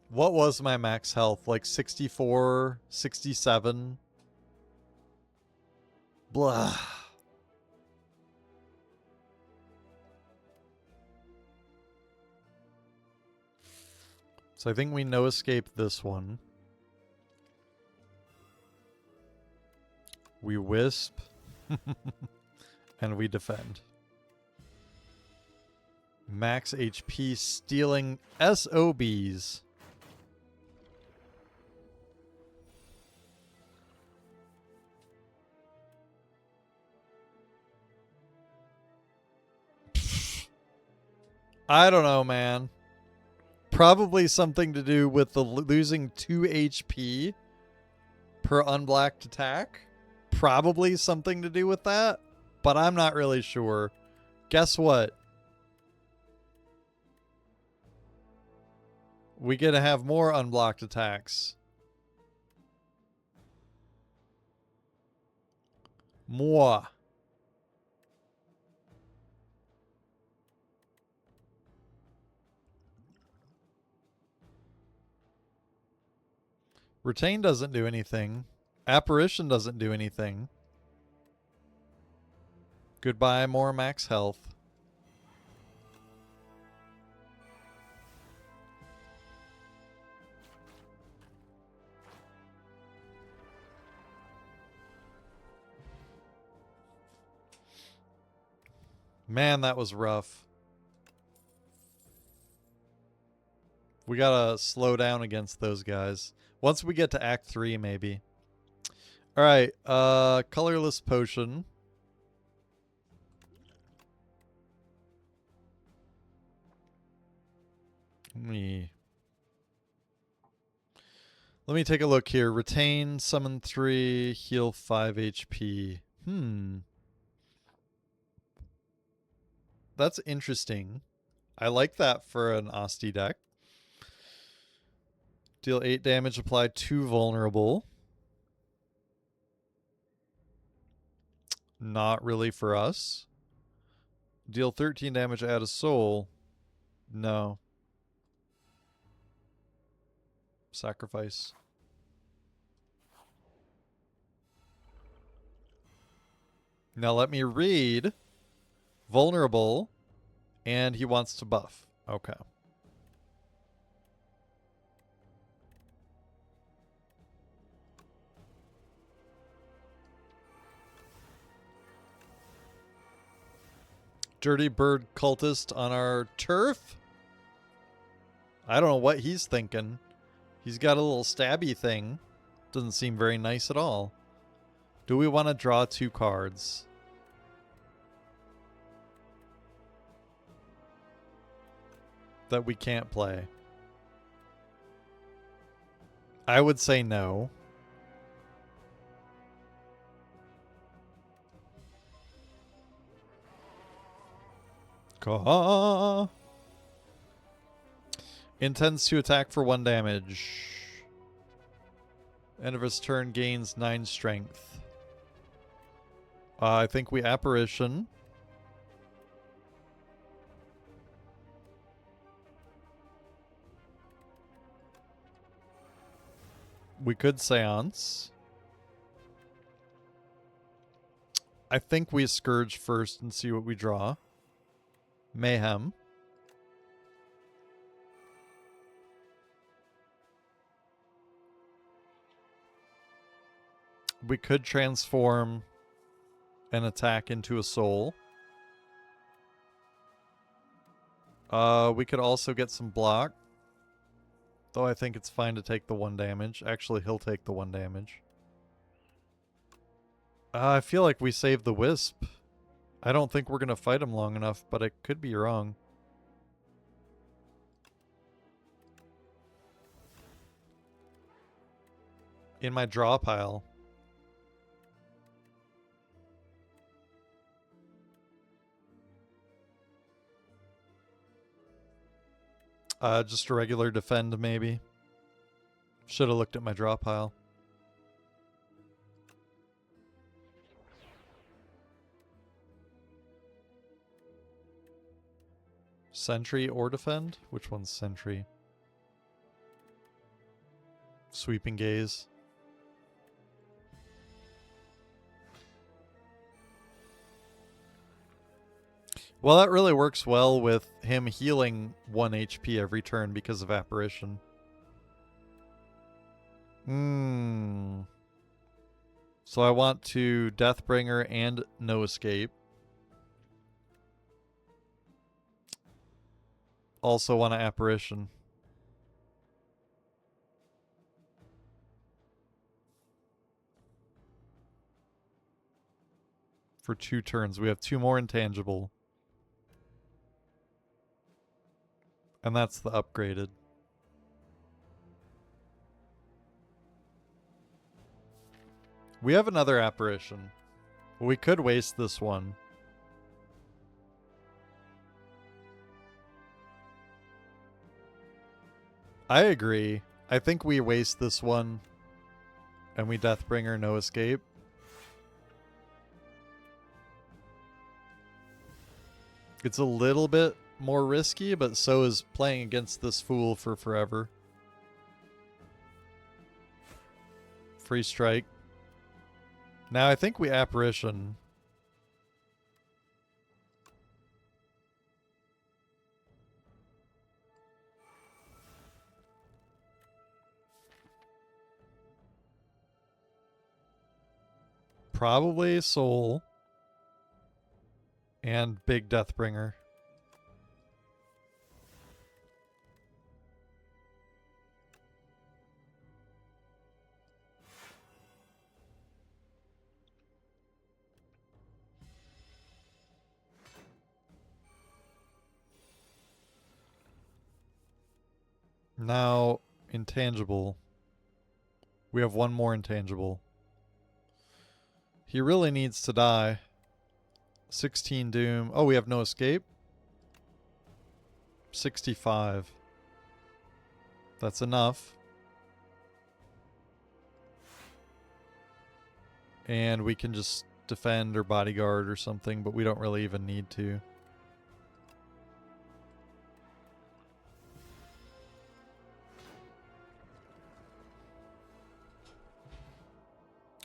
What was my max health? Like 64, 67? Blah. So I think we no escape this one. We wisp. And we defend. Max HP stealing SOBs. I don't know, man. Probably something to do with the losing 2 HP per unblocked attack. Probably something to do with that, but I'm not really sure. Guess what? We get to have more unblocked attacks. More. Retain doesn't do anything. Apparition doesn't do anything. Goodbye, more max health. Man, that was rough. We gotta slow down against those guys. Once we get to Act 3, maybe. Alright, colorless potion. Let me take a look here. Retain, summon 3, heal 5 HP. That's interesting. I like that for an Asti deck. Deal 8 damage, apply 2 vulnerable. Not really for us. Deal 13 damage, add a soul. No. Sacrifice. Now let me read. Vulnerable. And he wants to buff. Okay. Dirty bird cultist on our turf? I don't know what he's thinking. He's got a little stabby thing. Doesn't seem very nice at all. Do we want to draw 2 cards? That we can't play? I would say no. Caw. Intends to attack for 1 damage. End of his turn, gains 9 strength. I think we apparition. We could seance. I think we scourge first and see what we draw. Mayhem. We could transform an attack into a soul. We could also get some block. Though I think it's fine to take the 1 damage. Actually, he'll take the 1 damage. I feel like we saved the Wisp. I don't think we're going to fight him long enough, but I could be wrong. In my draw pile. Just a regular defend, maybe. Should have looked at my draw pile. Sentry or defend? Which one's sentry? Sweeping gaze. Well, that really works well with him healing 1 HP every turn because of apparition. So I want to Deathbringer and No Escape. Also want to apparition. For 2 turns. We have 2 more intangible. And that's the upgraded. We have another apparition. We could waste this one. I agree. I think we waste this one. And we Deathbringer, No Escape. It's a little bit more risky, but so is playing against this fool for forever. Free strike. Now I think we apparition. Probably soul. And big Deathbringer. Now, intangible. We have one more intangible. He really needs to die. 16 doom. Oh, we have no escape? 65. That's enough. And we can just defend or bodyguard or something, but we don't really even need to.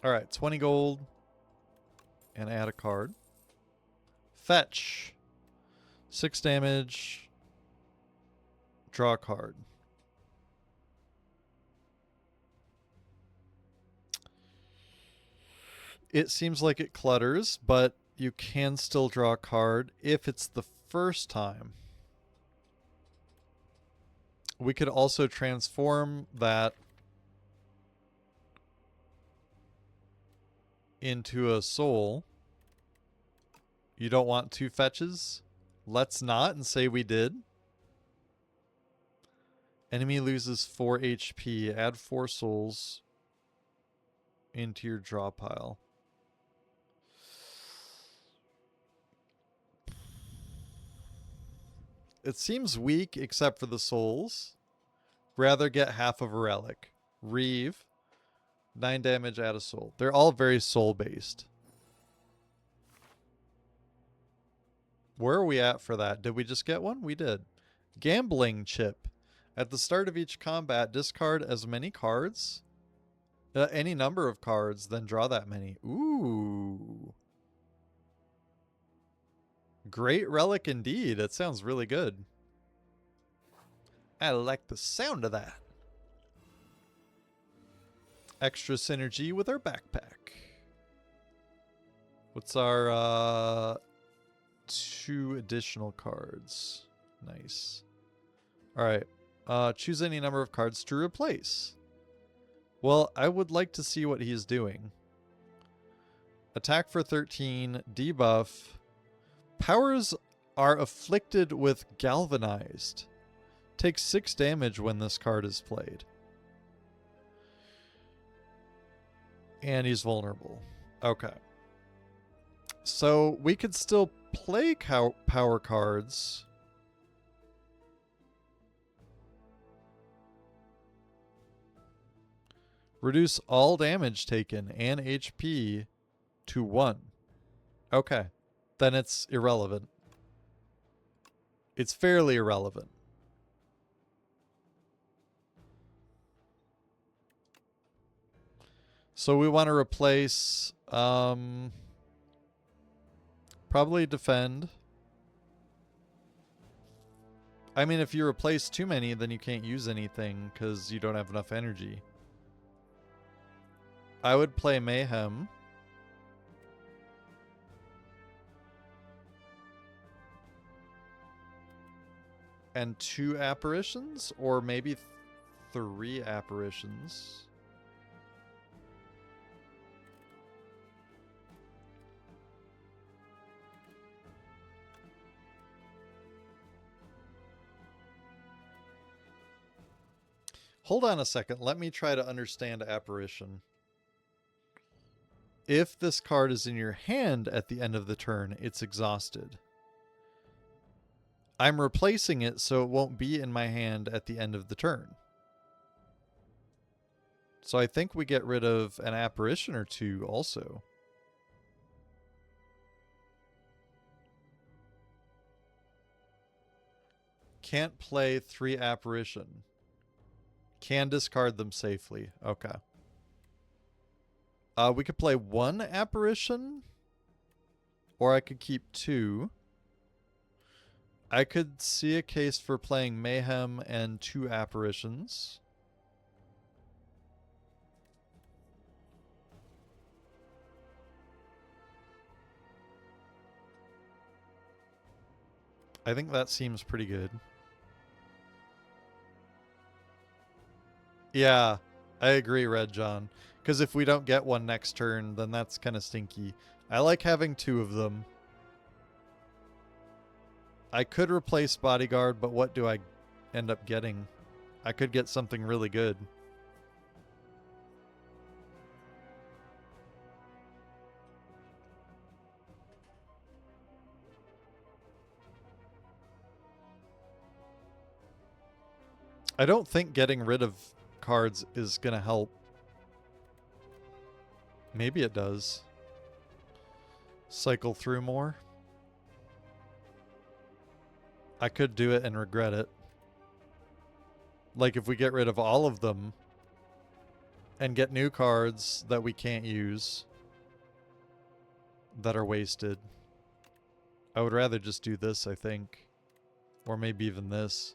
Alright, 20 gold. And add a card. Fetch. 6 damage. Draw a card. It seems like it clutters, but you can still draw a card if it's the first time. We could also transform that into a soul. You don't want 2 fetches? Let's not and say we did. Enemy loses 4 HP. Add 4 souls into your draw pile. It seems weak except for the souls. Rather get half of a relic. Reeve. 9 damage, add a soul. They're all very soul based. Where are we at for that? Did we just get one? We did. Gambling chip. At the start of each combat, discard as many cards. Any number of cards, then draw that many. Ooh. Great relic indeed. It sounds really good. I like the sound of that. Extra synergy with our backpack. What's our 2 additional cards? Nice. Alright. Choose any number of cards to replace. Well, I would like to see what he's doing. Attack for 13. Debuff. Powers are afflicted with galvanized. Takes 6 damage when this card is played. And he's vulnerable. Okay. So we could still play power cards. Reduce all damage taken and HP to 1. Okay. Then it's irrelevant. It's fairly irrelevant. So we want to replace probably defend. I mean, if you replace too many, then you can't use anything because you don't have enough energy. I would play Mayhem. And 2 apparitions? Or maybe 3 apparitions. Hold on a second. Let me try to understand apparition. If this card is in your hand at the end of the turn, it's exhausted. I'm replacing it so it won't be in my hand at the end of the turn. So I think we get rid of an apparition or 2 also. Can't play 3 apparition. Can discard them safely. Okay. We could play 1 apparition. Or I could keep 2. I could see a case for playing Mayhem and 2 apparitions. I think that seems pretty good. Yeah, I agree, Red John. Because if we don't get one next turn, then that's kind of stinky. I like having 2 of them. I could replace Bodyguard, but what do I end up getting? I could get something really good. I don't think getting rid of cards is going to help. Maybe it does. Cycle through more. I could do it and regret it. Like if we get rid of all of them and get new cards that we can't use that are wasted. I would rather just do this, I think. Or maybe even this.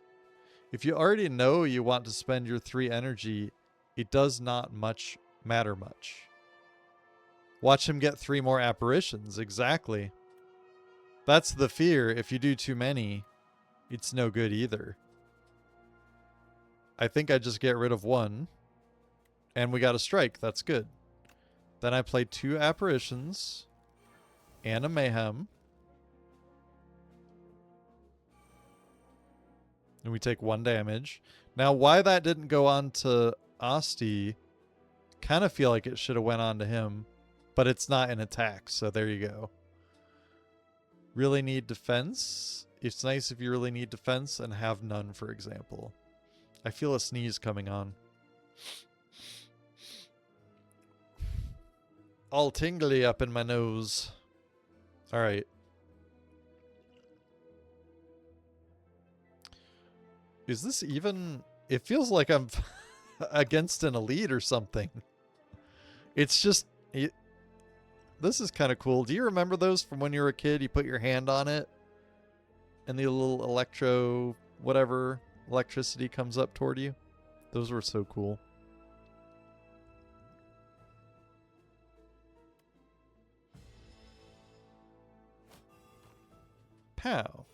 If you already know you want to spend your 3 energy, it does not matter much. Watch him get 3 more apparitions. Exactly. That's the fear. If you do too many, it's no good either. I think I just get rid of 1. And we got a strike. That's good. Then I play 2 apparitions. And a mayhem. And we take 1 damage. Now, why that didn't go on to Asti, kind of feel like it should have went on to him. But it's not an attack, so there you go. Really need defense? It's nice if you really need defense and have none, for example. I feel a sneeze coming on. All tingly up in my nose. Alright. Is this even... It feels like I'm against an elite or something. It's just... This is kind of cool. Do you remember those from when you were a kid? You put your hand on it and the little electricity comes up toward you. Those were so cool. Pow.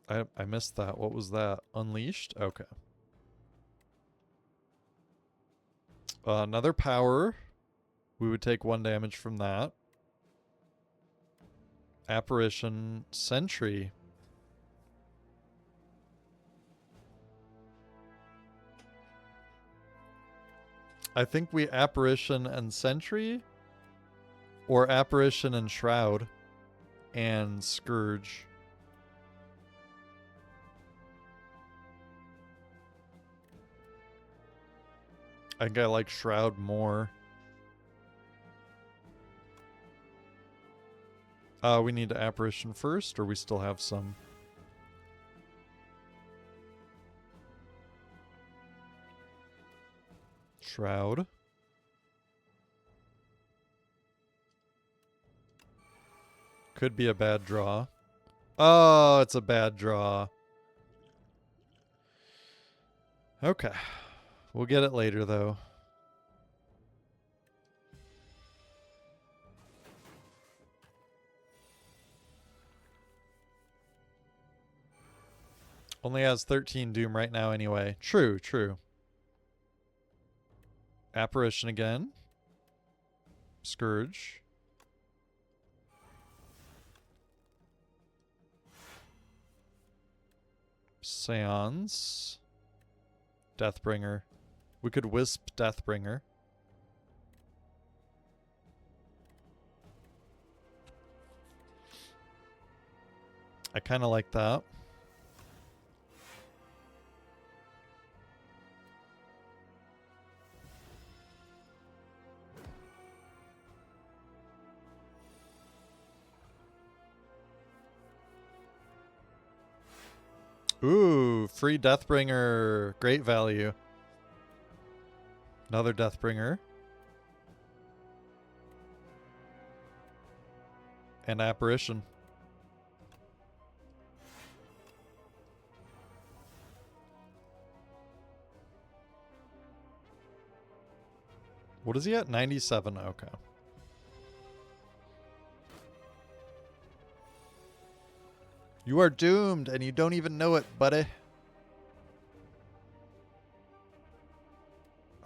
I missed that. What was that? Unleashed? Okay. Another power. We would take 1 damage from that. Apparition. Sentry. I think we apparition and sentry. Or apparition and shroud. And scourge. I think I like Shroud more. We need to Apparition first, or we still have some? Shroud. Could be a bad draw. Oh, it's a bad draw. Okay. We'll get it later, though. Only has 13 Doom right now anyway. True, true. Apparition again. Scourge. Seance. Deathbringer. We could Wisp Deathbringer. I kind of like that. Ooh, free Deathbringer. Great value. Another Deathbringer. And Apparition. What is he at? 97. Okay. You are doomed, and you don't even know it, buddy.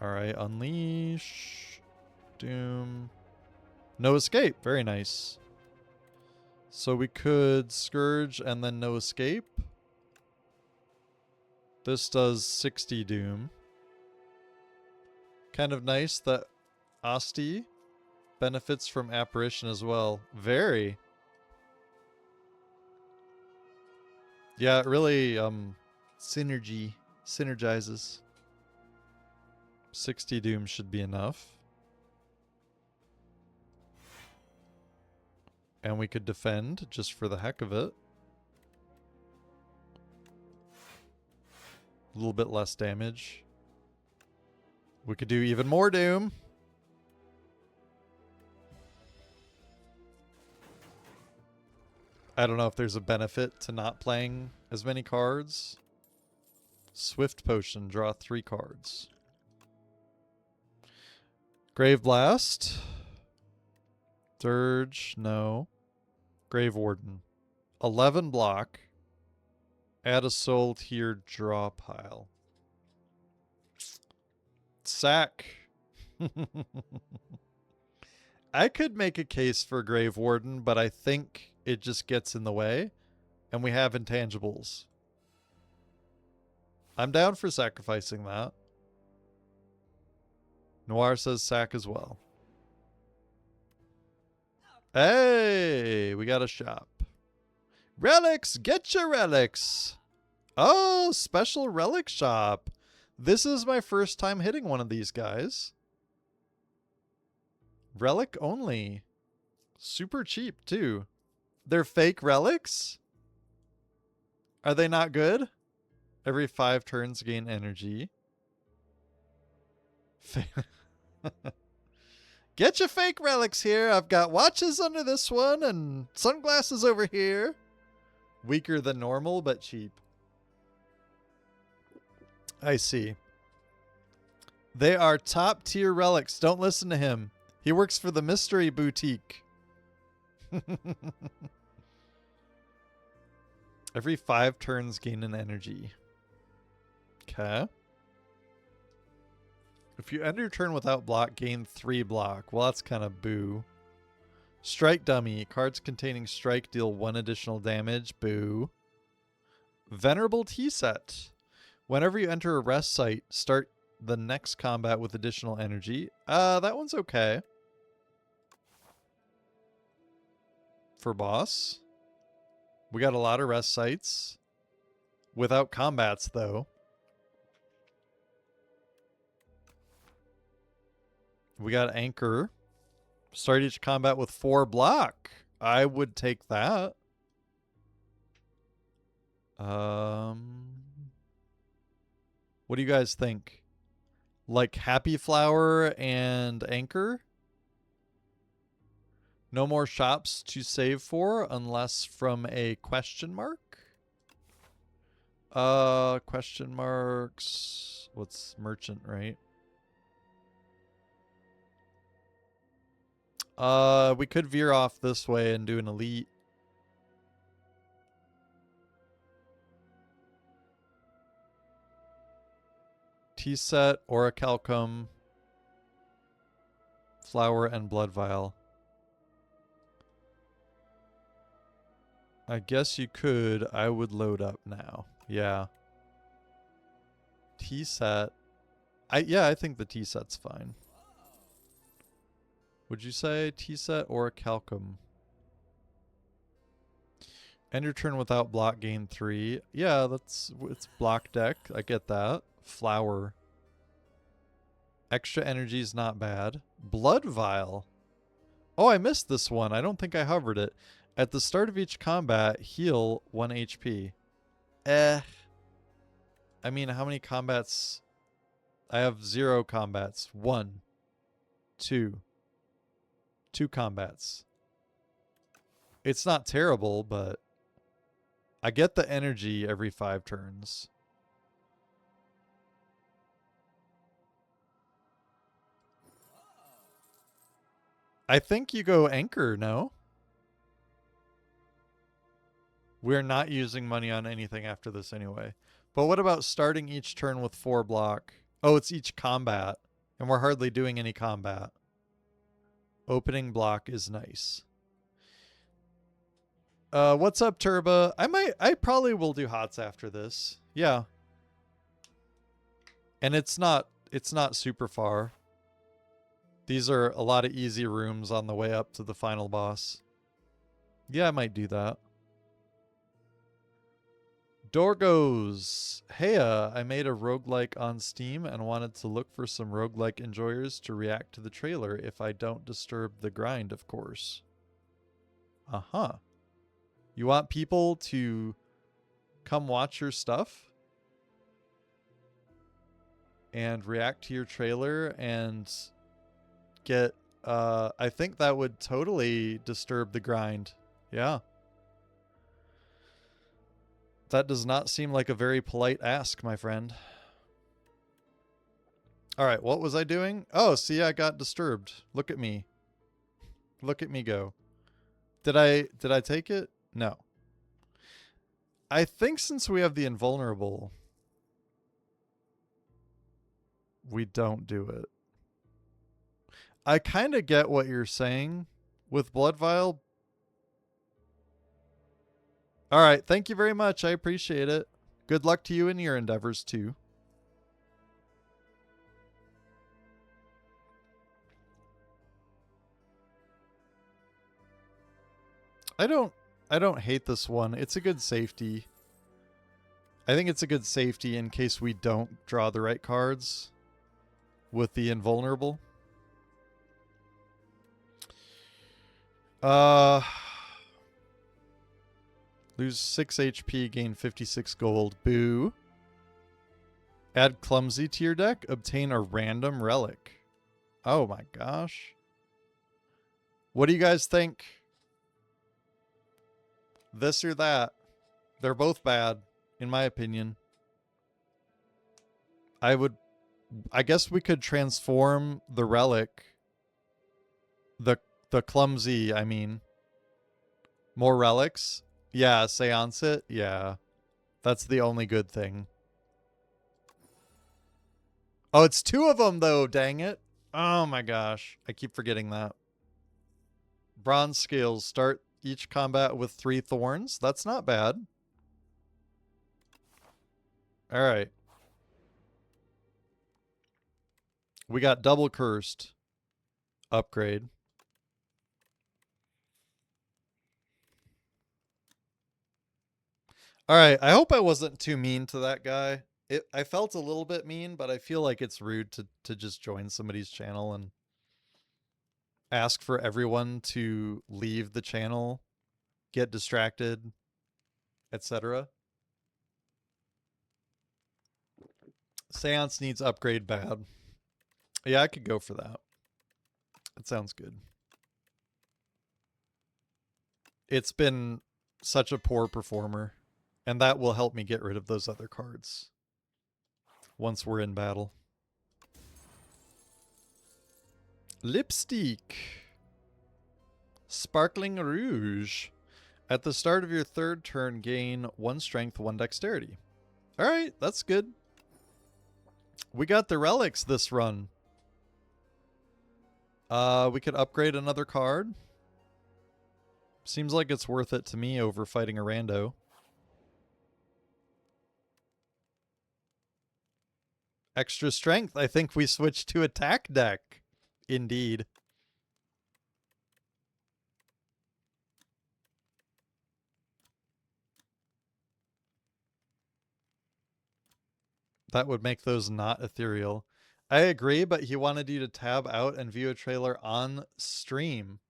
Alright, Unleash. Doom. No escape. Very nice. So we could Scourge and then no escape. This does 60 doom. Kind of nice that Asti benefits from apparition as well. Very. Yeah, it really synergizes. 60 doom should be enough. And we could defend just for the heck of it. A little bit less damage. We could do even more doom. I don't know if there's a benefit to not playing as many cards. Swift Potion, draw 3 cards. Grave Blast. Dirge, no. Grave Warden. 11 block. Add a soul to your draw pile. Sack. I could make a case for Grave Warden, but I think it just gets in the way. And we have intangibles. I'm down for sacrificing that. Noir says sack as well. Hey, we got a shop. Relics, get your relics. Oh, special relic shop. This is my first time hitting one of these guys. Relic only. Super cheap too. They're fake relics? Are they not good? Every 5 turns gain energy. Get your fake relics here. I've got watches under this one and sunglasses over here. Weaker than normal, but cheap. I see. They are top tier relics. Don't listen to him. He works for the mystery boutique. Every 5 turns gain an energy. Okay. If you end your turn without block, gain 3 block. Well, that's kind of boo. Strike Dummy. Cards containing strike deal 1 additional damage. Boo. Venerable Tea Set. Whenever you enter a rest site, start the next combat with additional energy. That one's okay. For boss. We got a lot of rest sites. Without combats, though. We got Anchor. Start each combat with 4 block. I would take that. What do you guys think? Like Happy Flower and Anchor? No more shops to save for unless from a question mark? Question marks. What's merchant, right? We could veer off this way and do an elite. Tea set, orichalcum, flower, and blood vial. I guess you could. I would load up now. Yeah. Tea set. I think the tea set's fine. Would you say tea set or orichalcum? End your turn without block, gain 3. Yeah, it's block deck. I get that. Flower. Extra energy is not bad. Blood vial. Oh, I missed this one. I don't think I hovered it. At the start of each combat, heal 1 HP. I mean, how many combats? I have 0 combats. 1. 2. 2 combats. It's not terrible, but I get the energy every 5 turns. I think you go Anchor, no? We're not using money on anything after this anyway. But what about starting each turn with 4 block? Oh, it's each combat. And we're hardly doing any combat. Opening block is nice. What's up, Turba? I probably will do HOTS after this. Yeah. And it's not super far. These are a lot of easy rooms on the way up to the final boss. Yeah, I might do that. Dorgos. Hey, I made a roguelike on Steam and wanted to look for some roguelike enjoyers to react to the trailer if I don't disturb the grind, of course. Uh-huh. You want people to come watch your stuff and react to your trailer and get, I think that would totally disturb the grind. Yeah. That does not seem like a very polite ask, my friend. All right, what was I doing? Oh, see, I got disturbed. Look at me. Look at me go. Did I take it? No. I think since we have the invulnerable, we don't do it. I kind of get what you're saying with Blood Vial. All right, thank you very much. I appreciate it. Good luck to you in your endeavors too. I don't hate this one. It's a good safety. I think it's a good safety in case we don't draw the right cards with the invulnerable. Lose 6 HP, gain 56 gold. Boo. Add Clumsy to your deck. Obtain a random relic. Oh my gosh. What do you guys think? This or that? They're both bad, in my opinion. I guess we could transform the relic. The Clumsy, I mean. More relics? Yeah, Seance it? Yeah. That's the only good thing. Oh, it's 2 of them, though. Dang it. Oh, my gosh. I keep forgetting that. Bronze scales. Start each combat with 3 thorns. That's not bad. All right. We got double cursed. Upgrade. All right. I hope I wasn't too mean to that guy. I felt a little bit mean, but I feel like it's rude to just join somebody's channel and ask for everyone to leave the channel, get distracted, etc. Seance needs upgrade bad. Yeah, I could go for that. That sounds good. It's been such a poor performer, and that will help me get rid of those other cards once we're in battle. Lipstick. Sparkling Rouge. At the start of your 3rd turn, gain 1 strength, 1 dexterity. All right, that's good. We got the relics this run. We could upgrade another card. Seems like it's worth it to me over fighting a rando. Extra strength. I think we switched to attack deck. Indeed. That would make those not ethereal. I agree, but he wanted you to tab out and view a trailer on stream.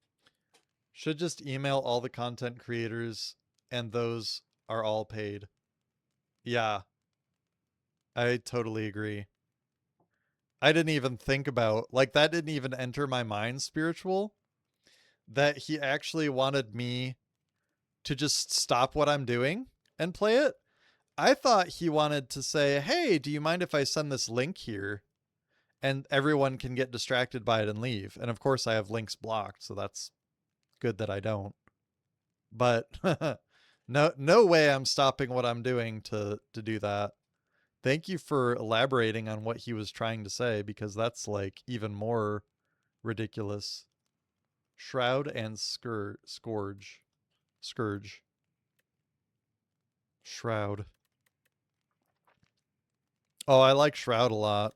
Should just email all the content creators, and those are all paid. Yeah. I totally agree. I didn't even think about, like, that didn't even enter my mind, spiritual, that he actually wanted me to just stop what I'm doing and play it. I thought he wanted to say, hey, do you mind if I send this link here? And everyone can get distracted by it and leave. And of course I have links blocked, so that's good that I don't. But no way I'm stopping what I'm doing to do that. Thank you for elaborating on what he was trying to say, because that's like even more ridiculous. Shroud and Scourge. Shroud. Oh, I like Shroud a lot.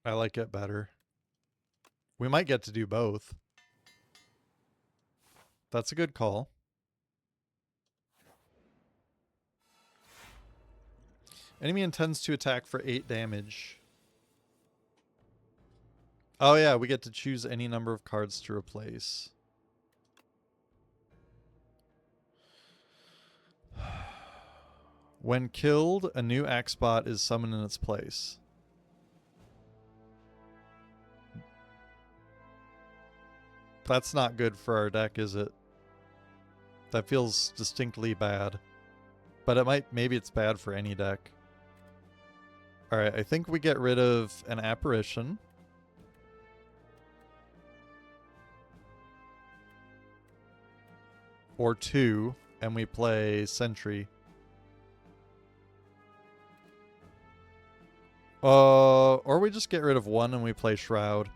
I like it better. We might get to do both. That's a good call. Enemy intends to attack for 8 damage. Oh yeah, we get to choose any number of cards to replace. When killed, a new axe bot is summoned in its place. That's not good for our deck, is it? That feels distinctly bad. But it might, maybe it's bad for any deck. Alright, I think we get rid of an apparition. Or 2, and we play Sentry. Or we just get rid of 1 and we play Shroud.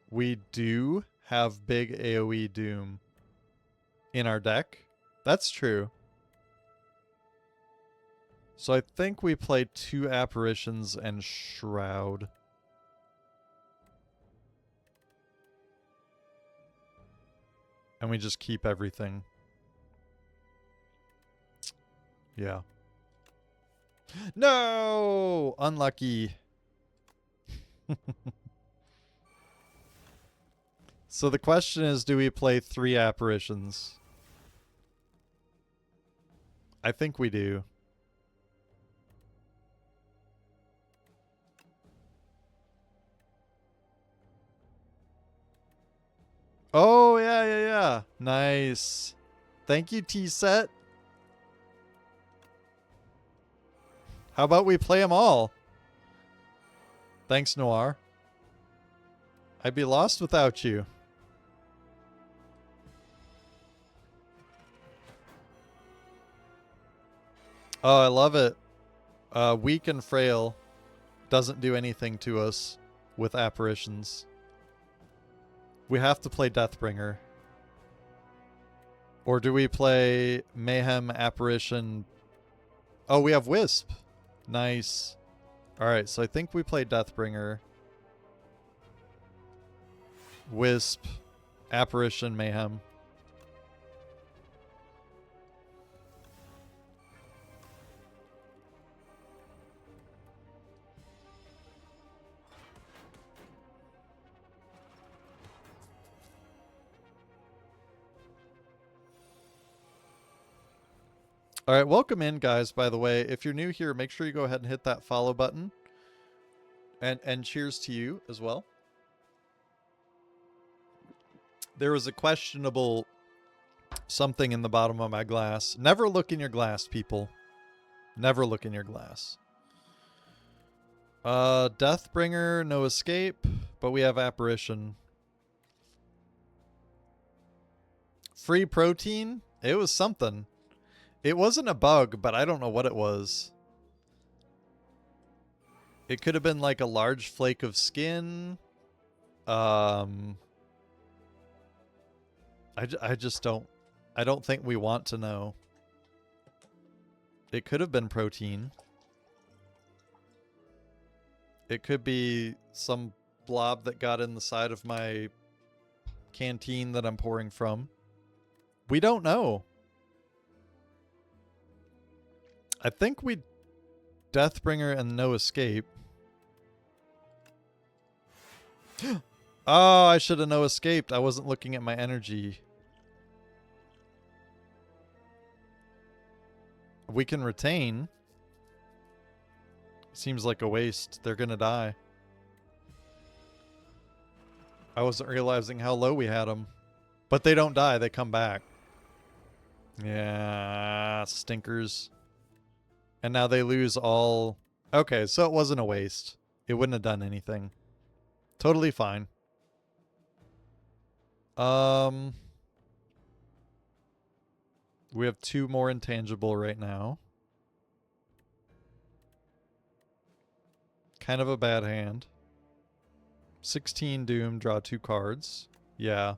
We do have big AoE Doom in our deck. That's true. So I think we play 2 apparitions and Shroud. And we just keep everything. Yeah. No! Unlucky. So the question is, do we play 3 apparitions? I think we do. Oh, yeah. Nice. Thank you, T-Set. How about we play them all? Thanks, Noir. I'd be lost without you. Oh, I love it. Weak and frail doesn't do anything to us with apparitions. We have to play Deathbringer. Or do we play Mayhem, Apparition? Oh, we have Wisp. Nice. Alright, so I think we play Deathbringer. Wisp, Apparition, Mayhem. All right, welcome in, guys, by the way. If you're new here, make sure you go ahead and hit that follow button. And cheers to you as well. There was a questionable something in the bottom of my glass. Never look in your glass, people. Never look in your glass. Deathbringer, no escape, but we have Apparition. Free protein? It was something. It wasn't a bug, but I don't know what it was. It could have been like a large flake of skin. I just don't... I don't think we want to know. It could have been protein. It could be some blob that got in the side of my canteen that I'm pouring from. We don't know. I think we Deathbringer and no escape. Oh, I should have no escaped. I wasn't looking at my energy. We can retain. Seems like a waste. They're gonna die. I wasn't realizing how low we had them. But they don't die. They come back. Yeah, stinkers. And now they lose all... Okay, so it wasn't a waste. It wouldn't have done anything. Totally fine. We have 2 more intangible right now. Kind of a bad hand. 16 Doom, draw 2 cards. Yeah.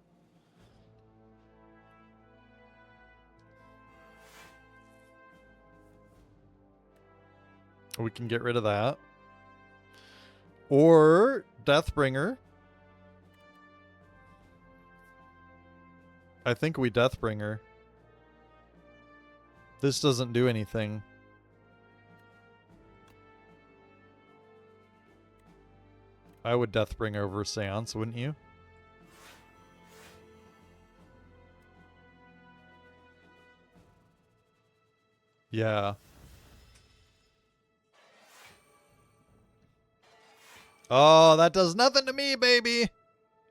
We can get rid of that. Or Deathbringer. I think we Deathbringer. This doesn't do anything. I would Deathbringer over Seance, wouldn't you? Yeah. Oh, that does nothing to me, baby.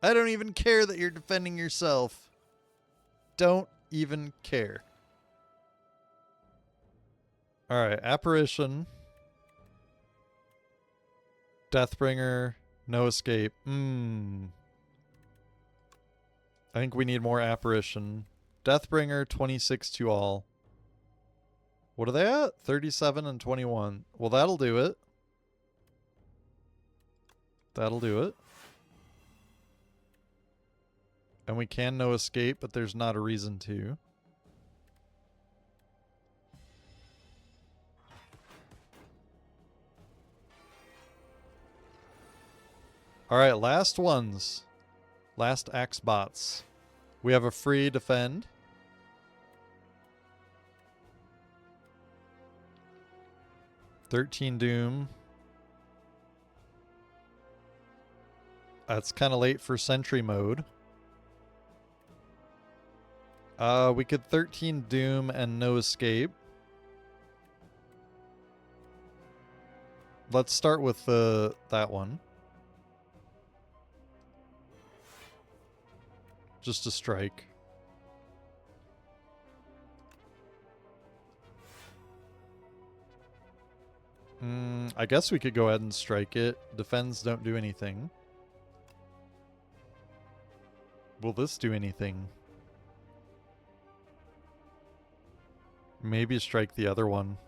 I don't even care that you're defending yourself. Don't even care. Alright, Apparition. Deathbringer. No escape. I think we need more Apparition. Deathbringer, 26 to all. What are they at? 37 and 21. Well, that'll do it. That'll do it. And we can no escape, but there's not a reason to. Alright, last ones. Last axe bots. We have a free defend. $13 Doom. That's kind of late for Sentry mode. We could 13 Doom and no escape. Let's start with that one. Just a strike. I guess we could go ahead and strike it. Defends don't do anything. Will this do anything? Maybe strike the other one.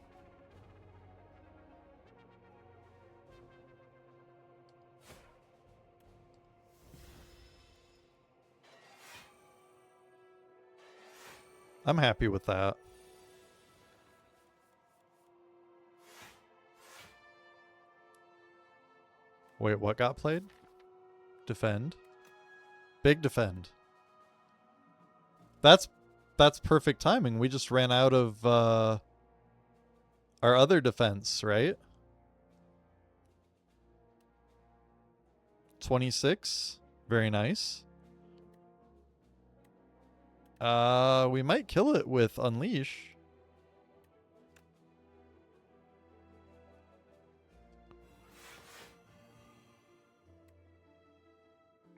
I'm happy with that. Wait, what got played? Defend. Big defend. That's perfect timing. We just ran out of our other defense, right? 26. Very nice. We might kill it with Unleash.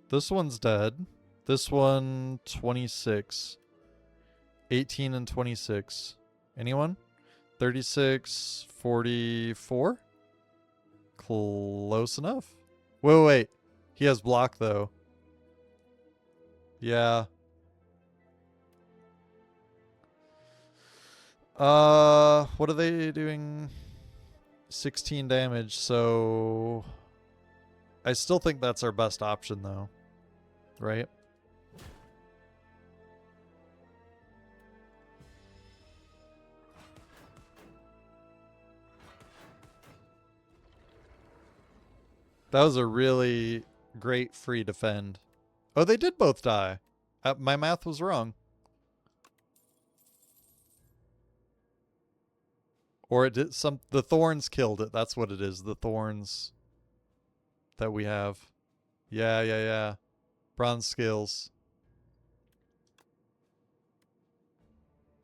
This one's dead. This one, 26. 18 and 26. Anyone? 36, 44? Close enough. Wait. He has block, though. Yeah. What are they doing? 16 damage, so... I still think that's our best option, though. Right? That was a really great free defend. Oh, they did both die. My math was wrong. Or it did the thorns killed it. That's what it is. The thorns that we have. Yeah. Bronze skills.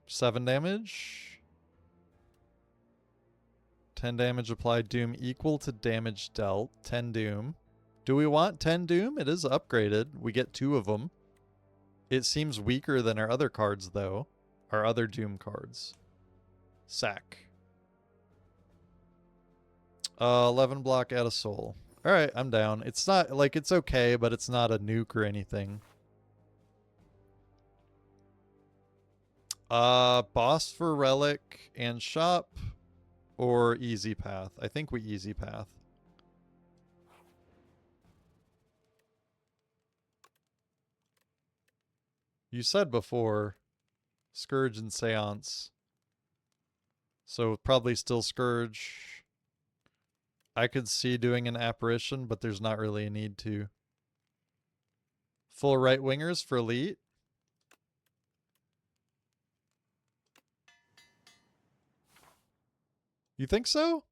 7 damage. 10 damage applied. Doom equal to damage dealt. 10 Doom. Do we want 10 Doom? It is upgraded. We get 2 of them. It seems weaker than our other cards, though. Our other Doom cards. Sack. 11 block, add a soul. Alright, I'm down. It's not, like, it's okay, but it's not a nuke or anything. Boss for relic and shop or easy path? I think we easy path. You said before Scourge and Seance. So probably still Scourge. I could see doing an Apparition, but there's not really a need to. Full right wingers for Elite. You think so?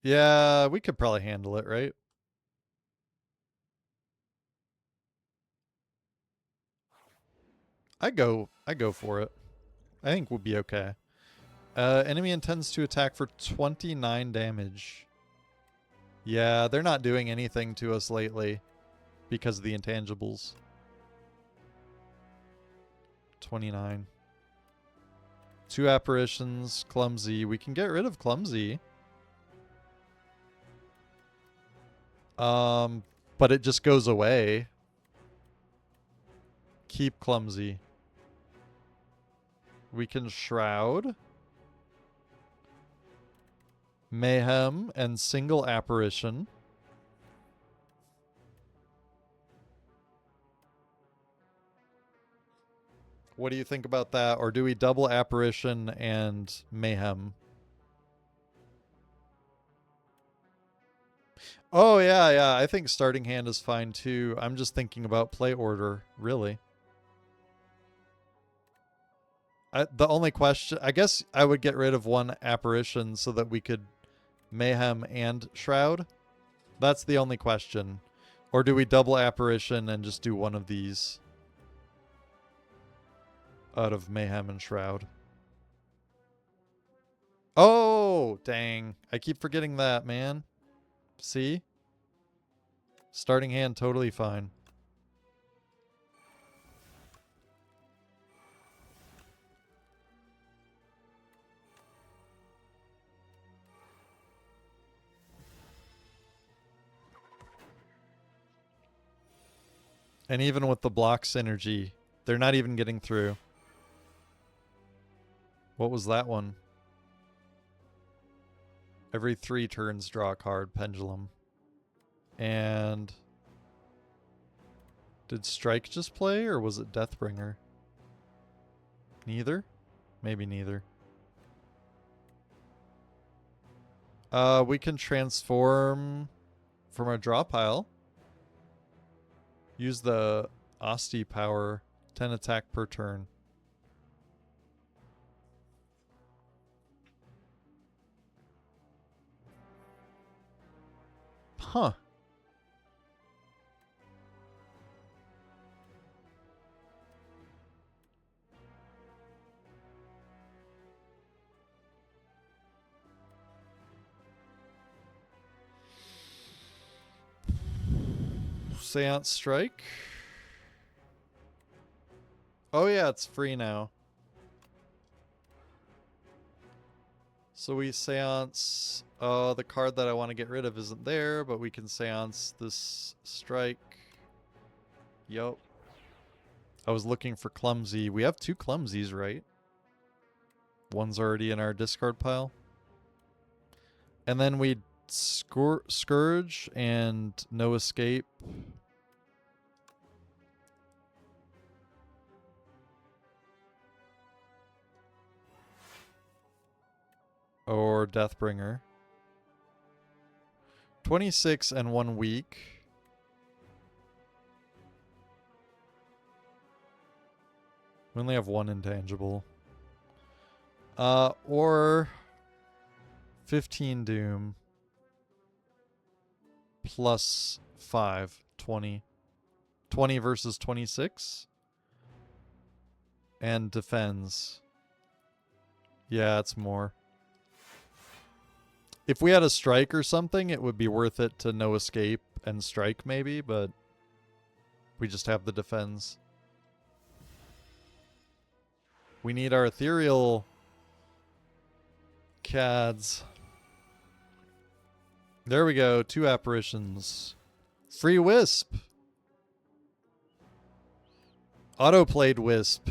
Yeah, we could probably handle it, right? I go for it. I think we'll be okay. Enemy intends to attack for 29 damage. Yeah, they're not doing anything to us lately because of the intangibles. 29. 2 apparitions, clumsy. We can get rid of clumsy. But it just goes away. Keep clumsy. We can shroud. Mayhem and single apparition. What do you think about that? Or do we double apparition and mayhem? Oh, yeah. I think starting hand is fine too. I'm just thinking about play order, really. The only question, I guess I would get rid of one apparition so that we could mayhem and shroud. That's the only question. Or do we double apparition and just do one of these out of mayhem and shroud? Oh, dang. I keep forgetting that, man. See? Starting hand totally fine. And even with the block synergy, they're not even getting through. What was that one? Every 3 turns, draw a card, pendulum. And did Strike just play, or was it Deathbringer? Neither? Maybe neither. We can transform from our draw pile. Use the Asti power, 10 attack per turn. Huh. Seance Strike. Oh yeah, it's free now. So we seance... the card that I want to get rid of isn't there, but we can seance this strike. Yup. I was looking for clumsy. We have 2 clumsies, right? One's already in our discard pile. And then we Scourge and no escape. Or Deathbringer. 26 and 1 week. We only have 1 intangible. Or 15 Doom. Plus 5. 20. 20 versus 26. And defends. Yeah, it's more. If we had a strike or something, it would be worth it to no escape and strike maybe, but we just have the defense. We need our ethereal CADs. There we go, 2 apparitions. Free Wisp. Auto-played Wisp.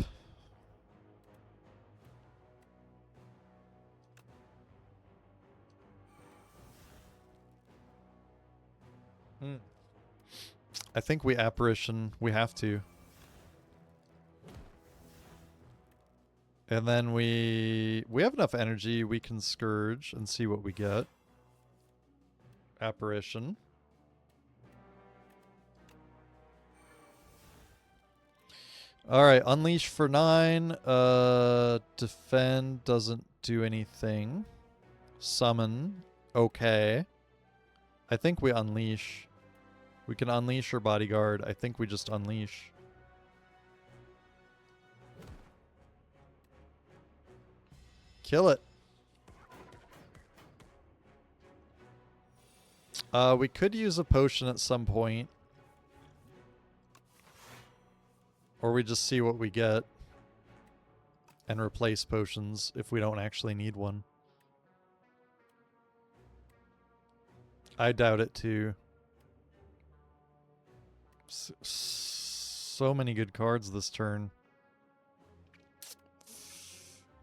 I think we apparition. We have to. And then we have enough energy. We can Scourge and see what we get. Apparition. Alright, Unleash for 9. Defend doesn't do anything. Summon. Okay. I think we Unleash. We can Unleash or Bodyguard. I think we just Unleash. Kill it. We could use a potion at some point. Or we just see what we get. And replace potions if we don't actually need one. I doubt it too. So many good cards this turn.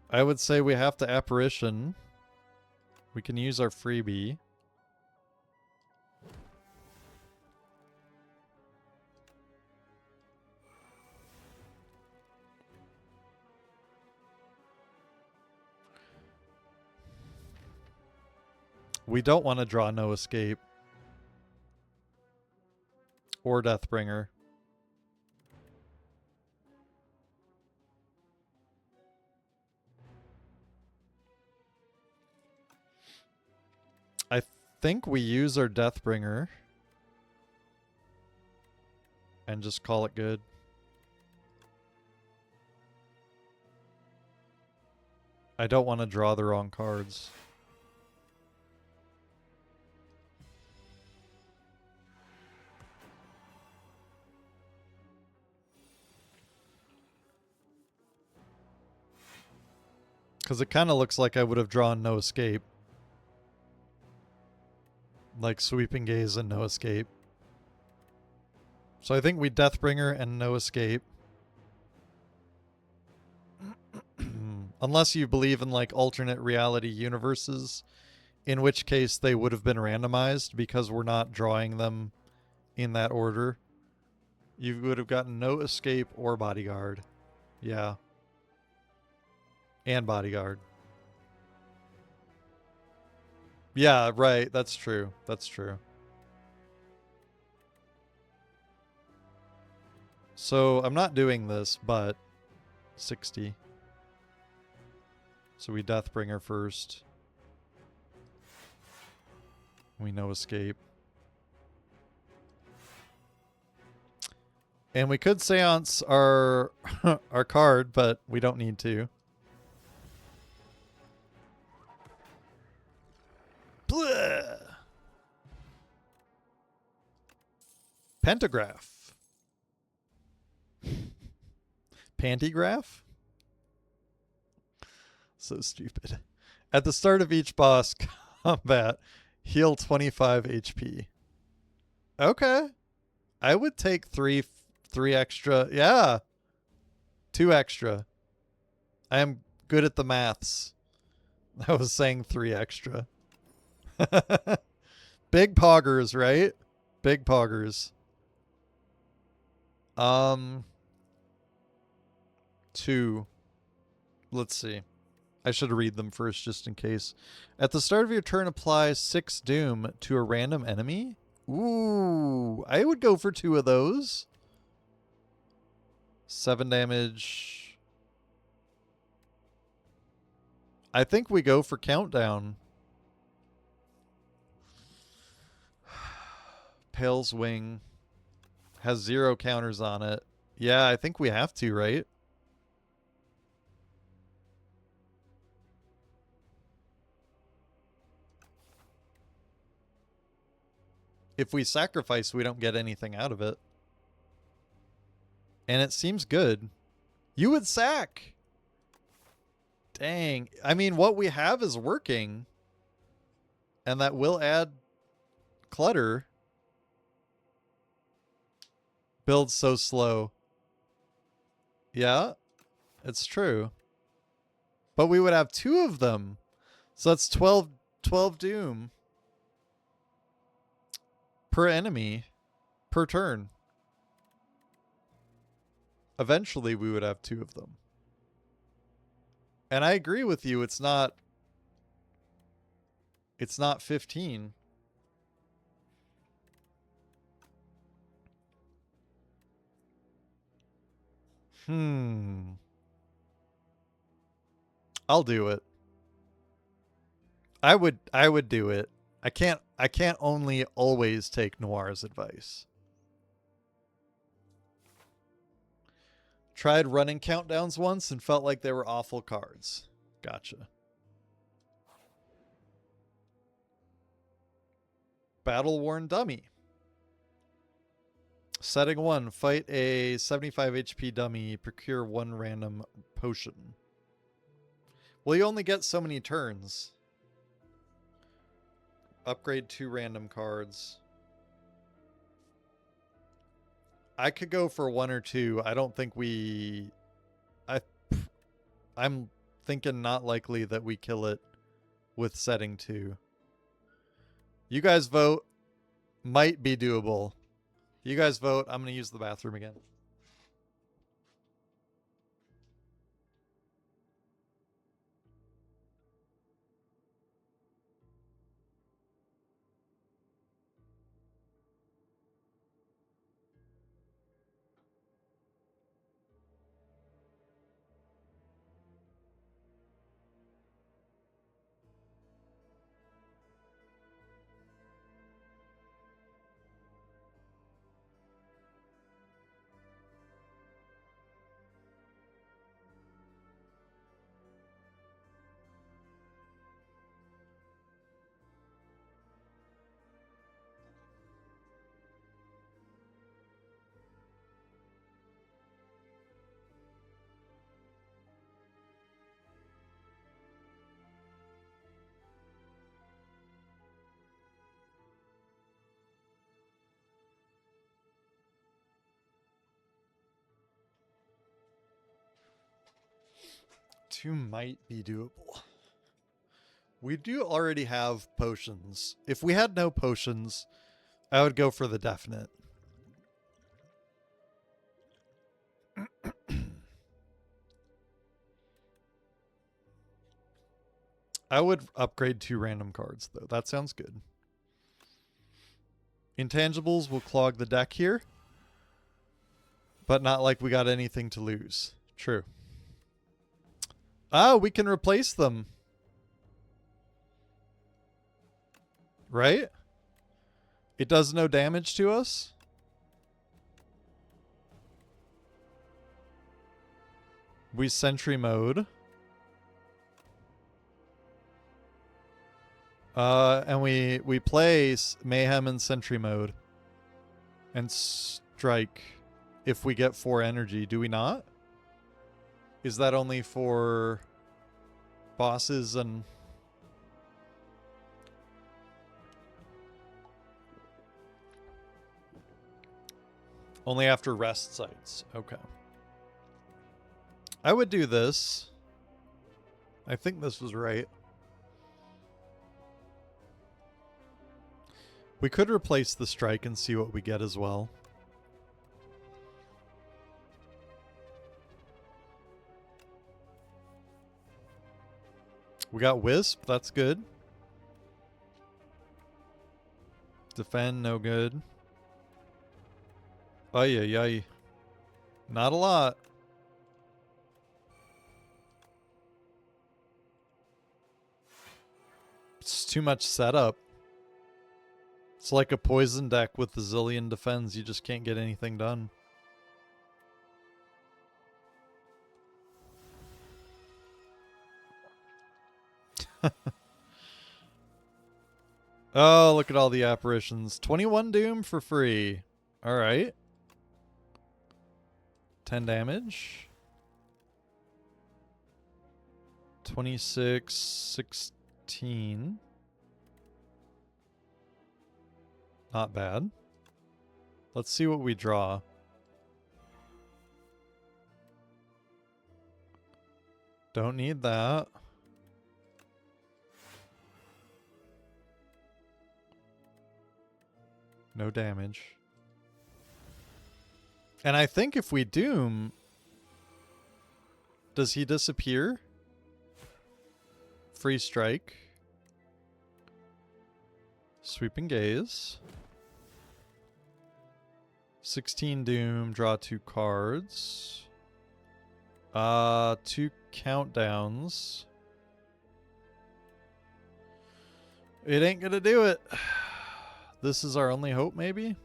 I would say we have to Apparition. We can use our freebie. We don't want to draw No Escape. Or Deathbringer. I think we use our Deathbringer. And just call it good. I don't want to draw the wrong cards. Because it kind of looks like I would have drawn No Escape. Like Sweeping Gaze and No Escape. So I think we Deathbringer and No Escape. Unless you believe in like alternate reality universes, in which case they would have been randomized because we're not drawing them in that order. You would have gotten No Escape or Bodyguard. Yeah. And Bodyguard. Yeah, right. That's true. That's true. So I'm not doing this, but 60. So we Deathbringer first. We No Escape. And we could Seance our our card, but we don't need to. Blah! Pentagraph. Pantygraph? So stupid. At the start of each boss combat, heal 25 HP. Okay. I would take three extra. Yeah. 2 extra. I am good at the maths. I was saying 3 extra. Big poggers, right? Big poggers. 2. Let's see. I should read them first just in case. At the start of your turn, apply 6 doom to a random enemy. Ooh, I would go for 2 of those. 7 damage. I think we go for countdown. Pale's Wing has 0 counters on it. Yeah, I think we have to, right? If we sacrifice, we don't get anything out of it. And it seems good. You would sack. Dang. I mean, what we have is working. And that will add clutter. Builds so slow. Yeah, it's true. But we would have 2 of them. So that's 12 doom. Per enemy. Per turn. Eventually we would have 2 of them. And I agree with you. It's not 15. I'll do it. I would do it. I can't only always take Noir's advice. Tried running countdowns once and felt like they were awful cards. Gotcha. Battle-worn dummy. Setting 1. Fight a 75 HP dummy. Procure 1 random potion. Well, you only get so many turns. Upgrade 2 random cards. I could go for 1 or 2. I don't think we... I'm thinking not likely that we kill it with setting 2. You guys vote. Might be doable. You guys vote. I'm going to use the bathroom again. Two might be doable. We do already have potions. If we had no potions, I would go for the definite. I would upgrade 2 random cards, though. That sounds good. Intangibles will clog the deck here, but not like we got anything to lose. True. Oh, we can replace them. Right? It does no damage to us? We sentry mode. And we play Mayhem and Sentry mode. And strike if we get 4 energy. Do we not? Is that only for bosses and... Only after rest sites. Okay. I would do this. I think this was right. We could replace the strike and see what we get as well. We got Wisp, that's good. Defend, no good. Ay, ay, ay. Not a lot. It's too much setup. It's like a poison deck with a zillion defends. You just can't get anything done. Oh, look at all the apparitions. 21 Doom for free. Alright. 10 damage. 26, 16. Not bad. Let's see what we draw. Don't need that. No damage. And I think if we doom... Does he disappear? free strike. Sweeping Gaze. 16 Doom, draw 2 cards. 2 countdowns. It ain't gonna do it. This is our only hope, maybe?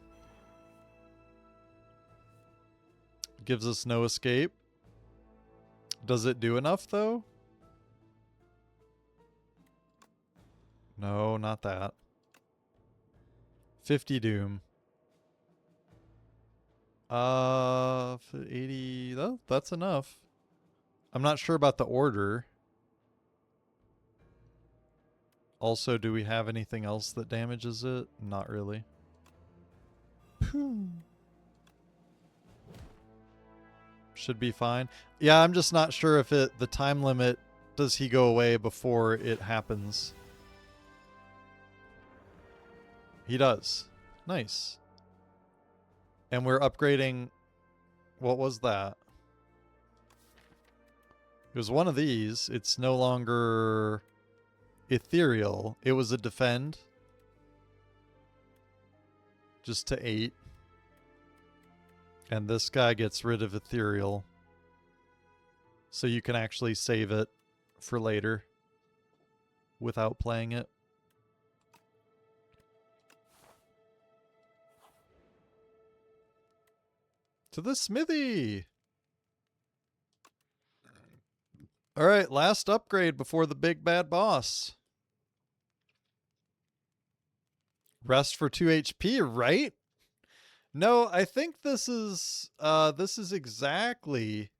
Gives us no escape. Does it do enough, though? No, not that. 50 Doom. 80. Oh, that's enough. I'm not sure about the order. Also, do we have anything else that damages it? Not really. Should be fine. Yeah, I'm just not sure if the time limit, does he go away before it happens? He does. Nice. And we're upgrading... What was that? It was one of these. It's no longer ethereal. It was a defend. Just to 8. And this guy gets rid of ethereal. So you can actually save it for later without playing it. To the smithy! Alright, last upgrade before the big bad boss. Rest for 2 HP, right? No, I think this is exactly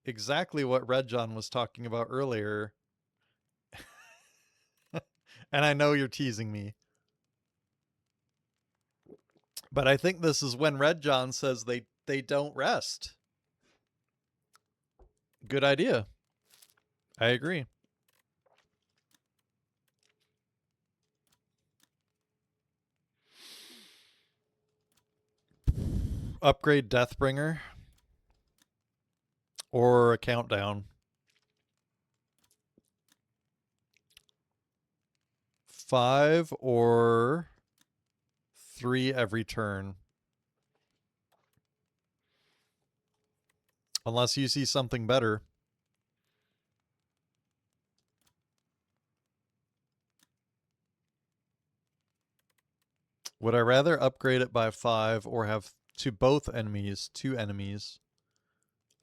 what Red John was talking about earlier. And I know you're teasing me. But I think this is when Red John says they don't rest. Good idea. I agree. Upgrade Deathbringer. Or a countdown. 5 or 3 every turn. Unless you see something better. Would I rather upgrade it by 5 or have to both enemies, 2 enemies?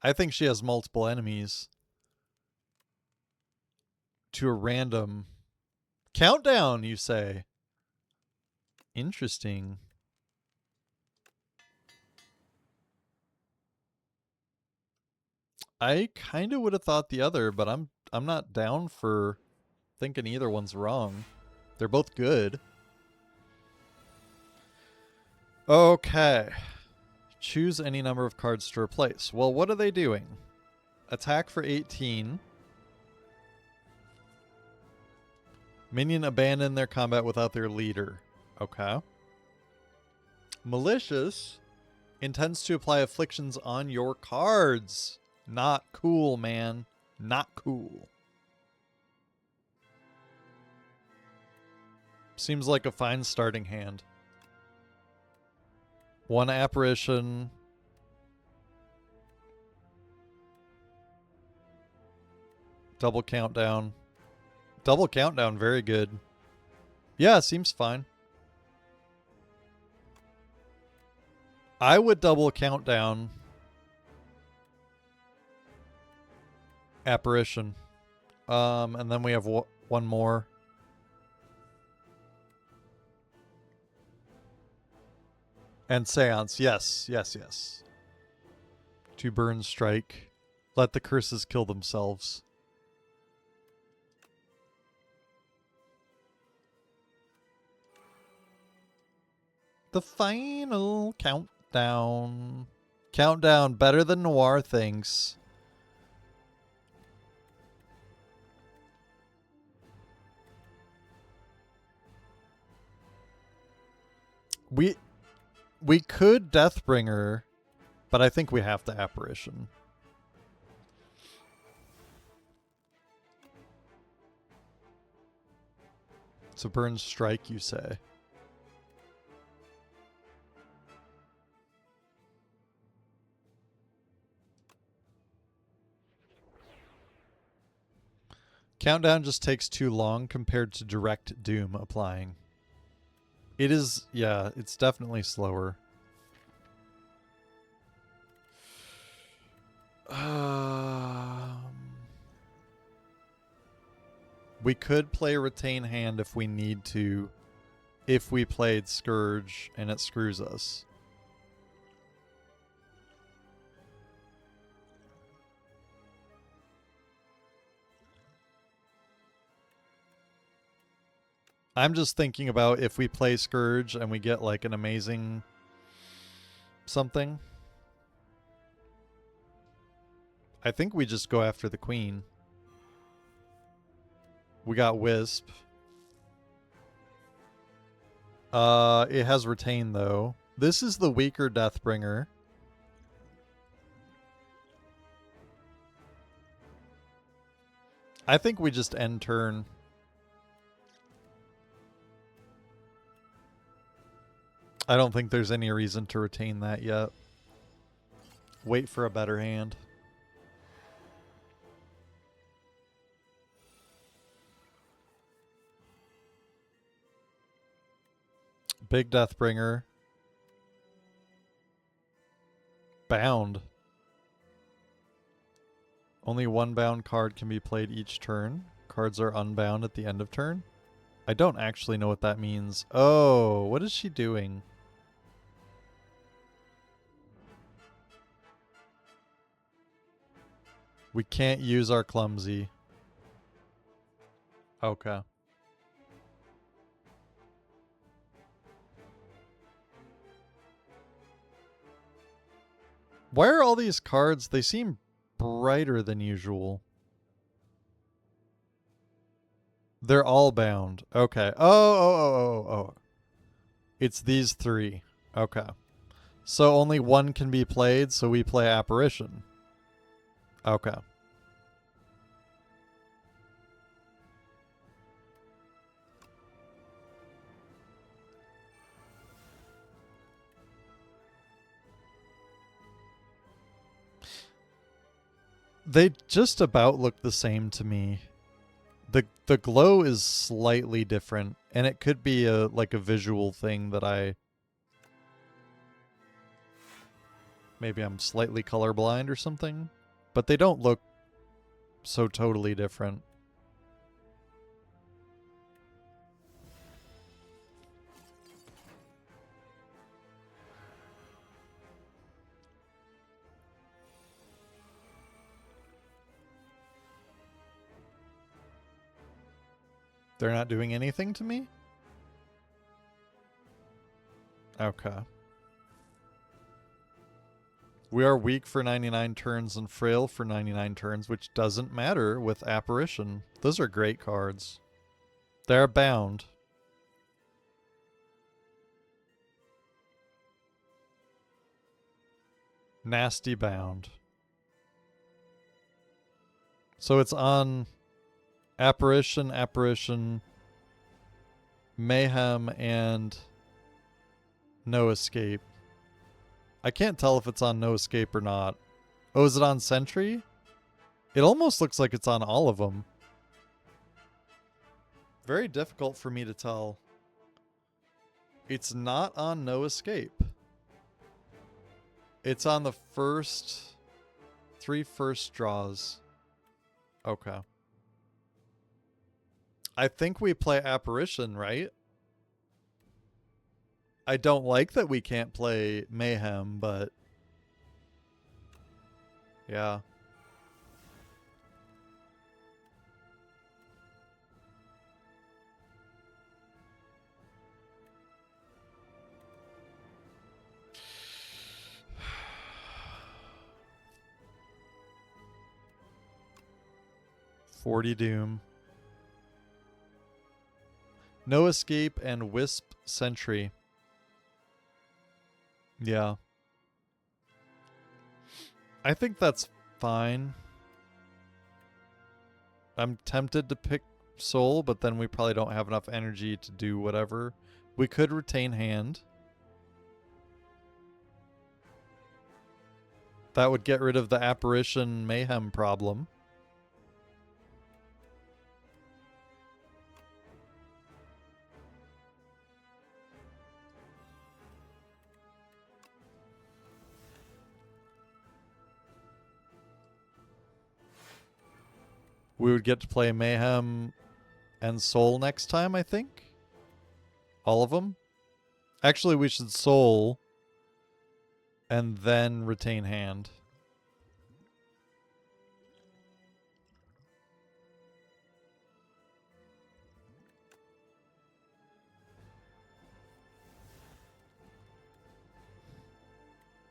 I think she has multiple enemies. To a random countdown, you say? Interesting. I kind of would have thought the other, but I'm not down for thinking either one's wrong. They're both good. Okay. Choose any number of cards to replace. Well, what are they doing? Attack for 18. Minion abandon their combat without their leader. Okay. Malicious intends to apply afflictions on your cards. Not cool, man. Not cool. Seems like a fine starting hand. 1 apparition. Double countdown. Double countdown, very good. Yeah, seems fine. I would double countdown apparition. And then we have one more. And Seance, yes, yes, yes. 2 burn strike. Let the curses kill themselves. The final countdown. Countdown better than Noir thinks. We could Deathbringer, but I think we have to Apparition. It's a burn strike, you say? Countdown just takes too long compared to direct doom applying. It is, yeah, it's definitely slower. We could play Retain Hand if we need to, if we played Scourge and it screws us. I'm just thinking about if we play Scourge and we get like an amazing something. I think we just go after the Queen. We got Wisp. It has Retain though. This is the weaker Deathbringer. I think we just end turn. I don't think there's any reason to retain that yet. Wait for a better hand. Big Deathbringer. Bound. Only one bound card can be played each turn. Cards are unbound at the end of turn. I don't actually know what that means. Oh, what is she doing? We can't use our clumsy. Okay. Why are all these cards, they seem brighter than usual. They're all bound. Okay. Oh. It's these three. Okay. So only one can be played, so we play Apparition. Okay. They just about look the same to me. The glow is slightly different, and it could be a like a visual thing that maybe I'm slightly colorblind or something, but they don't look so totally different. They're not doing anything to me? Okay. We are weak for 99 turns and frail for 99 turns, which doesn't matter with Apparition. Those are great cards. They're bound. Nasty bound. So it's on Apparition, Mayhem, and No Escape. I can't tell if it's on No Escape or not. Oh, is it on Sentry? It almost looks like it's on all of them. Very difficult for me to tell. It's not on No Escape. It's on the three first draws. Okay. I think we play Apparition, right? I don't like that we can't play Mayhem, but yeah. $40 Doom. No Escape and Wisp Sentry. Yeah. I think that's fine. I'm tempted to pick soul, but then we probably don't have enough energy to do whatever. We could retain hand. That would get rid of the apparition mayhem problem. We would get to play mayhem and soul next time, I think. All of them. Actually, we should soul and then retain hand.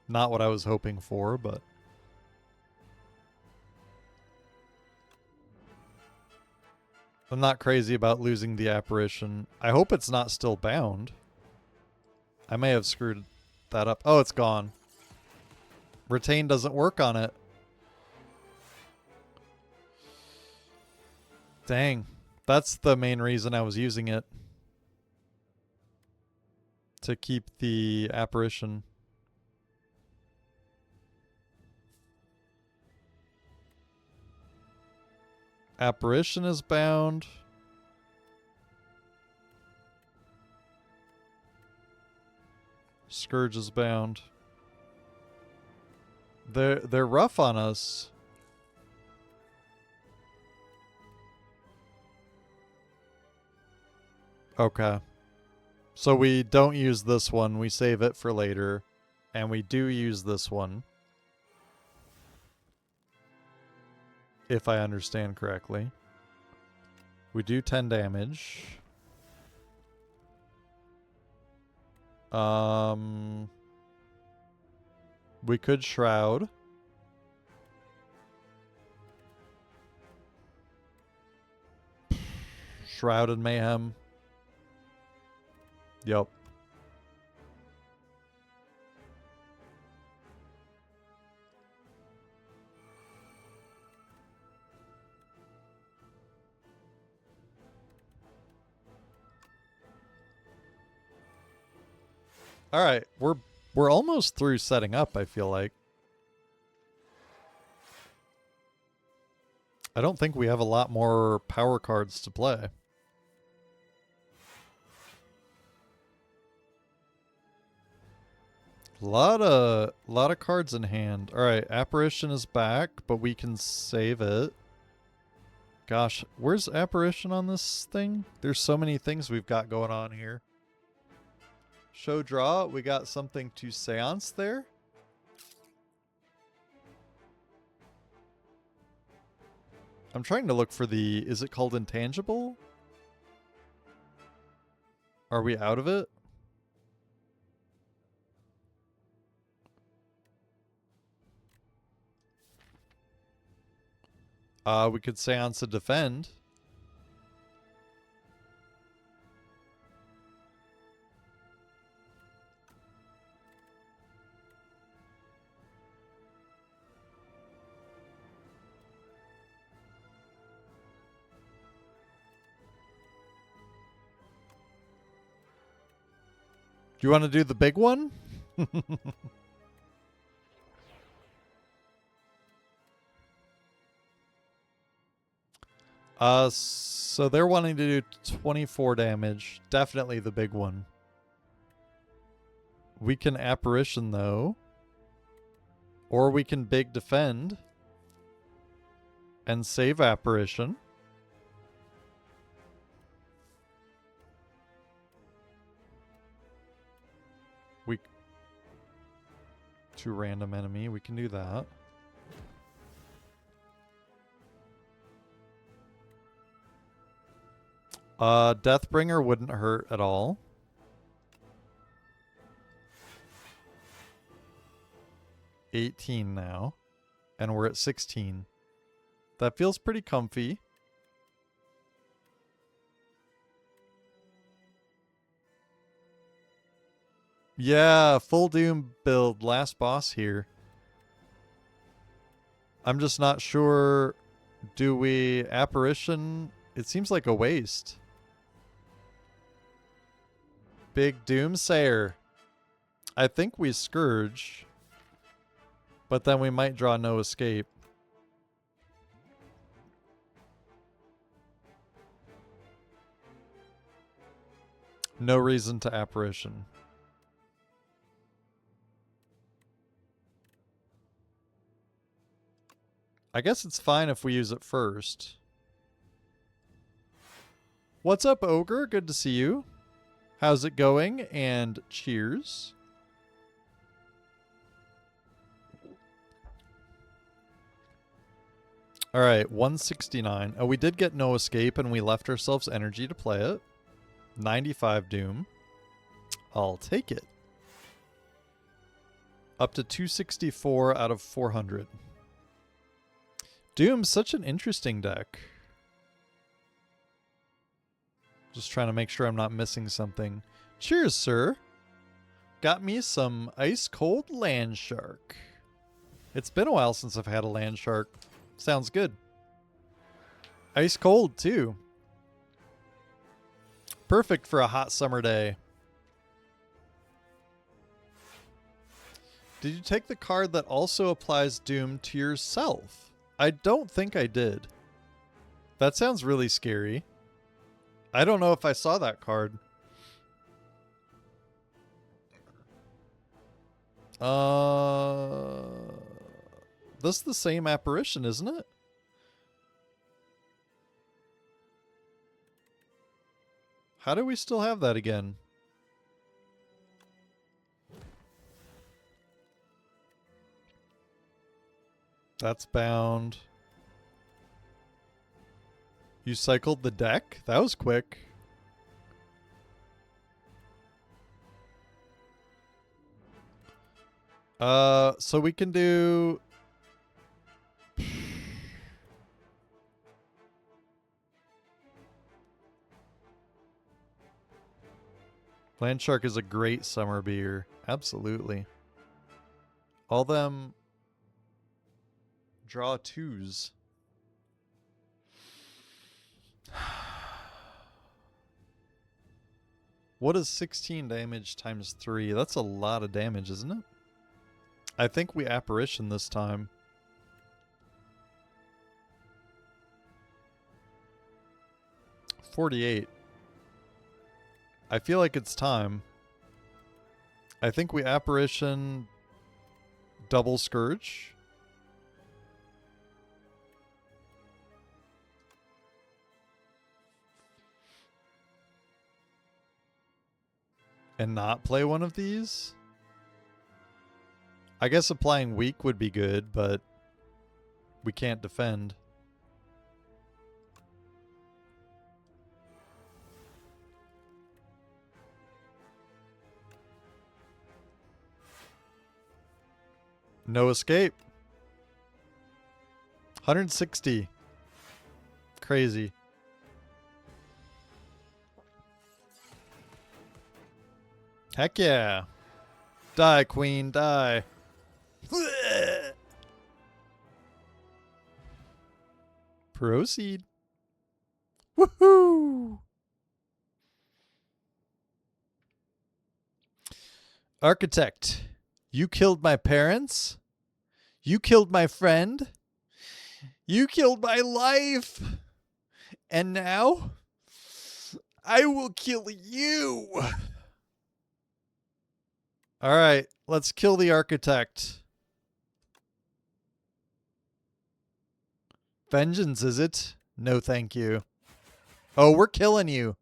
Not what I was hoping for, but... I'm not crazy about losing the apparition. I hope it's not still bound. I may have screwed that up. Oh, it's gone. Retain doesn't work on it. Dang. That's the main reason I was using it. To keep the apparition. Apparition is bound. Scourge is bound. They're rough on us. Okay. So we don't use this one. We save it for later. And we do use this one. If I understand correctly. We do 10 damage. We could shroud. Shrouded mayhem. Yep. All right, we're almost through setting up, I feel like. I don't think we have a lot more power cards to play. Lot of cards in hand. All right, apparition is back, but we can save it. Gosh, where's apparition on this thing? There's so many things we've got going on here. Show draw, we got something to seance there. I'm trying to look for the, is it called intangible? Are we out of it? We could seance a defend. Do you want to do the big one? So they're wanting to do 24 damage. Definitely the big one. We can apparition though. Or we can big defend. And save apparition. To random enemy, we can do that. Deathbringer wouldn't hurt at all. $18 now. And we're at 16. That feels pretty comfy. Yeah, full Doom build, last boss here. I'm just not sure, do we apparition It seems like a waste. Big Doomsayer. I think we Scourge. But then we might draw no escape. No reason to Apparition. I guess it's fine if we use it first. What's up, Ogre? Good to see you. How's it going? And cheers. All right, 169. Oh, we did get no escape, and we left ourselves energy to play it. 95 Doom. I'll take it. Up to 264 out of 400. Doom's such an interesting deck. Just trying to make sure I'm not missing something. Cheers, sir. Got me some ice cold land shark. It's been a while since I've had a land shark. Sounds good. Ice cold, too. Perfect for a hot summer day. Did you take the card that also applies Doom to yourself? I don't think I did. That sounds really scary. I don't know if I saw that card. This is the same apparition, isn't it? How do we still have that again? That's bound. You cycled the deck? That was quick. So we can do... Landshark is a great summer beer. Absolutely. All them... Draw twos. What is 16 damage times 3? That's a lot of damage, isn't it? I think we apparition this time. $48. I feel like it's time. I think we apparition double Scourge. And not play one of these? I guess applying weak would be good, but we can't defend. No escape. 160. Crazy. Heck yeah. Die, queen, die. Proceed. Woohoo! Architect, you killed my parents. You killed my friend. You killed my life. And now, I will kill you. All right, let's kill the architect. Vengeance, is it? No, thank you. Oh, we're killing you.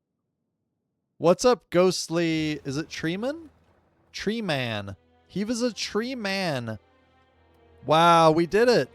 What's up, ghostly? Is it Treeman? Tree Man. He was a tree man. Wow, we did it.